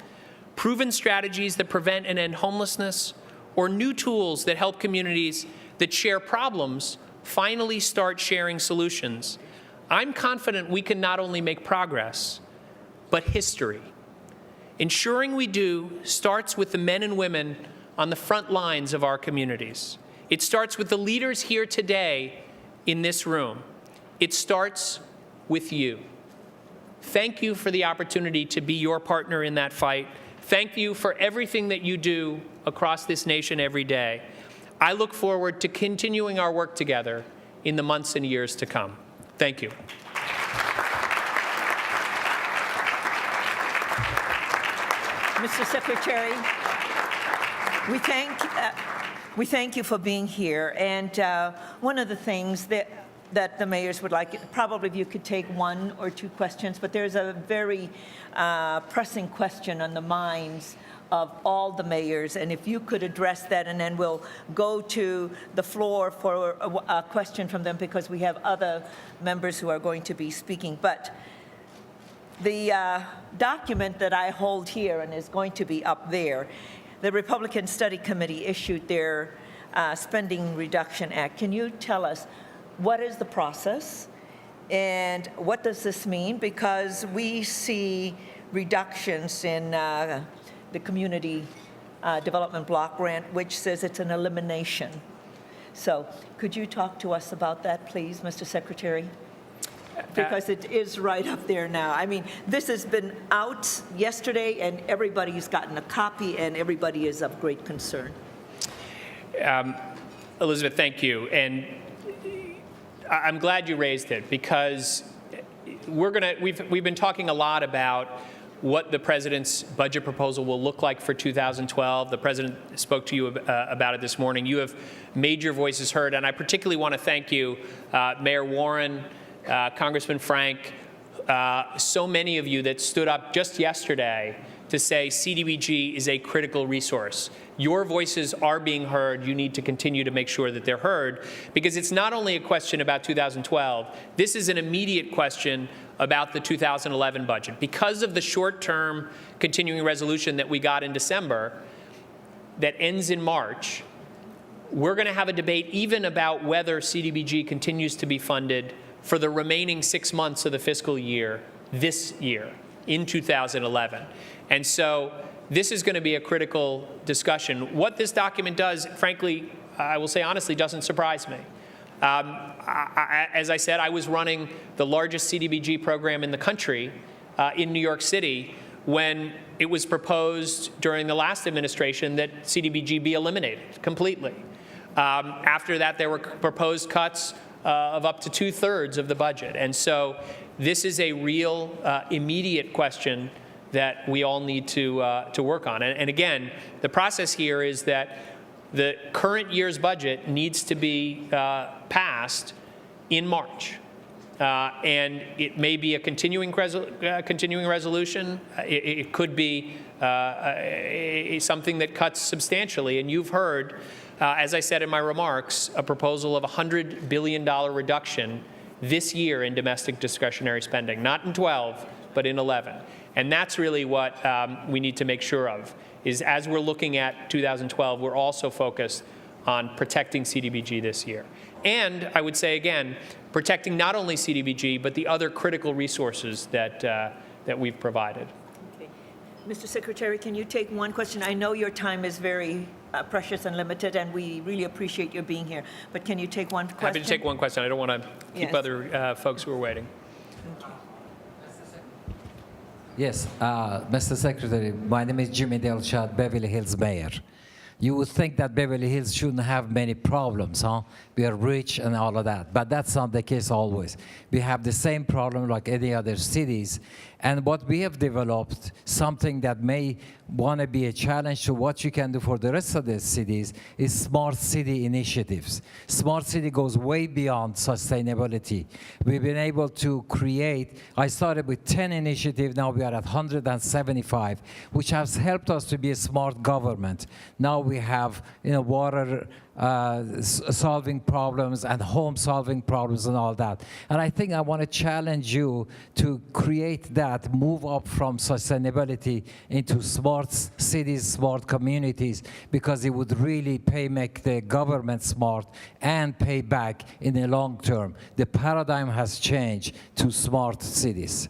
proven strategies that prevent and end homelessness, or new tools that help communities that share problems finally start sharing solutions, I'm confident we can not only make progress, but history. Ensuring we do starts with the men and women on the front lines of our communities. It starts with the leaders here today in this room. It starts with you. Thank you for the opportunity to be your partner in that fight. thank you for everything that you do across this nation every day. I look forward to continuing our work together in the months and years to come. Thank you. Mr. Secretary, we thank you for being here. And one of the things that the mayors would like, probably if you could take one or two questions, but there's a very pressing question on the minds of all the mayors, and if you could address that, and then we'll go to the floor for a question from them, because we have other members who are going to be speaking. But the document that I hold here and is going to be up there, the Republican Study Committee issued their Spending Reduction Act. Can you tell us what is the process and what does this mean? Because we see reductions in the Community Development Block Grant, which says it's an elimination. So could you talk to us about that, please, Mr. Secretary? Because it is right up there now. I mean, this has been out yesterday, and everybody's gotten a copy, and everybody is of great concern. Elizabeth, thank you. And I'm glad you raised it, because we've been talking a lot about what the president's budget proposal will look like for 2012. The president spoke to you about it this morning. You have made your voices heard, and I particularly want to thank you, Mayor Warren, Congressman Frank, so many of you that stood up just yesterday to say CDBG is a critical resource. Your voices are being heard. You need to continue to make sure that they're heard, because it's not only a question about 2012. This is an immediate question about the 2011 budget. Because of the short-term continuing resolution that we got in December that ends in March, we're going to have a debate even about whether CDBG continues to be funded for the remaining 6 months of the fiscal year this year, in 2011. And so this is going to be a critical discussion. What this document does, frankly, I will say honestly, doesn't surprise me. As I said, I was running the largest CDBG program in the country in New York City when it was proposed during the last administration that CDBG be eliminated completely. After that, there were proposed cuts of up to 2/3 of the budget. And so this is a real immediate question that we all need to work on. And again, the process here is that the current year's budget needs to be passed in March. And it may be a continuing resolution. It could be something that cuts substantially. And you've heard, as I said in my remarks, a proposal of a $100 billion reduction this year in domestic discretionary spending, not in 12, but in 11. And that's really what we need to make sure of, is as we're looking at 2012, we're also focused on protecting CDBG this year. And I would say, again, protecting not only CDBG, but the other critical resources that we've provided. Okay. Mr. Secretary, can you take one question? I know your time is very precious and limited, and we really appreciate your being here. But can you take one question? Happy to take one question. I don't want to keep other folks who are waiting. Yes, Mr. Secretary, my name is Jimmy Delshad, Beverly Hills Mayor. You would think that Beverly Hills shouldn't have many problems, huh? We are rich and all of that, but that's not the case always. We have the same problem like any other cities, and what we have developed, something that may want to be a challenge to what you can do for the rest of the cities, is smart city initiatives. Smart city goes way beyond sustainability. We've been able to create, I started with 10 initiatives, now we are at 175, which has helped us to be a smart government. Now we have, water solving problems and home solving problems and all that. And I think I want to challenge you to create that, move up from sustainability into smart cities, smart communities, because it would really make the government smart and pay back in the long term. The paradigm has changed to smart cities.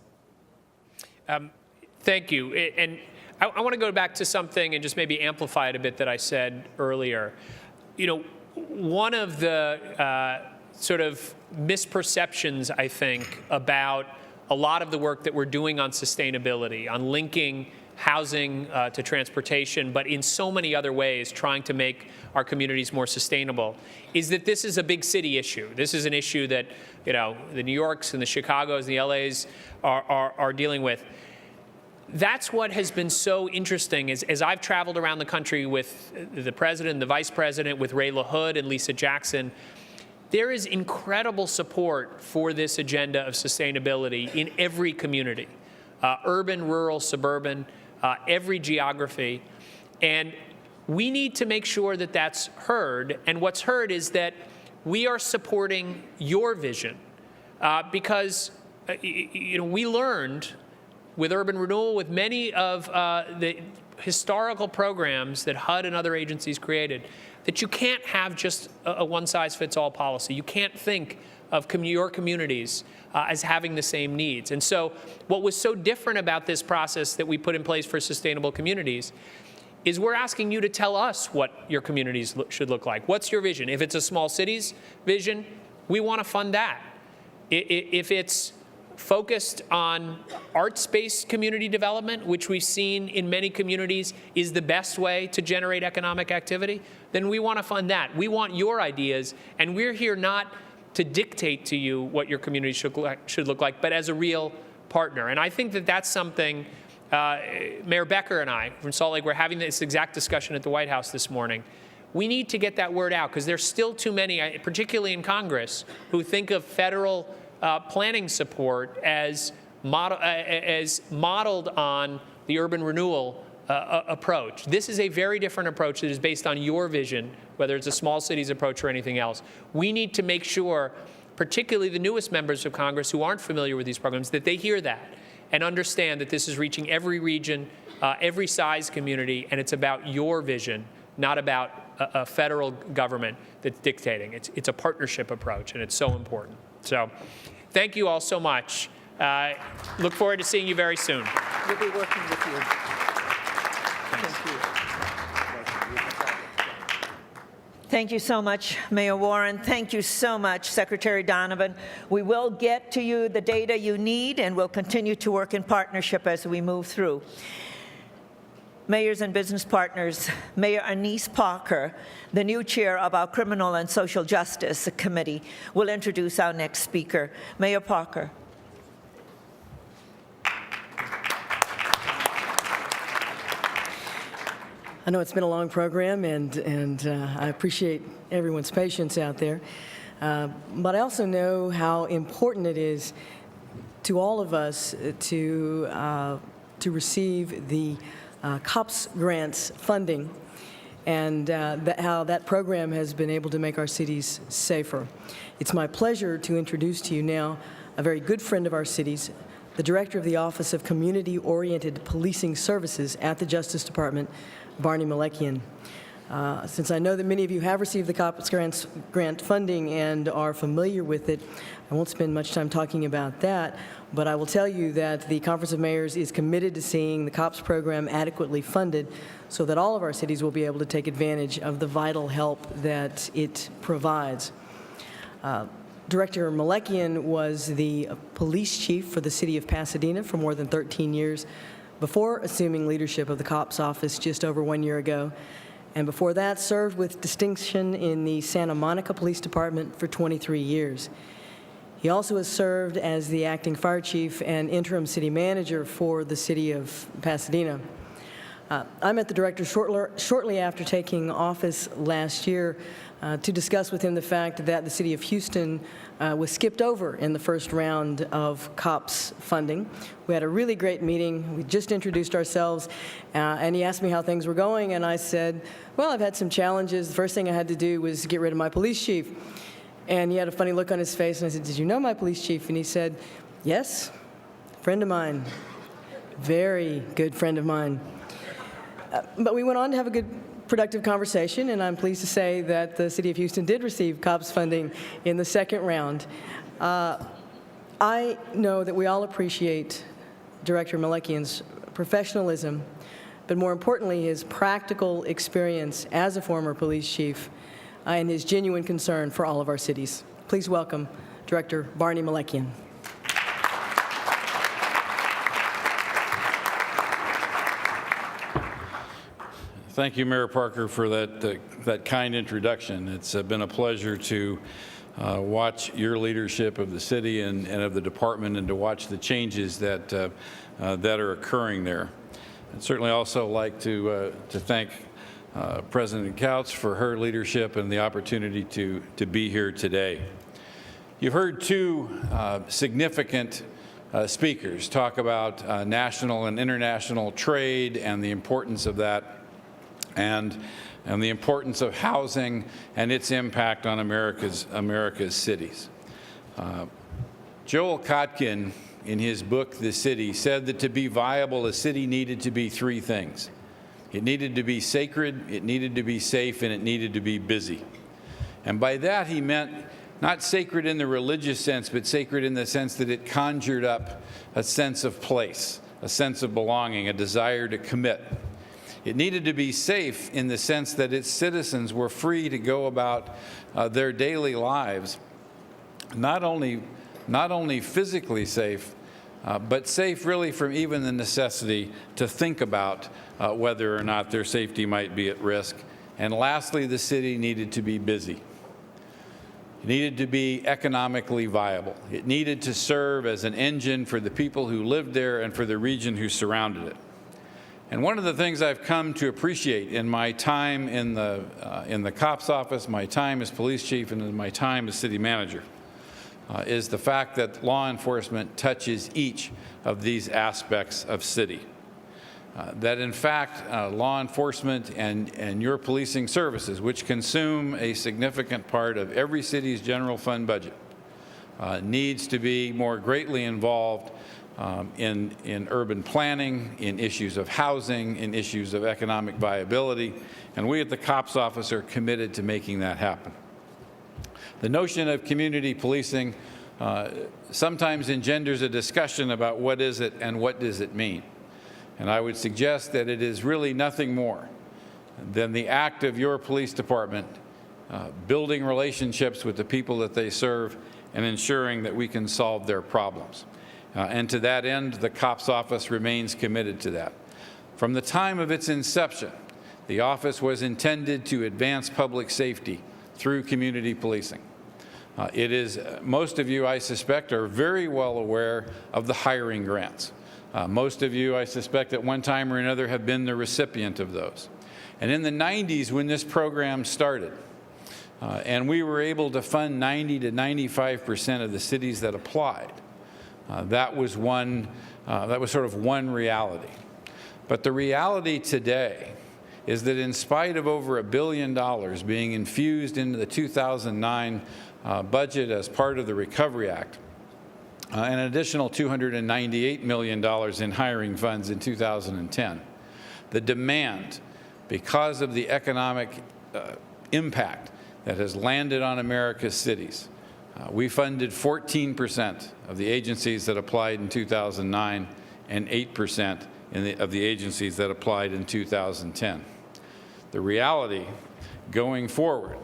Thank you. And I want to go back to something and just maybe amplify it a bit that I said earlier. One of the sort of misperceptions, I think, about a lot of the work that we're doing on sustainability, on linking housing to transportation, but in so many other ways trying to make our communities more sustainable, is that this is a big city issue. This is an issue that, you know, the New Yorks and the Chicagos and the LAs are dealing with. That's what has been so interesting as I've traveled around the country with the president, the vice president, with Ray LaHood and Lisa Jackson. There is incredible support for this agenda of sustainability in every community, urban, rural, suburban, every geography. And we need to make sure that that's heard. And what's heard is that we are supporting your vision because you know, we learned with urban renewal, with many of the historical programs that HUD and other agencies created, that you can't have just a one-size-fits-all policy. You can't think of your communities as having the same needs. And so what was so different about this process that we put in place for sustainable communities is we're asking you to tell us what your communities should look like. What's your vision? If it's a small cities vision, we want to fund that. If it's focused on arts-based community development, which we've seen in many communities is the best way to generate economic activity, then we want to fund that. We want your ideas, and we're here not to dictate to you what your community should look like, but as a real partner. And I think that that's something, Mayor Becker and I from Salt Lake, we're having this exact discussion at the White House this morning. We need to get that word out because there's still too many, particularly in Congress, who think of federal planning support as modeled on the urban renewal approach. This is a very different approach that is based on your vision, whether it's a small cities approach or anything else. We need to make sure, particularly the newest members of Congress who aren't familiar with these programs, that they hear that and understand that this is reaching every region, every size community, and it's about your vision, not about a federal government that's dictating. It's a partnership approach, and it's so important. So thank you all so much. Look forward to seeing you very soon. We'll be working with you. Thank you. Thank you so much, Mayor Warren. Thank you so much, Secretary Donovan. We will get to you the data you need, and we'll continue to work in partnership as we move through. Mayors and business partners, Mayor Annise Parker, the new chair of our Criminal and Social Justice Committee, will introduce our next speaker. Mayor Parker. I know it's been a long program, and I appreciate everyone's patience out there. But I also know how important it is to all of us to receive the COPS grants funding, and how that program has been able to make our cities safer. It's my pleasure to introduce to you now a very good friend of our cities, the Director of the Office of Community-Oriented Policing Services at the Justice Department, Barney Malekian. Since I know that many of you have received the COPS grant funding and are familiar with it, I won't spend much time talking about that, but I will tell you that the Conference of Mayors is committed to seeing the COPS program adequately funded so that all of our cities will be able to take advantage of the vital help that it provides. Director Malekian was the police chief for the city of Pasadena for more than 13 years before assuming leadership of the COPS office just over 1 year ago. And before that, served with distinction in the Santa Monica Police Department for 23 years. He also has served as the acting fire chief and interim city manager for the city of Pasadena. I met the director shortly after taking office last year to discuss with him the fact that the city of Houston was skipped over in the first round of COPS funding. We had a really great meeting. We just introduced ourselves, and he asked me how things were going, and I said, well, I've had some challenges. The first thing I had to do was get rid of my police chief. And he had a funny look on his face, and I said, did you know my police chief? And he said, yes, friend of mine, very good friend of mine. But we went on to have a good, productive conversation, and I'm pleased to say that the City of Houston did receive COPS funding in the second round. I know that we all appreciate Director Malekian's professionalism, but more importantly, his practical experience as a former police chief and his genuine concern for all of our cities. Please welcome Director Barney Malekian. Thank you, Mayor Parker, for that kind introduction. It's been a pleasure to watch your leadership of the city and of the department, and to watch the changes that are occurring there. I'd certainly also like to thank President Couch for her leadership and the opportunity to be here today. You've heard two significant speakers talk about national and international trade and the importance of that, and the importance of housing and its impact on America's cities. Joel Kotkin, in his book, The City, said that to be viable, a city needed to be three things. It needed to be sacred, it needed to be safe, and it needed to be busy. And by that he meant not sacred in the religious sense, but sacred in the sense that it conjured up a sense of place, a sense of belonging, a desire to commit. It needed to be safe in the sense that its citizens were free to go about their daily lives, not only physically safe, but safe really from even the necessity to think about whether or not their safety might be at risk. And lastly, the city needed to be busy. It needed to be economically viable. It needed to serve as an engine for the people who lived there and for the region who surrounded it. And one of the things I've come to appreciate in my time in the COPS office, my time as police chief, and in my time as city manager, is the fact that law enforcement touches each of these aspects of city. That in fact, law enforcement and your policing services, which consume a significant part of every city's general fund budget, needs to be more greatly involved in urban planning, in issues of housing, in issues of economic viability, and we at the COPS office are committed to making that happen. The notion of community policing sometimes engenders a discussion about what is it and what does it mean. And I would suggest that it is really nothing more than the act of your police department building relationships with the people that they serve and ensuring that we can solve their problems. And to that end, the COPS office remains committed to that. From the time of its inception, the office was intended to advance public safety through community policing. Most of you, I suspect, are very well aware of the hiring grants. Most of you, I suspect, at one time or another have been the recipient of those. And in the 90s, when this program started, and we were able to fund 90 to 95% of the cities that applied, that was sort of one reality. But the reality today is that in spite of over $1 billion being infused into the 2009 budget as part of the Recovery Act, an additional $298 million in hiring funds in 2010, the demand, because of the economic impact that has landed on America's cities, we funded 14% of the agencies that applied in 2009 and 8% of the agencies that applied in 2010. The reality going forward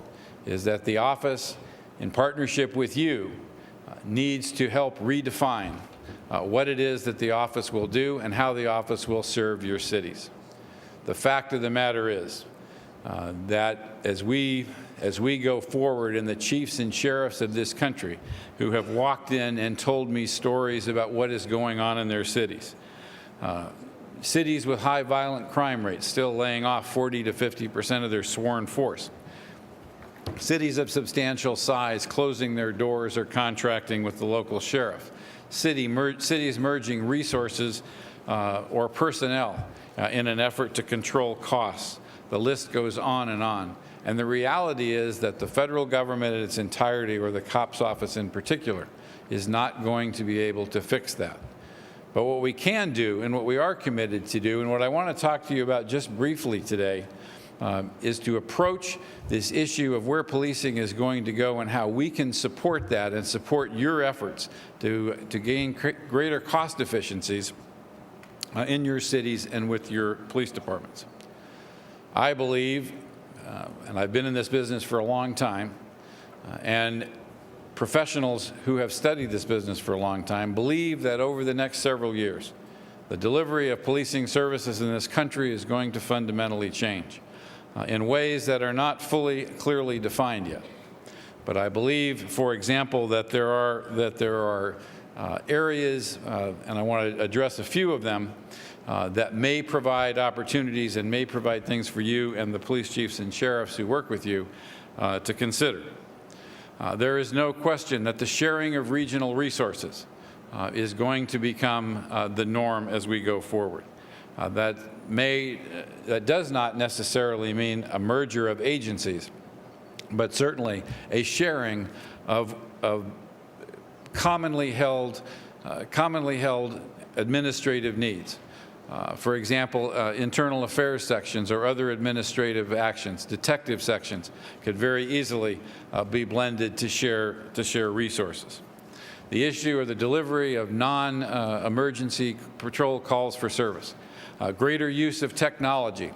is that the office, in partnership with you, needs to help redefine what it is that the office will do and how the office will serve your cities. The fact of the matter is that as we go forward, and the chiefs and sheriffs of this country who have walked in and told me stories about what is going on in their cities, cities with high violent crime rates still laying off 40 to 50% of their sworn force, cities of substantial size closing their doors or contracting with the local sheriff, cities merging resources or personnel in an effort to control costs. The list goes on and on. And the reality is that the federal government in its entirety, or the COPS office in particular, is not going to be able to fix that. But what we can do, and what we are committed to do, and what I want to talk to you about just briefly today, is to approach this issue of where policing is going to go and how we can support that and support your efforts to gain greater cost efficiencies in your cities and with your police departments. I believe, and I've been in this business for a long time, and professionals who have studied this business for a long time believe that over the next several years, The delivery of policing services in this country is going to fundamentally change in ways that are not fully clearly defined yet. But I believe, for example, that there are areas, and I want to address a few of them, that may provide opportunities and may provide things for you and the police chiefs and sheriffs who work with you to consider. There is no question that the sharing of regional resources is going to become the norm as we go forward. That does not necessarily mean a merger of agencies, but certainly a sharing of commonly held administrative needs. For example, internal affairs sections or other administrative actions, detective sections could very easily be blended to share resources. The issue of the delivery of non-emergency patrol calls for service, greater use of technology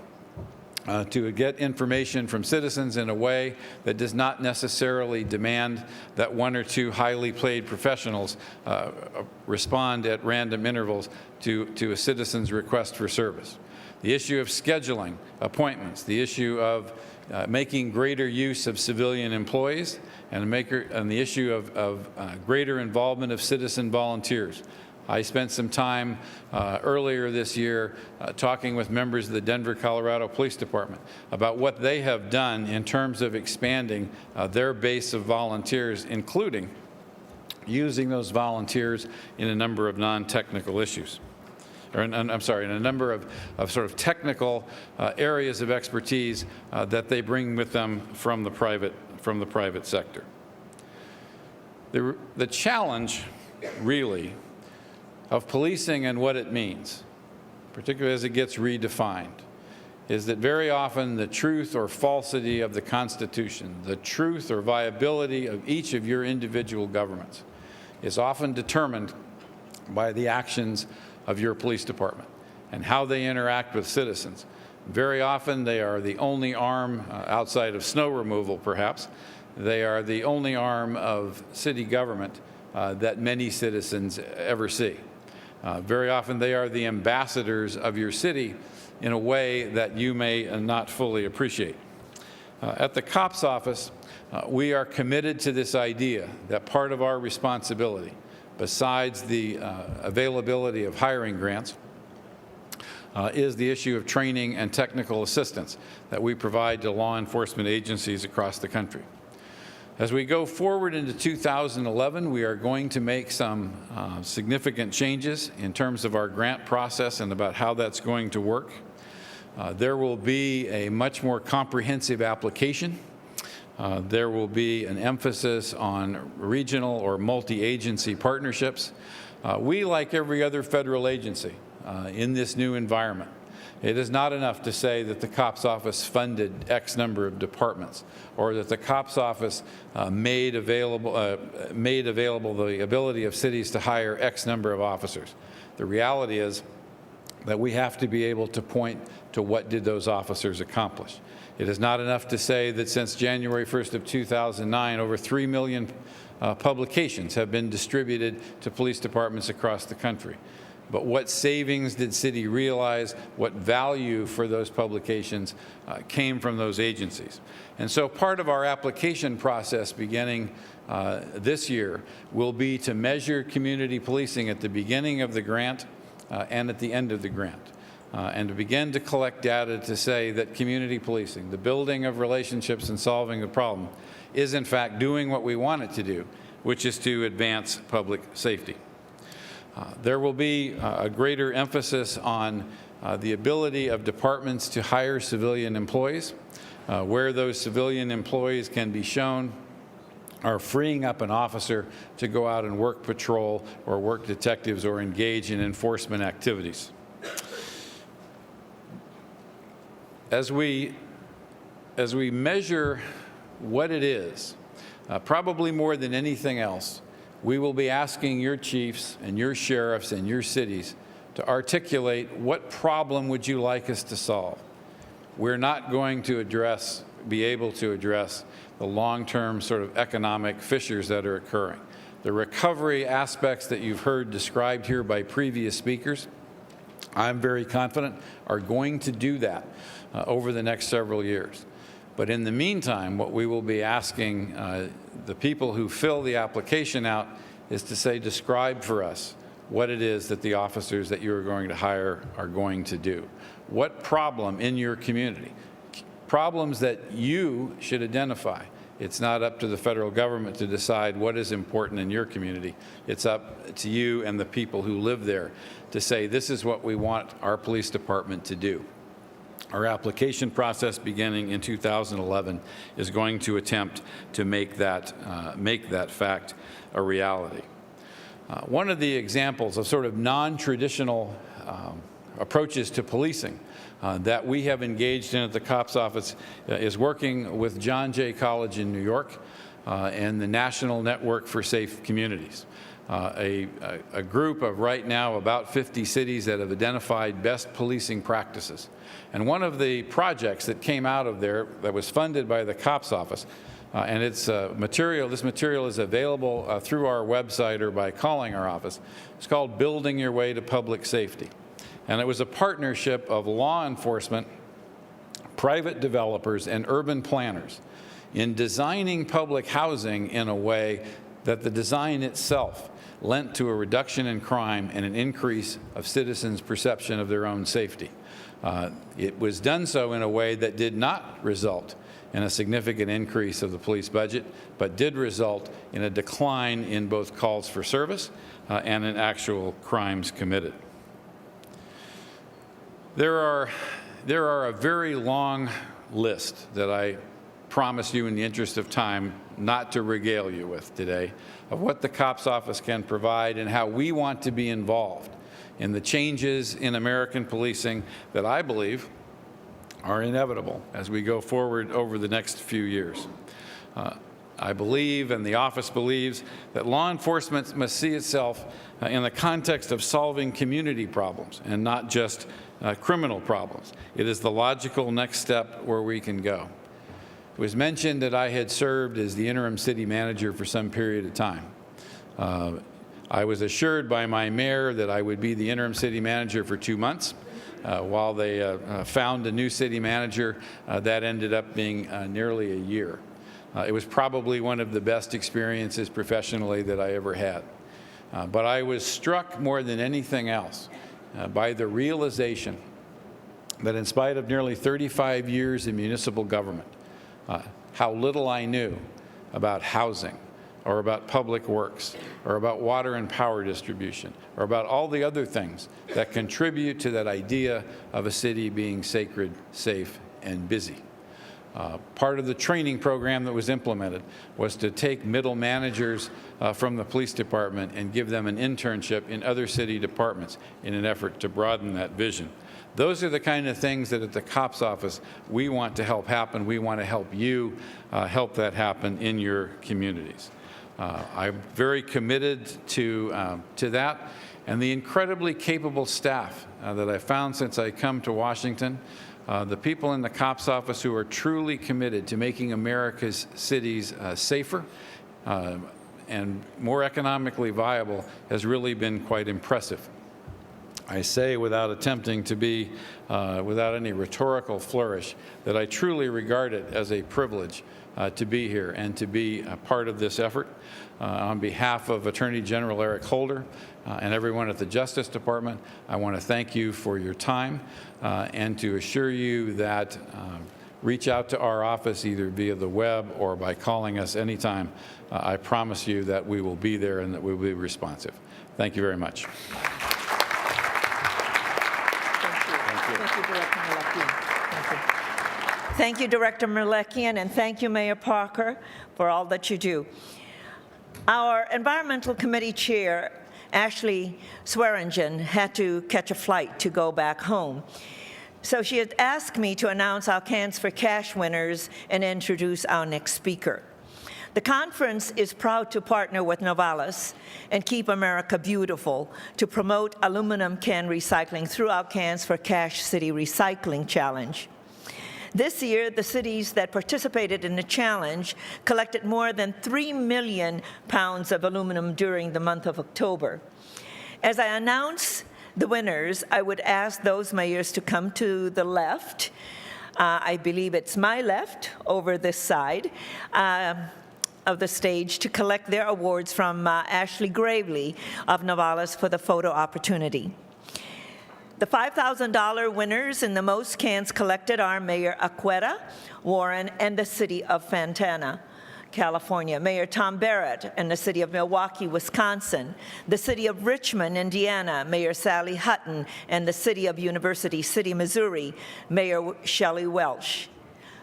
to get information from citizens in a way that does not necessarily demand that one or two highly paid professionals respond at random intervals to a citizen's request for service. The issue of scheduling appointments, the issue of making greater use of civilian employees, and the issue of greater involvement of citizen volunteers. I spent some time earlier this year talking with members of the Denver, Colorado Police Department about what they have done in terms of expanding their base of volunteers, including using those volunteers in a number of non-technical issues. In a number of sort of technical areas of expertise that they bring with them from the private sector. The challenge, really, of policing and what it means, particularly as it gets redefined, is that very often the truth or falsity of the Constitution, the truth or viability of each of your individual governments, is often determined by the actions of your police department and how they interact with citizens. Very often they are the only arm, outside of snow removal perhaps, they are the only arm of city government that many citizens ever see. Very often they are the ambassadors of your city in a way that you may not fully appreciate. At the COPS office, we are committed to this idea that part of our responsibility, besides the availability of hiring grants, is the issue of training and technical assistance that we provide to law enforcement agencies across the country. As we go forward into 2011, we are going to make some significant changes in terms of our grant process and about how that's going to work. There will be a much more comprehensive application. There will be an emphasis on regional or multi-agency partnerships. We, like every other federal agency in this new environment, it is not enough to say that the COPS office funded X number of departments or that the COPS office made available the ability of cities to hire X number of officers. The reality is that we have to be able to point to what did those officers accomplish. It is not enough to say that since January 1st of 2009, over 3 million publications have been distributed to police departments across the country. But what savings did city realize? What value for those publications came from those agencies? And so part of our application process beginning this year will be to measure community policing at the beginning of the grant and at the end of the grant. And to begin to collect data to say that community policing, the building of relationships and solving the problem, is in fact doing what we want it to do, which is to advance public safety. There will be a greater emphasis on the ability of departments to hire civilian employees, where those civilian employees can be shown are freeing up an officer to go out and work patrol or work detectives or engage in enforcement activities. As we measure what it is, probably more than anything else, we will be asking your chiefs and your sheriffs and your cities to articulate what problem would you like us to solve. We're not going to be able to address the long-term sort of economic fissures that are occurring. The recovery aspects that you've heard described here by previous speakers I'm very confident, are going to do that over the next several years. But in the meantime, what we will be asking the people who fill the application out is to say, describe for us what it is that the officers that you are going to hire are going to do. What problem in your community? Problems that you should identify. It's not up to the federal government to decide what is important in your community. It's up to you and the people who live there to say, this is what we want our police department to do. Our application process beginning in 2011 is going to attempt to make that fact a reality. One of the examples of sort of non-traditional approaches to policing that we have engaged in at the COPS office is working with John Jay College in New York and the National Network for Safe Communities, a group of right now about 50 cities that have identified best policing practices. And one of the projects that came out of there that was funded by the COPS office, and this material is available through our website or by calling our office. It's called Building Your Way to Public Safety. And it was a partnership of law enforcement, private developers, and urban planners in designing public housing in a way that the design itself lent to a reduction in crime and an increase of citizens' perception of their own safety. It was done so in a way that did not result in a significant increase of the police budget, but did result in a decline in both calls for service and in actual crimes committed. There are a very long list that I promise you in the interest of time not to regale you with today of what the COPS office can provide and how we want to be involved in the changes in American policing that I believe are inevitable as we go forward over the next few years. I believe, and the office believes, that law enforcement must see itself in the context of solving community problems and not just criminal problems. It is the logical next step where we can go. It was mentioned that I had served as the interim city manager for some period of time. I was assured by my mayor that I would be the interim city manager for 2 months. While they found a new city manager, that ended up being nearly a year. It was probably one of the best experiences professionally that I ever had. But I was struck more than anything else by the realization that in spite of nearly 35 years in municipal government, how little I knew about housing, or about public works, or about water and power distribution, or about all the other things that contribute to that idea of a city being sacred, safe, and busy. Part of the training program that was implemented was to take middle managers from the police department and give them an internship in other city departments in an effort to broaden that vision. Those are the kind of things that at the COPS office we want to help happen. We want to help you help that happen in your communities. I'm very committed to that, and the incredibly capable staff that I've found since I come to Washington, the people in the COPS office who are truly committed to making America's cities safer and more economically viable has really been quite impressive. I say without attempting to be, without any rhetorical flourish, that I truly regard it as a privilege to be here and to be a part of this effort. On behalf of Attorney General Eric Holder and everyone at the Justice Department, I want to thank you for your time and to assure you that reach out to our office either via the web or by calling us anytime. I promise you that we will be there and that we will be responsive. Thank you very much. Thank you, Director Merlekian, and thank you, Mayor Parker, for all that you do. Our Environmental Committee Chair, Ashley Swearingen, had to catch a flight to go back home. So she had asked me to announce our Cans for Cash winners and introduce our next speaker. The conference is proud to partner with Novalis and Keep America Beautiful to promote aluminum can recycling through our Cans for Cash City Recycling Challenge. This year, the cities that participated in the challenge collected more than 3 million pounds of aluminum during the month of October. As I announce the winners, I would ask those mayors to come to the left. I believe it's my left over this side of the stage to collect their awards from Ashley Gravely of Nogales for the photo opportunity. The $5,000 winners in the most cans collected are Mayor Acquetta, Warren, and the city of Fontana, California, Mayor Tom Barrett and the city of Milwaukee, Wisconsin, the city of Richmond, Indiana, Mayor Sally Hutton, and the city of University City, Missouri, Mayor Shelley Welch.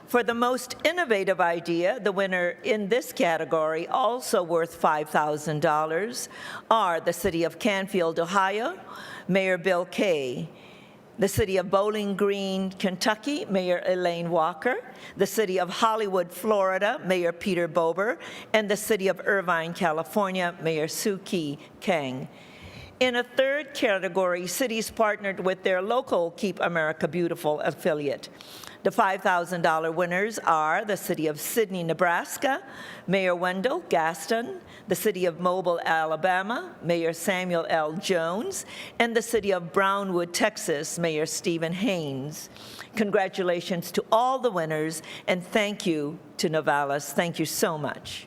For the most innovative idea, the winner in this category, also worth $5,000, are the city of Canfield, Ohio, Mayor Bill Kay, the city of Bowling Green, Kentucky, Mayor Elaine Walker, the city of Hollywood, Florida, Mayor Peter Bober, and the city of Irvine, California, Mayor Suu Kang. In a third category, cities partnered with their local Keep America Beautiful affiliate. The $5,000 winners are the city of Sidney, Nebraska, Mayor Wendell Gaston, the city of Mobile, Alabama, Mayor Samuel L. Jones, and the city of Brownwood, Texas, Mayor Stephen Haynes. Congratulations to all the winners, and thank you to Nogales. Thank you so much.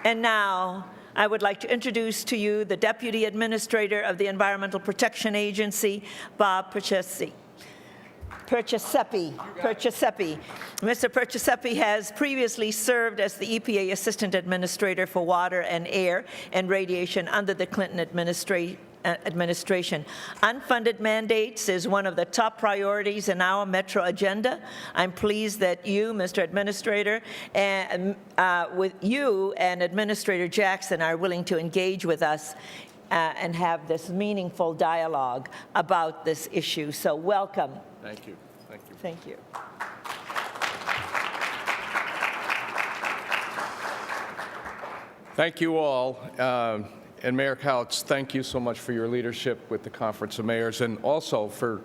And now, I would like to introduce to you the Deputy Administrator of the Environmental Protection Agency, Bob Perciasepe. Mr. Perciasepe has previously served as the EPA Assistant Administrator for Water and Air and Radiation under the Clinton administration. Unfunded mandates is one of the top priorities in our Metro agenda. I'm pleased that you, Mr. Administrator, and with you and Administrator Jackson are willing to engage with us and have this meaningful dialogue about this issue. So welcome. Thank you. Thank you. Thank you. Thank you all. And Mayor Couts, thank you so much for your leadership with the Conference of Mayors and also for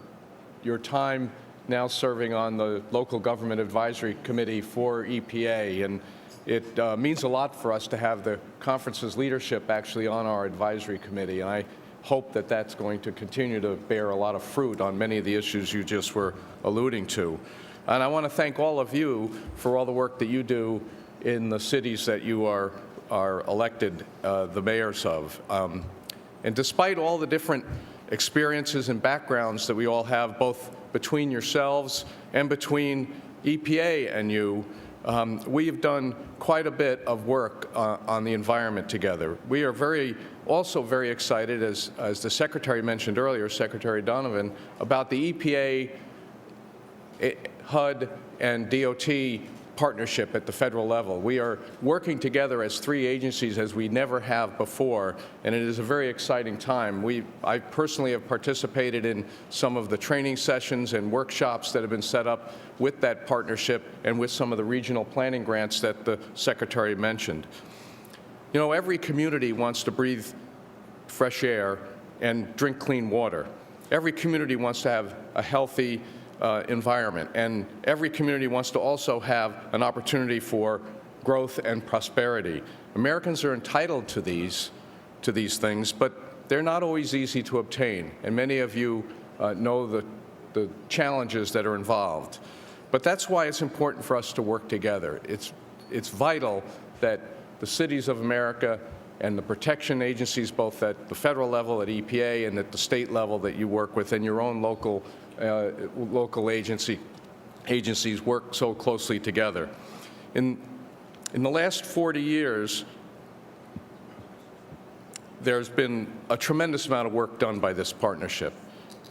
your time now serving on the Local Government Advisory Committee for EPA. And it means a lot for us to have the conference's leadership actually on our advisory committee. And I hope that that's going to continue to bear a lot of fruit on many of the issues you just were alluding to. And I want to thank all of you for all the work that you do in the cities that you are elected the mayors of. And despite all the different experiences and backgrounds that we all have, both between yourselves and between EPA and you, we have done quite a bit of work on the environment together. We are also very excited, as the Secretary mentioned earlier, Secretary Donovan, about the EPA, HUD, and DOT partnership at the federal level. We are working together as three agencies as we never have before, and it is a very exciting time. I personally have participated in some of the training sessions and workshops that have been set up with that partnership and with some of the regional planning grants that the Secretary mentioned. You know, every community wants to breathe fresh air and drink clean water. Every community wants to have a healthy environment, and every community wants to also have an opportunity for growth and prosperity. Americans are entitled to these things, but they're not always easy to obtain, and many of you know the challenges that are involved. But that's why it's important for us to work together. It's vital that the cities of America and the protection agencies, both at the federal level, at EPA, and at the state level that you work with, and your own local agencies work so closely together. In the last 40 years, there's been a tremendous amount of work done by this partnership.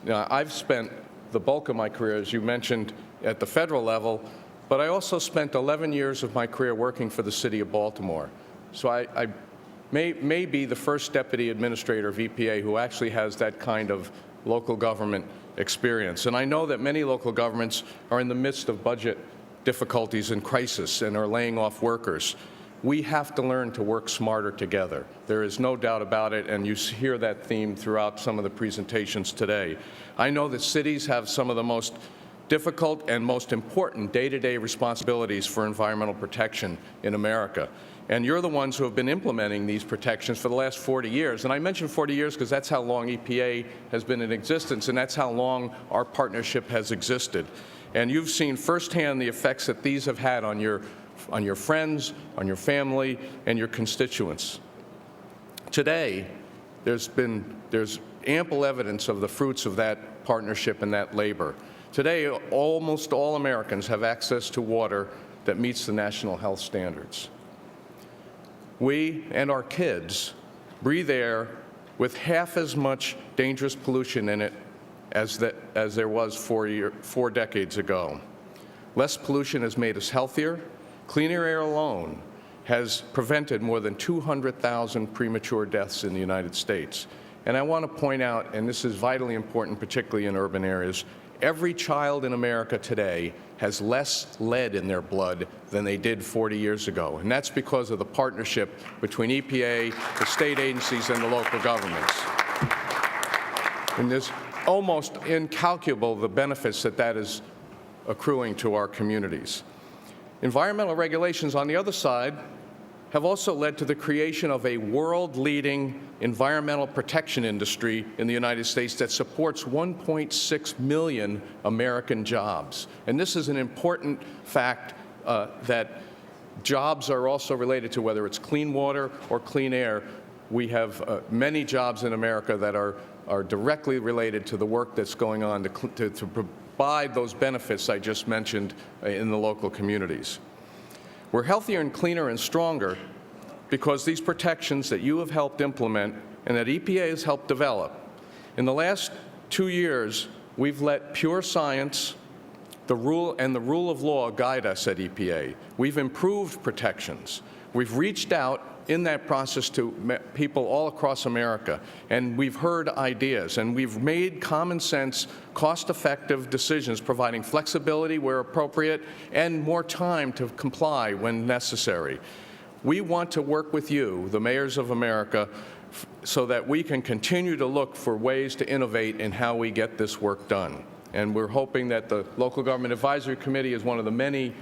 Now, I've spent the bulk of my career, as you mentioned, at the federal level, but I also spent 11 years of my career working for the city of Baltimore. So I may be the first deputy administrator of EPA who actually has that kind of local government experience. And I know that many local governments are in the midst of budget difficulties and crisis and are laying off workers. We have to learn to work smarter together. There is no doubt about it, and you hear that theme throughout some of the presentations today. I know that cities have some of the most difficult and most important day-to-day responsibilities for environmental protection in America. And you're the ones who have been implementing these protections for the last 40 years. And I mention 40 years because that's how long EPA has been in existence, and that's how long our partnership has existed. And you've seen firsthand the effects that these have had on your friends, on your family, and your constituents. Today, there's ample evidence of the fruits of that partnership and that labor. Today, almost all Americans have access to water that meets the national health standards. We and our kids breathe air with half as much dangerous pollution in it as there was 4 decades ago. Less pollution has made us healthier. Cleaner air alone has prevented more than 200,000 premature deaths in the United States. And I want to point out, and this is vitally important, particularly in urban areas, every child in America today has less lead in their blood than they did 40 years ago. And that's because of the partnership between EPA, the state agencies, and the local governments. And there's almost incalculable the benefits that is accruing to our communities. Environmental regulations, on the other side, have also led to the creation of a world-leading environmental protection industry in the United States that supports 1.6 million American jobs. And this is an important fact that jobs are also related to whether it's clean water or clean air. We have many jobs in America that are directly related to the work that's going on to provide those benefits I just mentioned in the local communities. We're healthier and cleaner and stronger because these protections that you have helped implement and that EPA has helped develop. In the last 2 years, we've let pure science, the rule of law guide us at EPA. We've improved protections. We've reached out in that process to people all across America, and we've heard ideas, and we've made common sense, cost-effective decisions, providing flexibility where appropriate and more time to comply when necessary. We want to work with you, the mayors of America, so that we can continue to look for ways to innovate in how we get this work done. And we're hoping that the Local Government Advisory Committee is one of the many,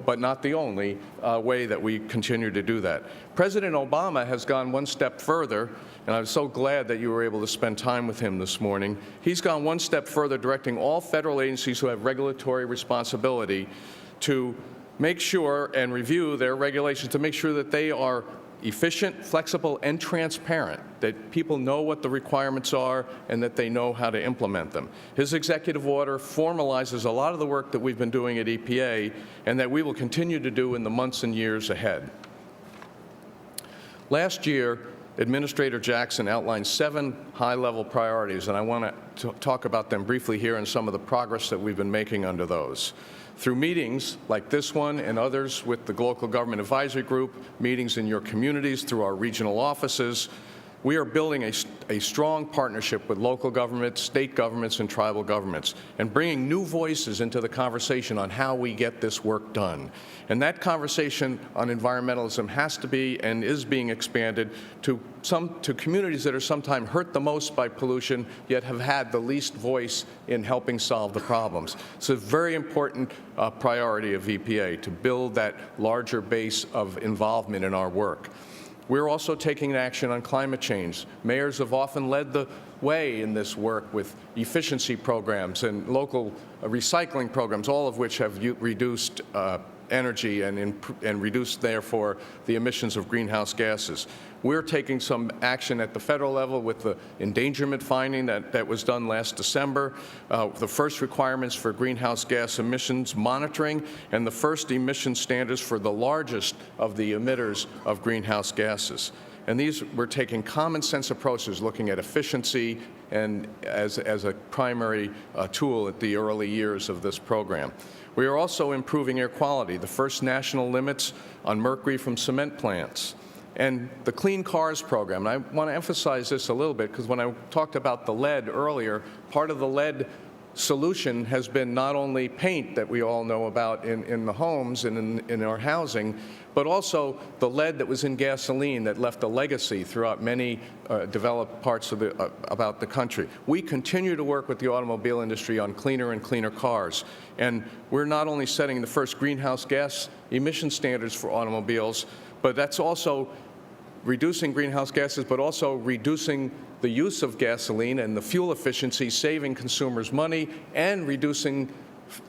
but not the only way that we continue to do that. President Obama has gone one step further, and I'm so glad that you were able to spend time with him this morning. He's gone one step further, directing all federal agencies who have regulatory responsibility to make sure and review their regulations to make sure that they are efficient, flexible, and transparent, that people know what the requirements are and that they know how to implement them. His executive order formalizes a lot of the work that we've been doing at EPA and that we will continue to do in the months and years ahead. Last year, Administrator Jackson outlined 7 high-level priorities, and I want to talk about them briefly here and some of the progress that we've been making under those. Through meetings like this one and others with the Local Government Advisory Group, meetings in your communities through our regional offices, we are building a strong partnership with local governments, state governments, and tribal governments, and bringing new voices into the conversation on how we get this work done. And that conversation on environmentalism has to be and is being expanded to communities that are sometimes hurt the most by pollution, yet have had the least voice in helping solve the problems. It's a very important priority of EPA to build that larger base of involvement in our work. We're also taking action on climate change. Mayors have often led the way in this work with efficiency programs and local recycling programs, all of which have reduced energy and reduced, therefore, the emissions of greenhouse gases. We're taking some action at the federal level with the endangerment finding that was done last December, the first requirements for greenhouse gas emissions monitoring, and the first emission standards for the largest of the emitters of greenhouse gases. And we're taking common sense approaches, looking at efficiency and as a primary tool at the early years of this program. We are also improving air quality, the first national limits on mercury from cement plants, and the Clean Cars program. And I want to emphasize this a little bit because when I talked about the lead earlier, part of the lead solution has been not only paint that we all know about in the homes and in our housing, but also the lead that was in gasoline that left a legacy throughout many developed parts of about the country. We continue to work with the automobile industry on cleaner and cleaner cars. And we're not only setting the first greenhouse gas emission standards for automobiles, but that's also reducing greenhouse gases, but also reducing the use of gasoline and the fuel efficiency, saving consumers money, and reducing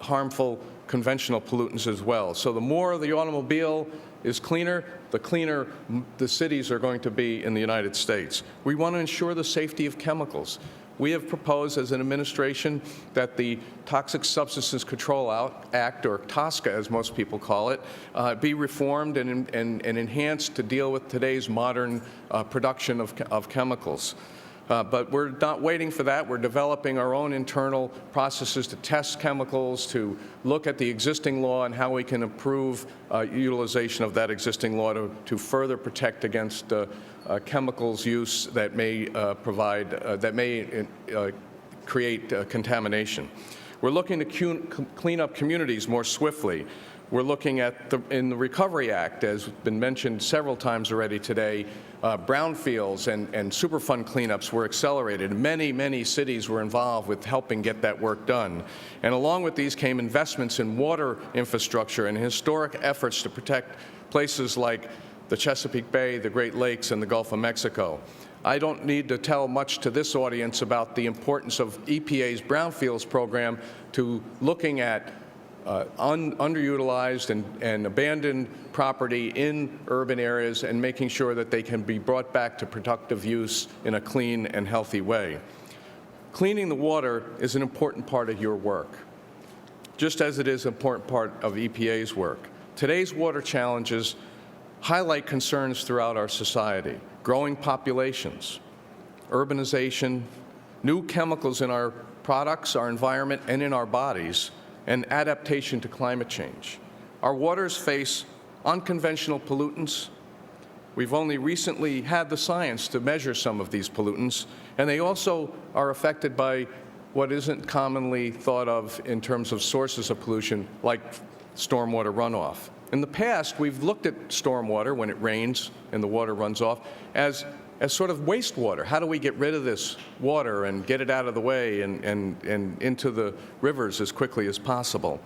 harmful conventional pollutants as well. So the more the automobile is cleaner, the cleaner the cities are going to be in the United States. We want to ensure the safety of chemicals. We have proposed as an administration that the Toxic Substances Control Act, or TSCA as most people call it, be reformed and enhanced to deal with today's modern production of chemicals. But we're not waiting for that. We're developing our own internal processes to test chemicals, to look at the existing law and how we can improve utilization of that existing law to further protect against chemicals use that may create contamination. We're looking to clean up communities more swiftly. We're looking at, in the Recovery Act, as has been mentioned several times already today, brownfields and Superfund cleanups were accelerated. Many, many cities were involved with helping get that work done. And along with these came investments in water infrastructure and historic efforts to protect places like the Chesapeake Bay, the Great Lakes, and the Gulf of Mexico. I don't need to tell much to this audience about the importance of EPA's brownfields program to looking at underutilized and abandoned property in urban areas and making sure that they can be brought back to productive use in a clean and healthy way. Cleaning the water is an important part of your work, just as it is an important part of EPA's work. Today's water challenges highlight concerns throughout our society: growing populations, urbanization, new chemicals in our products, our environment, and in our bodies, and adaptation to climate change. Our waters face unconventional pollutants. We've only recently had the science to measure some of these pollutants, and they also are affected by what isn't commonly thought of in terms of sources of pollution, like stormwater runoff. In the past, we've looked at stormwater when it rains and the water runs off as sort of wastewater. How do we get rid of this water and get it out of the way and into the rivers as quickly as possible?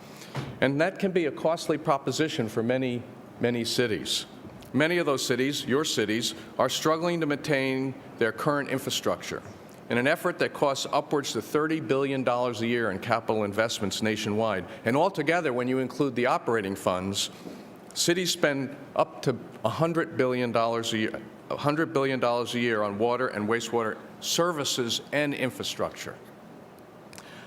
And that can be a costly proposition for many, many cities. Many of those cities, your cities, are struggling to maintain their current infrastructure in an effort that costs upwards to $30 billion a year in capital investments nationwide. And altogether, when you include the operating funds, cities spend up to $100 billion a year. $100 billion a year on water and wastewater services and infrastructure.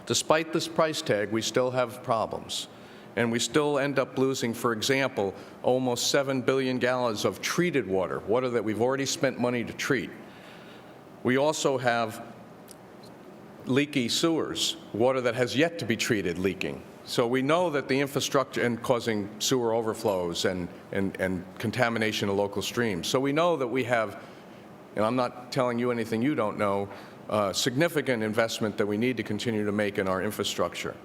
Despite this price tag, we still have problems, and we still end up losing, for example, almost 7 billion gallons of treated water, water that we've already spent money to treat. We also have leaky sewers, water that has yet to be treated leaking. So we know that the infrastructure and causing sewer overflows and contamination of local streams. So we know that we have, and I'm not telling you anything you don't know, significant investment that we need to continue to make in our infrastructure.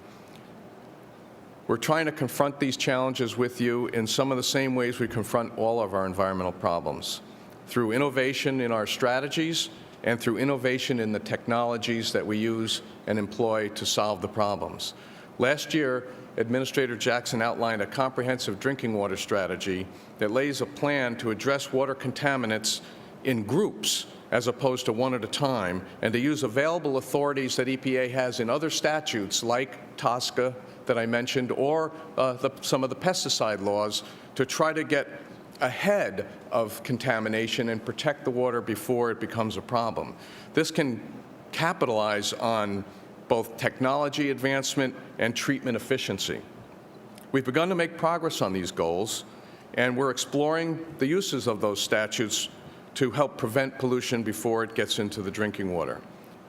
We're trying to confront these challenges with you in some of the same ways we confront all of our environmental problems, through innovation in our strategies and through innovation in the technologies that we use and employ to solve the problems. Last year, Administrator Jackson outlined a comprehensive drinking water strategy that lays a plan to address water contaminants in groups as opposed to one at a time, and to use available authorities that EPA has in other statutes like TSCA that I mentioned, or some of the pesticide laws, to try to get ahead of contamination and protect the water before it becomes a problem. This can capitalize on both technology advancement and treatment efficiency. We've begun to make progress on these goals, and we're exploring the uses of those statutes to help prevent pollution before it gets into the drinking water.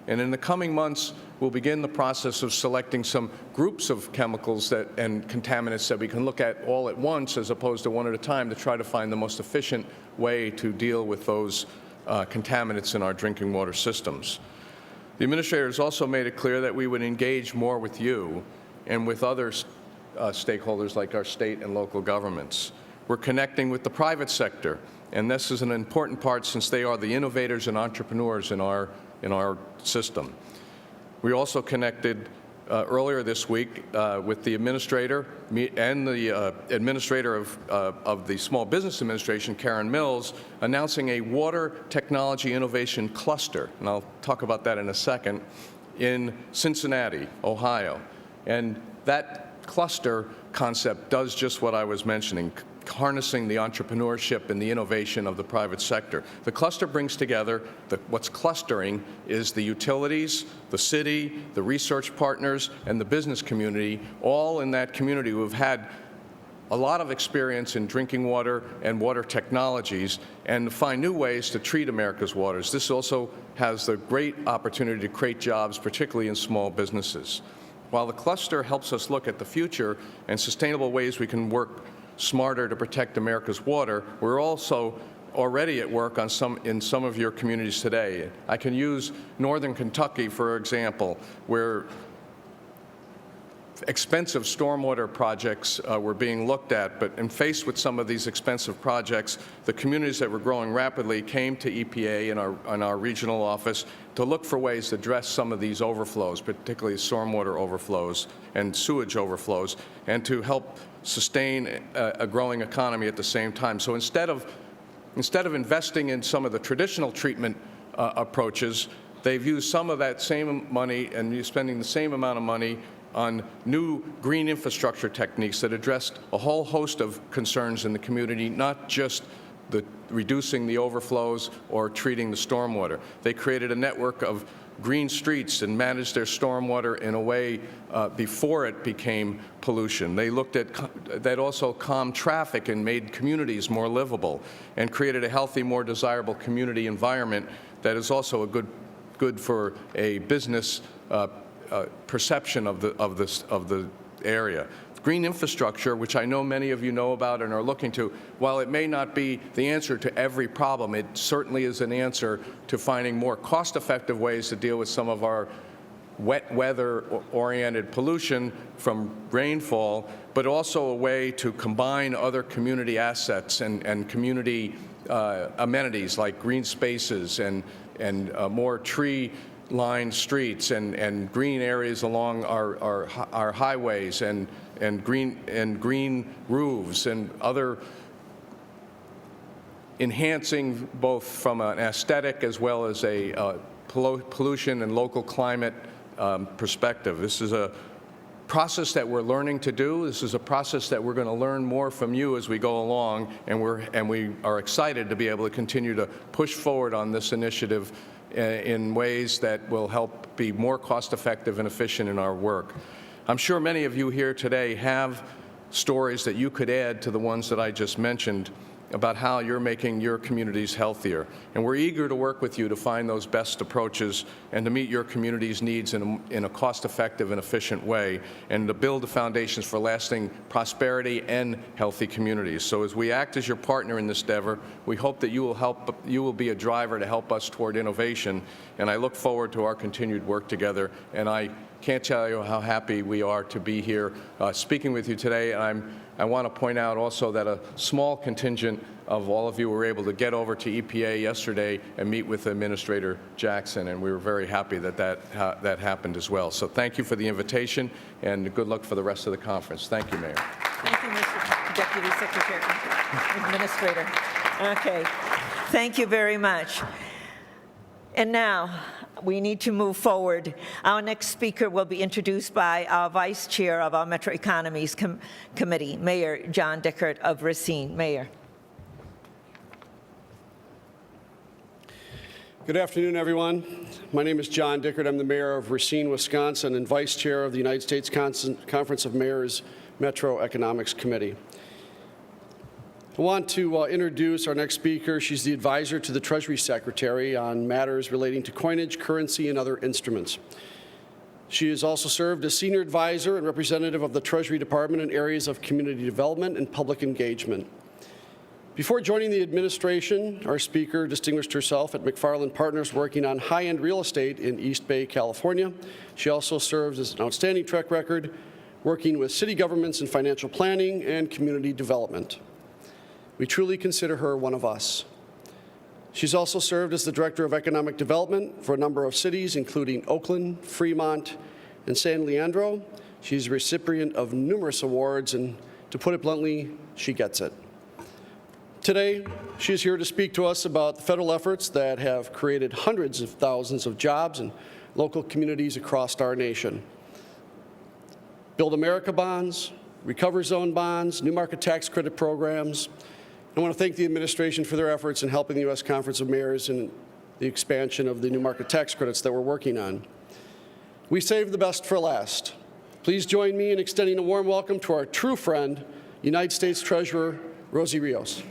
And in the coming months, we'll begin the process of selecting some groups of chemicals and contaminants that we can look at all at once as opposed to one at a time, to try to find the most efficient way to deal with those contaminants in our drinking water systems. The administrator has also made it clear that we would engage more with you and with other stakeholders like our state and local governments. We're connecting with the private sector, and this is an important part since they are the innovators and entrepreneurs in our system. We also connected earlier this week with the administrator and the administrator of the Small Business Administration, Karen Mills, announcing a water technology innovation cluster, and I'll talk about that in a second, in Cincinnati, Ohio. And that cluster concept does just what I was mentioning, harnessing the entrepreneurship and the innovation of the private sector. The cluster brings together, what's clustering is the utilities, the city, the research partners, and the business community, all in that community who have had a lot of experience in drinking water and water technologies and find new ways to treat America's waters. This also has the great opportunity to create jobs, particularly in small businesses. While the cluster helps us look at the future and sustainable ways we can work smarter to protect America's water, we're also already at work on in some of your communities today. I can use Northern Kentucky, for example, where expensive stormwater projects were being looked at, but in faced with some of these expensive projects, the communities that were growing rapidly came to EPA in our regional office to look for ways to address some of these overflows, particularly stormwater overflows and sewage overflows, and to help sustain a growing economy at the same time. So instead of investing in some of the traditional treatment approaches, they've used some of that same money and spending the same amount of money on new green infrastructure techniques that addressed a whole host of concerns in the community, not just reducing the overflows or treating the stormwater. They created a network of green streets and managed their stormwater in a way before it became pollution. They looked at that also calmed traffic and made communities more livable and created a healthy, more desirable community environment that is also a good for a business perception of the area. Green infrastructure, which I know many of you know about and are looking to, while it may not be the answer to every problem, it certainly is an answer to finding more cost-effective ways to deal with some of our wet weather-oriented pollution from rainfall, but also a way to combine other community assets and community amenities like green spaces and more tree-lined streets and green areas along our highways and green roofs and other, enhancing both from an aesthetic as well as a pollution and local climate perspective. This is a process that we're learning to do. This is a process that we're going to learn more from you as we go along, and we are excited to be able to continue to push forward on this initiative in ways that will help be more cost-effective and efficient in our work. I'm sure many of you here today have stories that you could add to the ones that I just mentioned about how you're making your communities healthier. And we're eager to work with you to find those best approaches and to meet your community's needs in a cost-effective and efficient way, and to build the foundations for lasting prosperity and healthy communities. So as we act as your partner in this endeavor, we hope that you will be a driver to help us toward innovation, and I look forward to our continued work together. And I can't tell you how happy we are to be here speaking with you today. And I want to point out also that a small contingent of all of you were able to get over to EPA yesterday and meet with Administrator Jackson, and we were very happy that happened as well. So thank you for the invitation, and good luck for the rest of the conference. Thank you, Mayor. Thank you, Mr. Deputy Secretary, Administrator. Okay, thank you very much. And now, we need to move forward. Our next speaker will be introduced by our Vice Chair of our Metro Economies Committee, Mayor John Dickert of Racine. Mayor. Good afternoon, everyone. My name is John Dickert. I'm the mayor of Racine, Wisconsin, and vice chair of the United States Conference of Mayors Metro Economics Committee. I want to introduce our next speaker. She's the advisor to the Treasury Secretary on matters relating to coinage, currency, and other instruments. She has also served as senior advisor and representative of the Treasury Department in areas of community development and public engagement. Before joining the administration, our speaker distinguished herself at McFarland Partners working on high-end real estate in East Bay, California. She also serves as an outstanding track record working with city governments in financial planning and community development. We truly consider her one of us. She's also served as the Director of Economic Development for a number of cities, including Oakland, Fremont, and San Leandro. She's a recipient of numerous awards, and to put it bluntly, she gets it. Today, she is here to speak to us about the federal efforts that have created hundreds of thousands of jobs in local communities across our nation. Build America bonds, Recovery Zone bonds, New Market Tax Credit programs. I want to thank the administration for their efforts in helping the U.S. Conference of Mayors in the expansion of the New Market Tax Credits that we're working on. We saved the best for last. Please join me in extending a warm welcome to our true friend, United States Treasurer Rosie Rios.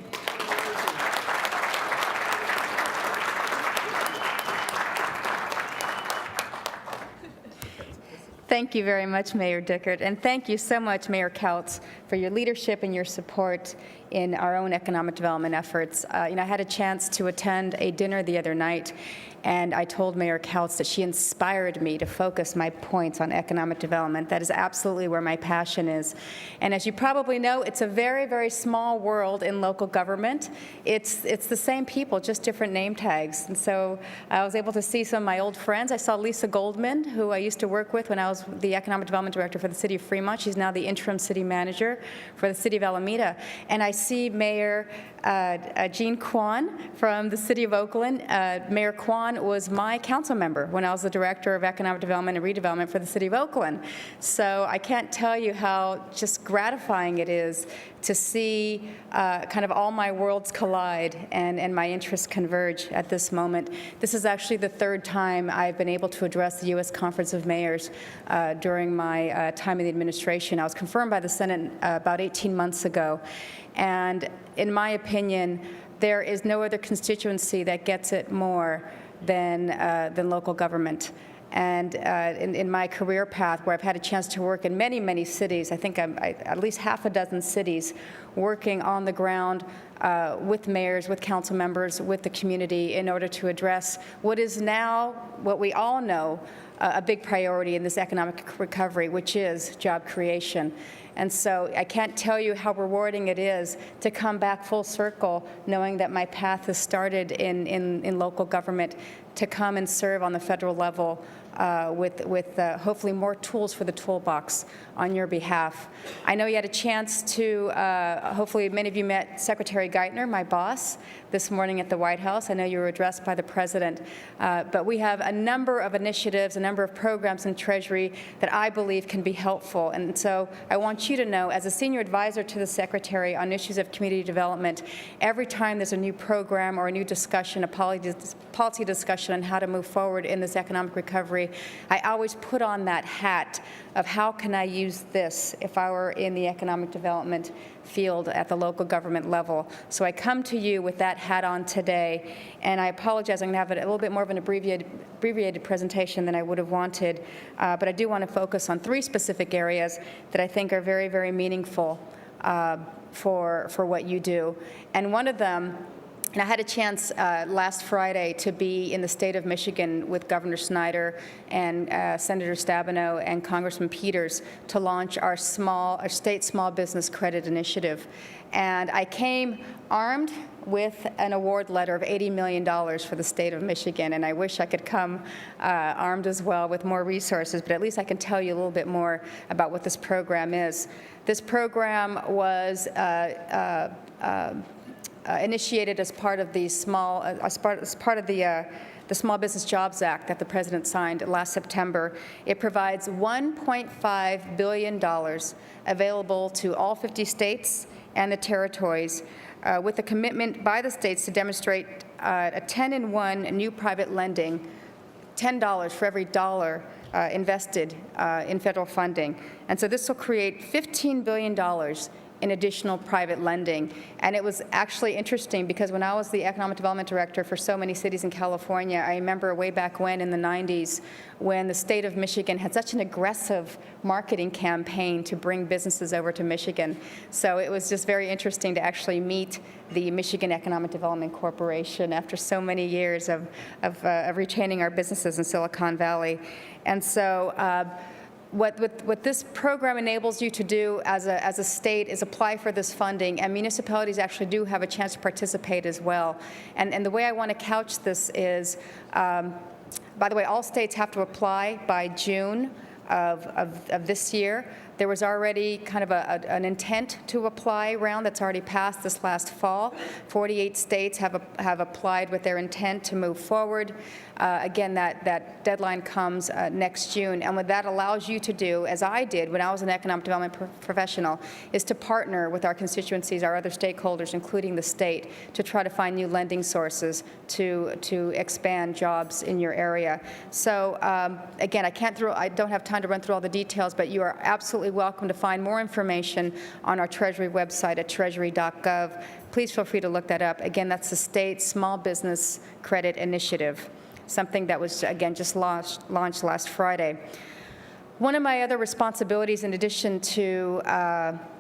Thank you very much, Mayor Dickert, and thank you so much, Mayor Kautz, for your leadership and your support in our own economic development efforts. I had a chance to attend a dinner the other night, and I told Mayor Kautz that she inspired me to focus my points on economic development. That is absolutely where my passion is. And as you probably know, it's a very, very small world in local government. It's the same people, just different name tags. And so I was able to see some of my old friends. I saw Lisa Goldman, who I used to work with when I was the Economic Development Director for the City of Fremont. She's now the Interim City Manager for the City of Alameda. And I see Mayor Jean Quan from the City of Oakland. Mayor Quan was my council member when I was the Director of Economic Development and Redevelopment for the City of Oakland. So I can't tell you how just gratifying it is to see kind of all my worlds collide and my interests converge at this moment. This is actually the third time I've been able to address the U.S. Conference of Mayors during my time in the administration. I was confirmed by the Senate about 18 months ago. And in my opinion, there is no other constituency that gets it more than local government. And in my career path, where I've had a chance to work in many, many cities, I think I'm at least half a dozen cities, working on the ground with mayors, with council members, with the community in order to address what is now, what we all know, a big priority in this economic recovery, which is job creation. And so I can't tell you how rewarding it is to come back full circle, knowing that my path has started in local government, to come and serve on the federal level with hopefully more tools for the toolbox on your behalf. I know you had a chance to, hopefully many of you met Secretary Geithner, my boss, this morning at the White House. I know you were addressed by the President. But we have a number of initiatives, a number of programs in Treasury that I believe can be helpful. And so I want you to know, as a senior advisor to the Secretary on issues of community development, every time there's a new program or a new discussion, a policy discussion on how to move forward in this economic recovery, I always put on that hat of how can I use this if I were in the economic development field at the local government level. So I come to you with that hat on today, and I apologize, I'm going to have a little bit more of an abbreviated presentation than I would have wanted, but I do want to focus on three specific areas that I think are very, very meaningful for what you do. And one of them, and I had a chance last Friday to be in the state of Michigan with Governor Snyder and Senator Stabenow and Congressman Peters to launch our state small business credit initiative. And I came armed with an award letter of $80 million for the state of Michigan, and I wish I could come armed as well with more resources, but at least I can tell you a little bit more about what this program is. This program was initiated as part of the Small Business Jobs Act that the President signed last September. It provides $1.5 billion available to all 50 states and the territories, with a commitment by the states to demonstrate a 10-in-1 new private lending, $10 for every dollar invested in federal funding. And so this will create $15 billion in additional private lending. And it was actually interesting because when I was the economic development director for so many cities in California, I remember way back when in the 90s when the state of Michigan had such an aggressive marketing campaign to bring businesses over to Michigan. So it was just very interesting to actually meet the Michigan Economic Development Corporation after so many years of retaining our businesses in Silicon Valley. And so what this program enables you to do as a state is apply for this funding, and municipalities actually do have a chance to participate as well. And the way I want to couch this is, by the way, all states have to apply by June of this year. There was already kind of an intent to apply round that's already passed this last fall. 48 states have applied with their intent to move forward. Again, that deadline comes next June. And what that allows you to do, as I did when I was an economic development professional, is to partner with our constituencies, our other stakeholders, including the state, to try to find new lending sources to expand jobs in your area. So again, I don't have time to run through all the details, but you are absolutely welcome to find more information on our Treasury website at treasury.gov. Please feel free to look that up. Again, that's the State Small Business Credit Initiative, something that was, again, just launched last Friday. One of my other responsibilities, in addition to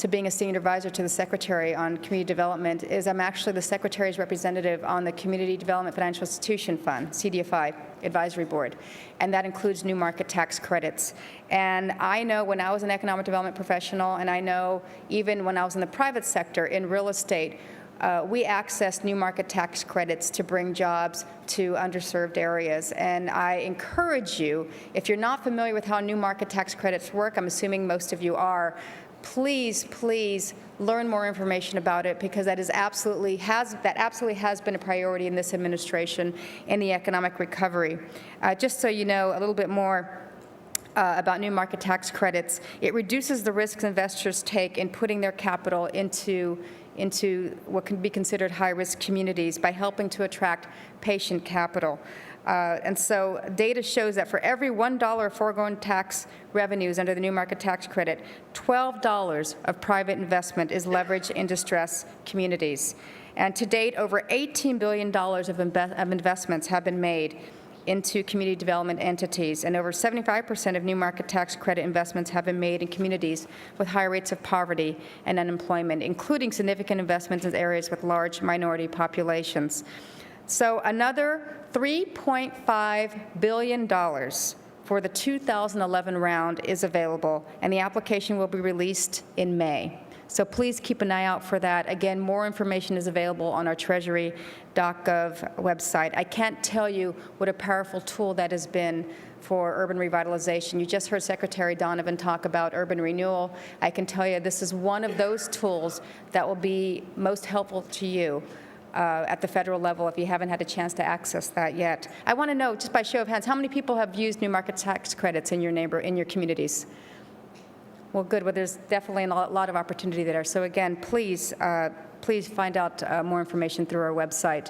being a senior advisor to the Secretary on Community Development, is I'm actually the Secretary's representative on the Community Development Financial Institution Fund, CDFI Advisory Board, and that includes new market tax credits. And I know when I was an economic development professional, and I know even when I was in the private sector in real estate, we access new market tax credits to bring jobs to underserved areas. And I encourage you, if you're not familiar with how new market tax credits work, I'm assuming most of you are, please learn more information about it, because that absolutely has been a priority in this administration in the economic recovery. Just so you know a little bit more about new market tax credits, it reduces the risks investors take in putting their capital into what can be considered high-risk communities by helping to attract patient capital. And so data shows that for every $1 of foregone tax revenues under the new market tax credit, $12 of private investment is leveraged in distressed communities. And to date, over $18 billion of investments have been made into community development entities, and over 75% of new market tax credit investments have been made in communities with high rates of poverty and unemployment, including significant investments in areas with large minority populations. So another $3.5 billion for the 2011 round is available, and the application will be released in May. So please keep an eye out for that. Again, more information is available on our treasury.gov website. I can't tell you what a powerful tool that has been for urban revitalization. You just heard Secretary Donovan talk about urban renewal. I can tell you this is one of those tools that will be most helpful to you at the federal level if you haven't had a chance to access that yet. I want to know, just by show of hands, how many people have used new market tax credits in your communities? Well, good. Well, there's definitely a lot of opportunity there. So again, please find out more information through our website.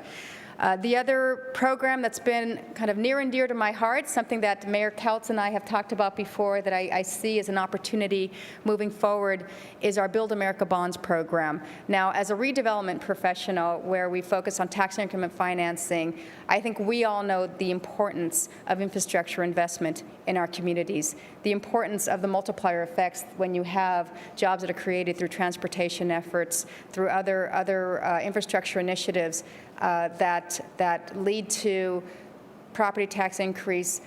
The other program that's been kind of near and dear to my heart, something that Mayor Kautz and I have talked about before that I see as an opportunity moving forward, is our Build America Bonds program. Now, as a redevelopment professional where we focus on tax increment financing, I think we all know the importance of infrastructure investment in our communities, the importance of the multiplier effects when you have jobs that are created through transportation efforts, through other infrastructure initiatives that lead to property tax increase,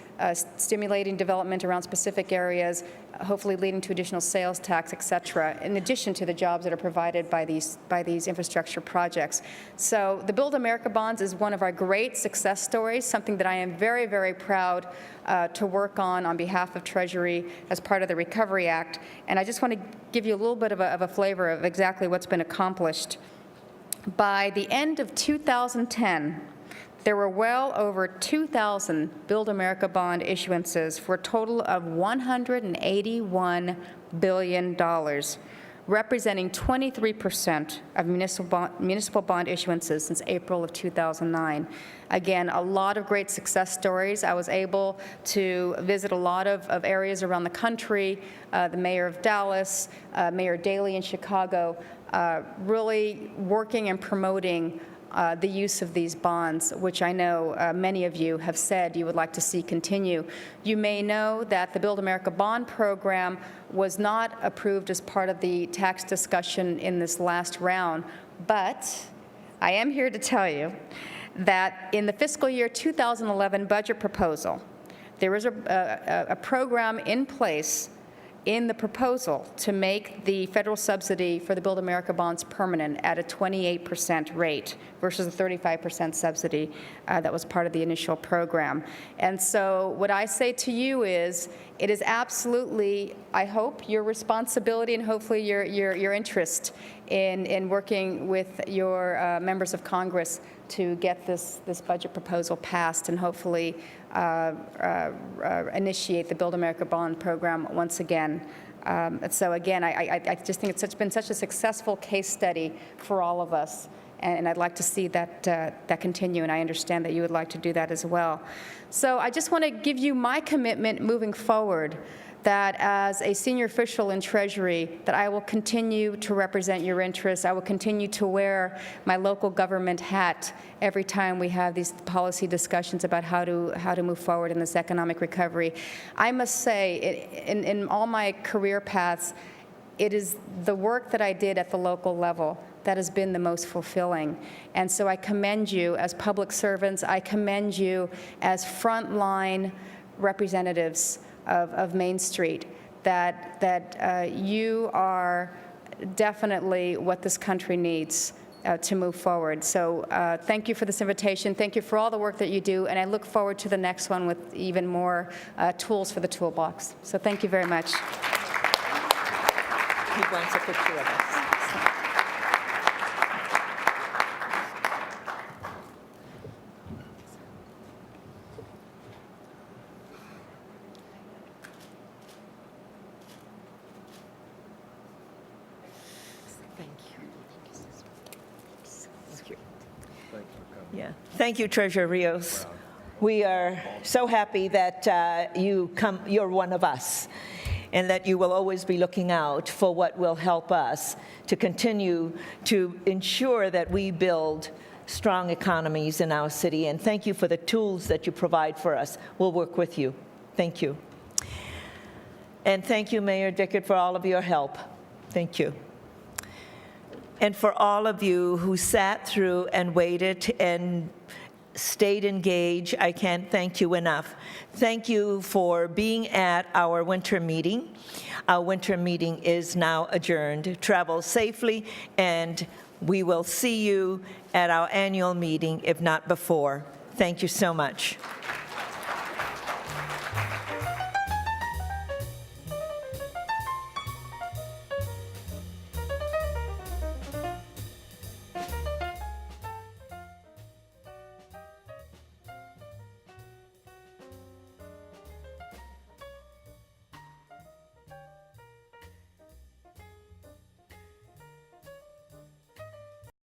stimulating development around specific areas, hopefully leading to additional sales tax, et cetera, in addition to the jobs that are provided by these infrastructure projects. So the Build America Bonds is one of our great success stories, something that I am very, very proud to work on behalf of Treasury as part of the Recovery Act. And I just want to give you a little bit of a flavor of exactly what's been accomplished. By the end of 2010, there were well over 2,000 Build America bond issuances for a total of $181 billion. representing 23% of municipal bond issuances since April of 2009. Again, a lot of great success stories. I was able to visit a lot of areas around the country, the mayor of Dallas, Mayor Daley in Chicago, really working and promoting the use of these bonds, which I know many of you have said you would like to see continue. You may know that the Build America Bond Program was not approved as part of the tax discussion in this last round, but I am here to tell you that in the fiscal year 2011 budget proposal, there is a program in place in the proposal to make the federal subsidy for the Build America bonds permanent at a 28% rate versus a 35% subsidy that was part of the initial program. And so what I say to you is, it is absolutely, I hope, your responsibility and hopefully your interest in working with your members of Congress to get this budget proposal passed and hopefully initiate the Build America Bond Program once again. And so again, I just think it's been such a successful case study for all of us, and I'd like to see that continue, and I understand that you would like to do that as well. So I just want to give you my commitment moving forward that as a senior official in Treasury, that I will continue to represent your interests. I will continue to wear my local government hat every time we have these policy discussions about how to move forward in this economic recovery. I must say, in all my career paths, it is the work that I did at the local level that has been the most fulfilling. And so I commend you as public servants. I commend you as frontline representatives of Main Street, that you are definitely what this country needs to move forward. So thank you for this invitation. Thank you for all the work that you do, and I look forward to the next one with even more tools for the toolbox. So thank you very much. He wants a picture of us. Yeah. Thank you, Treasurer Rios. We are so happy that you're one of us, and that you will always be looking out for what will help us to continue to ensure that we build strong economies in our city. And thank you for the tools that you provide for us. We'll work with you. Thank you. And thank you, Mayor Dickert, for all of your help. Thank you. And for all of you who sat through and waited and stayed engaged, I can't thank you enough. Thank you for being at our winter meeting. Our winter meeting is now adjourned. Travel safely, and we will see you at our annual meeting, if not before. Thank you so much.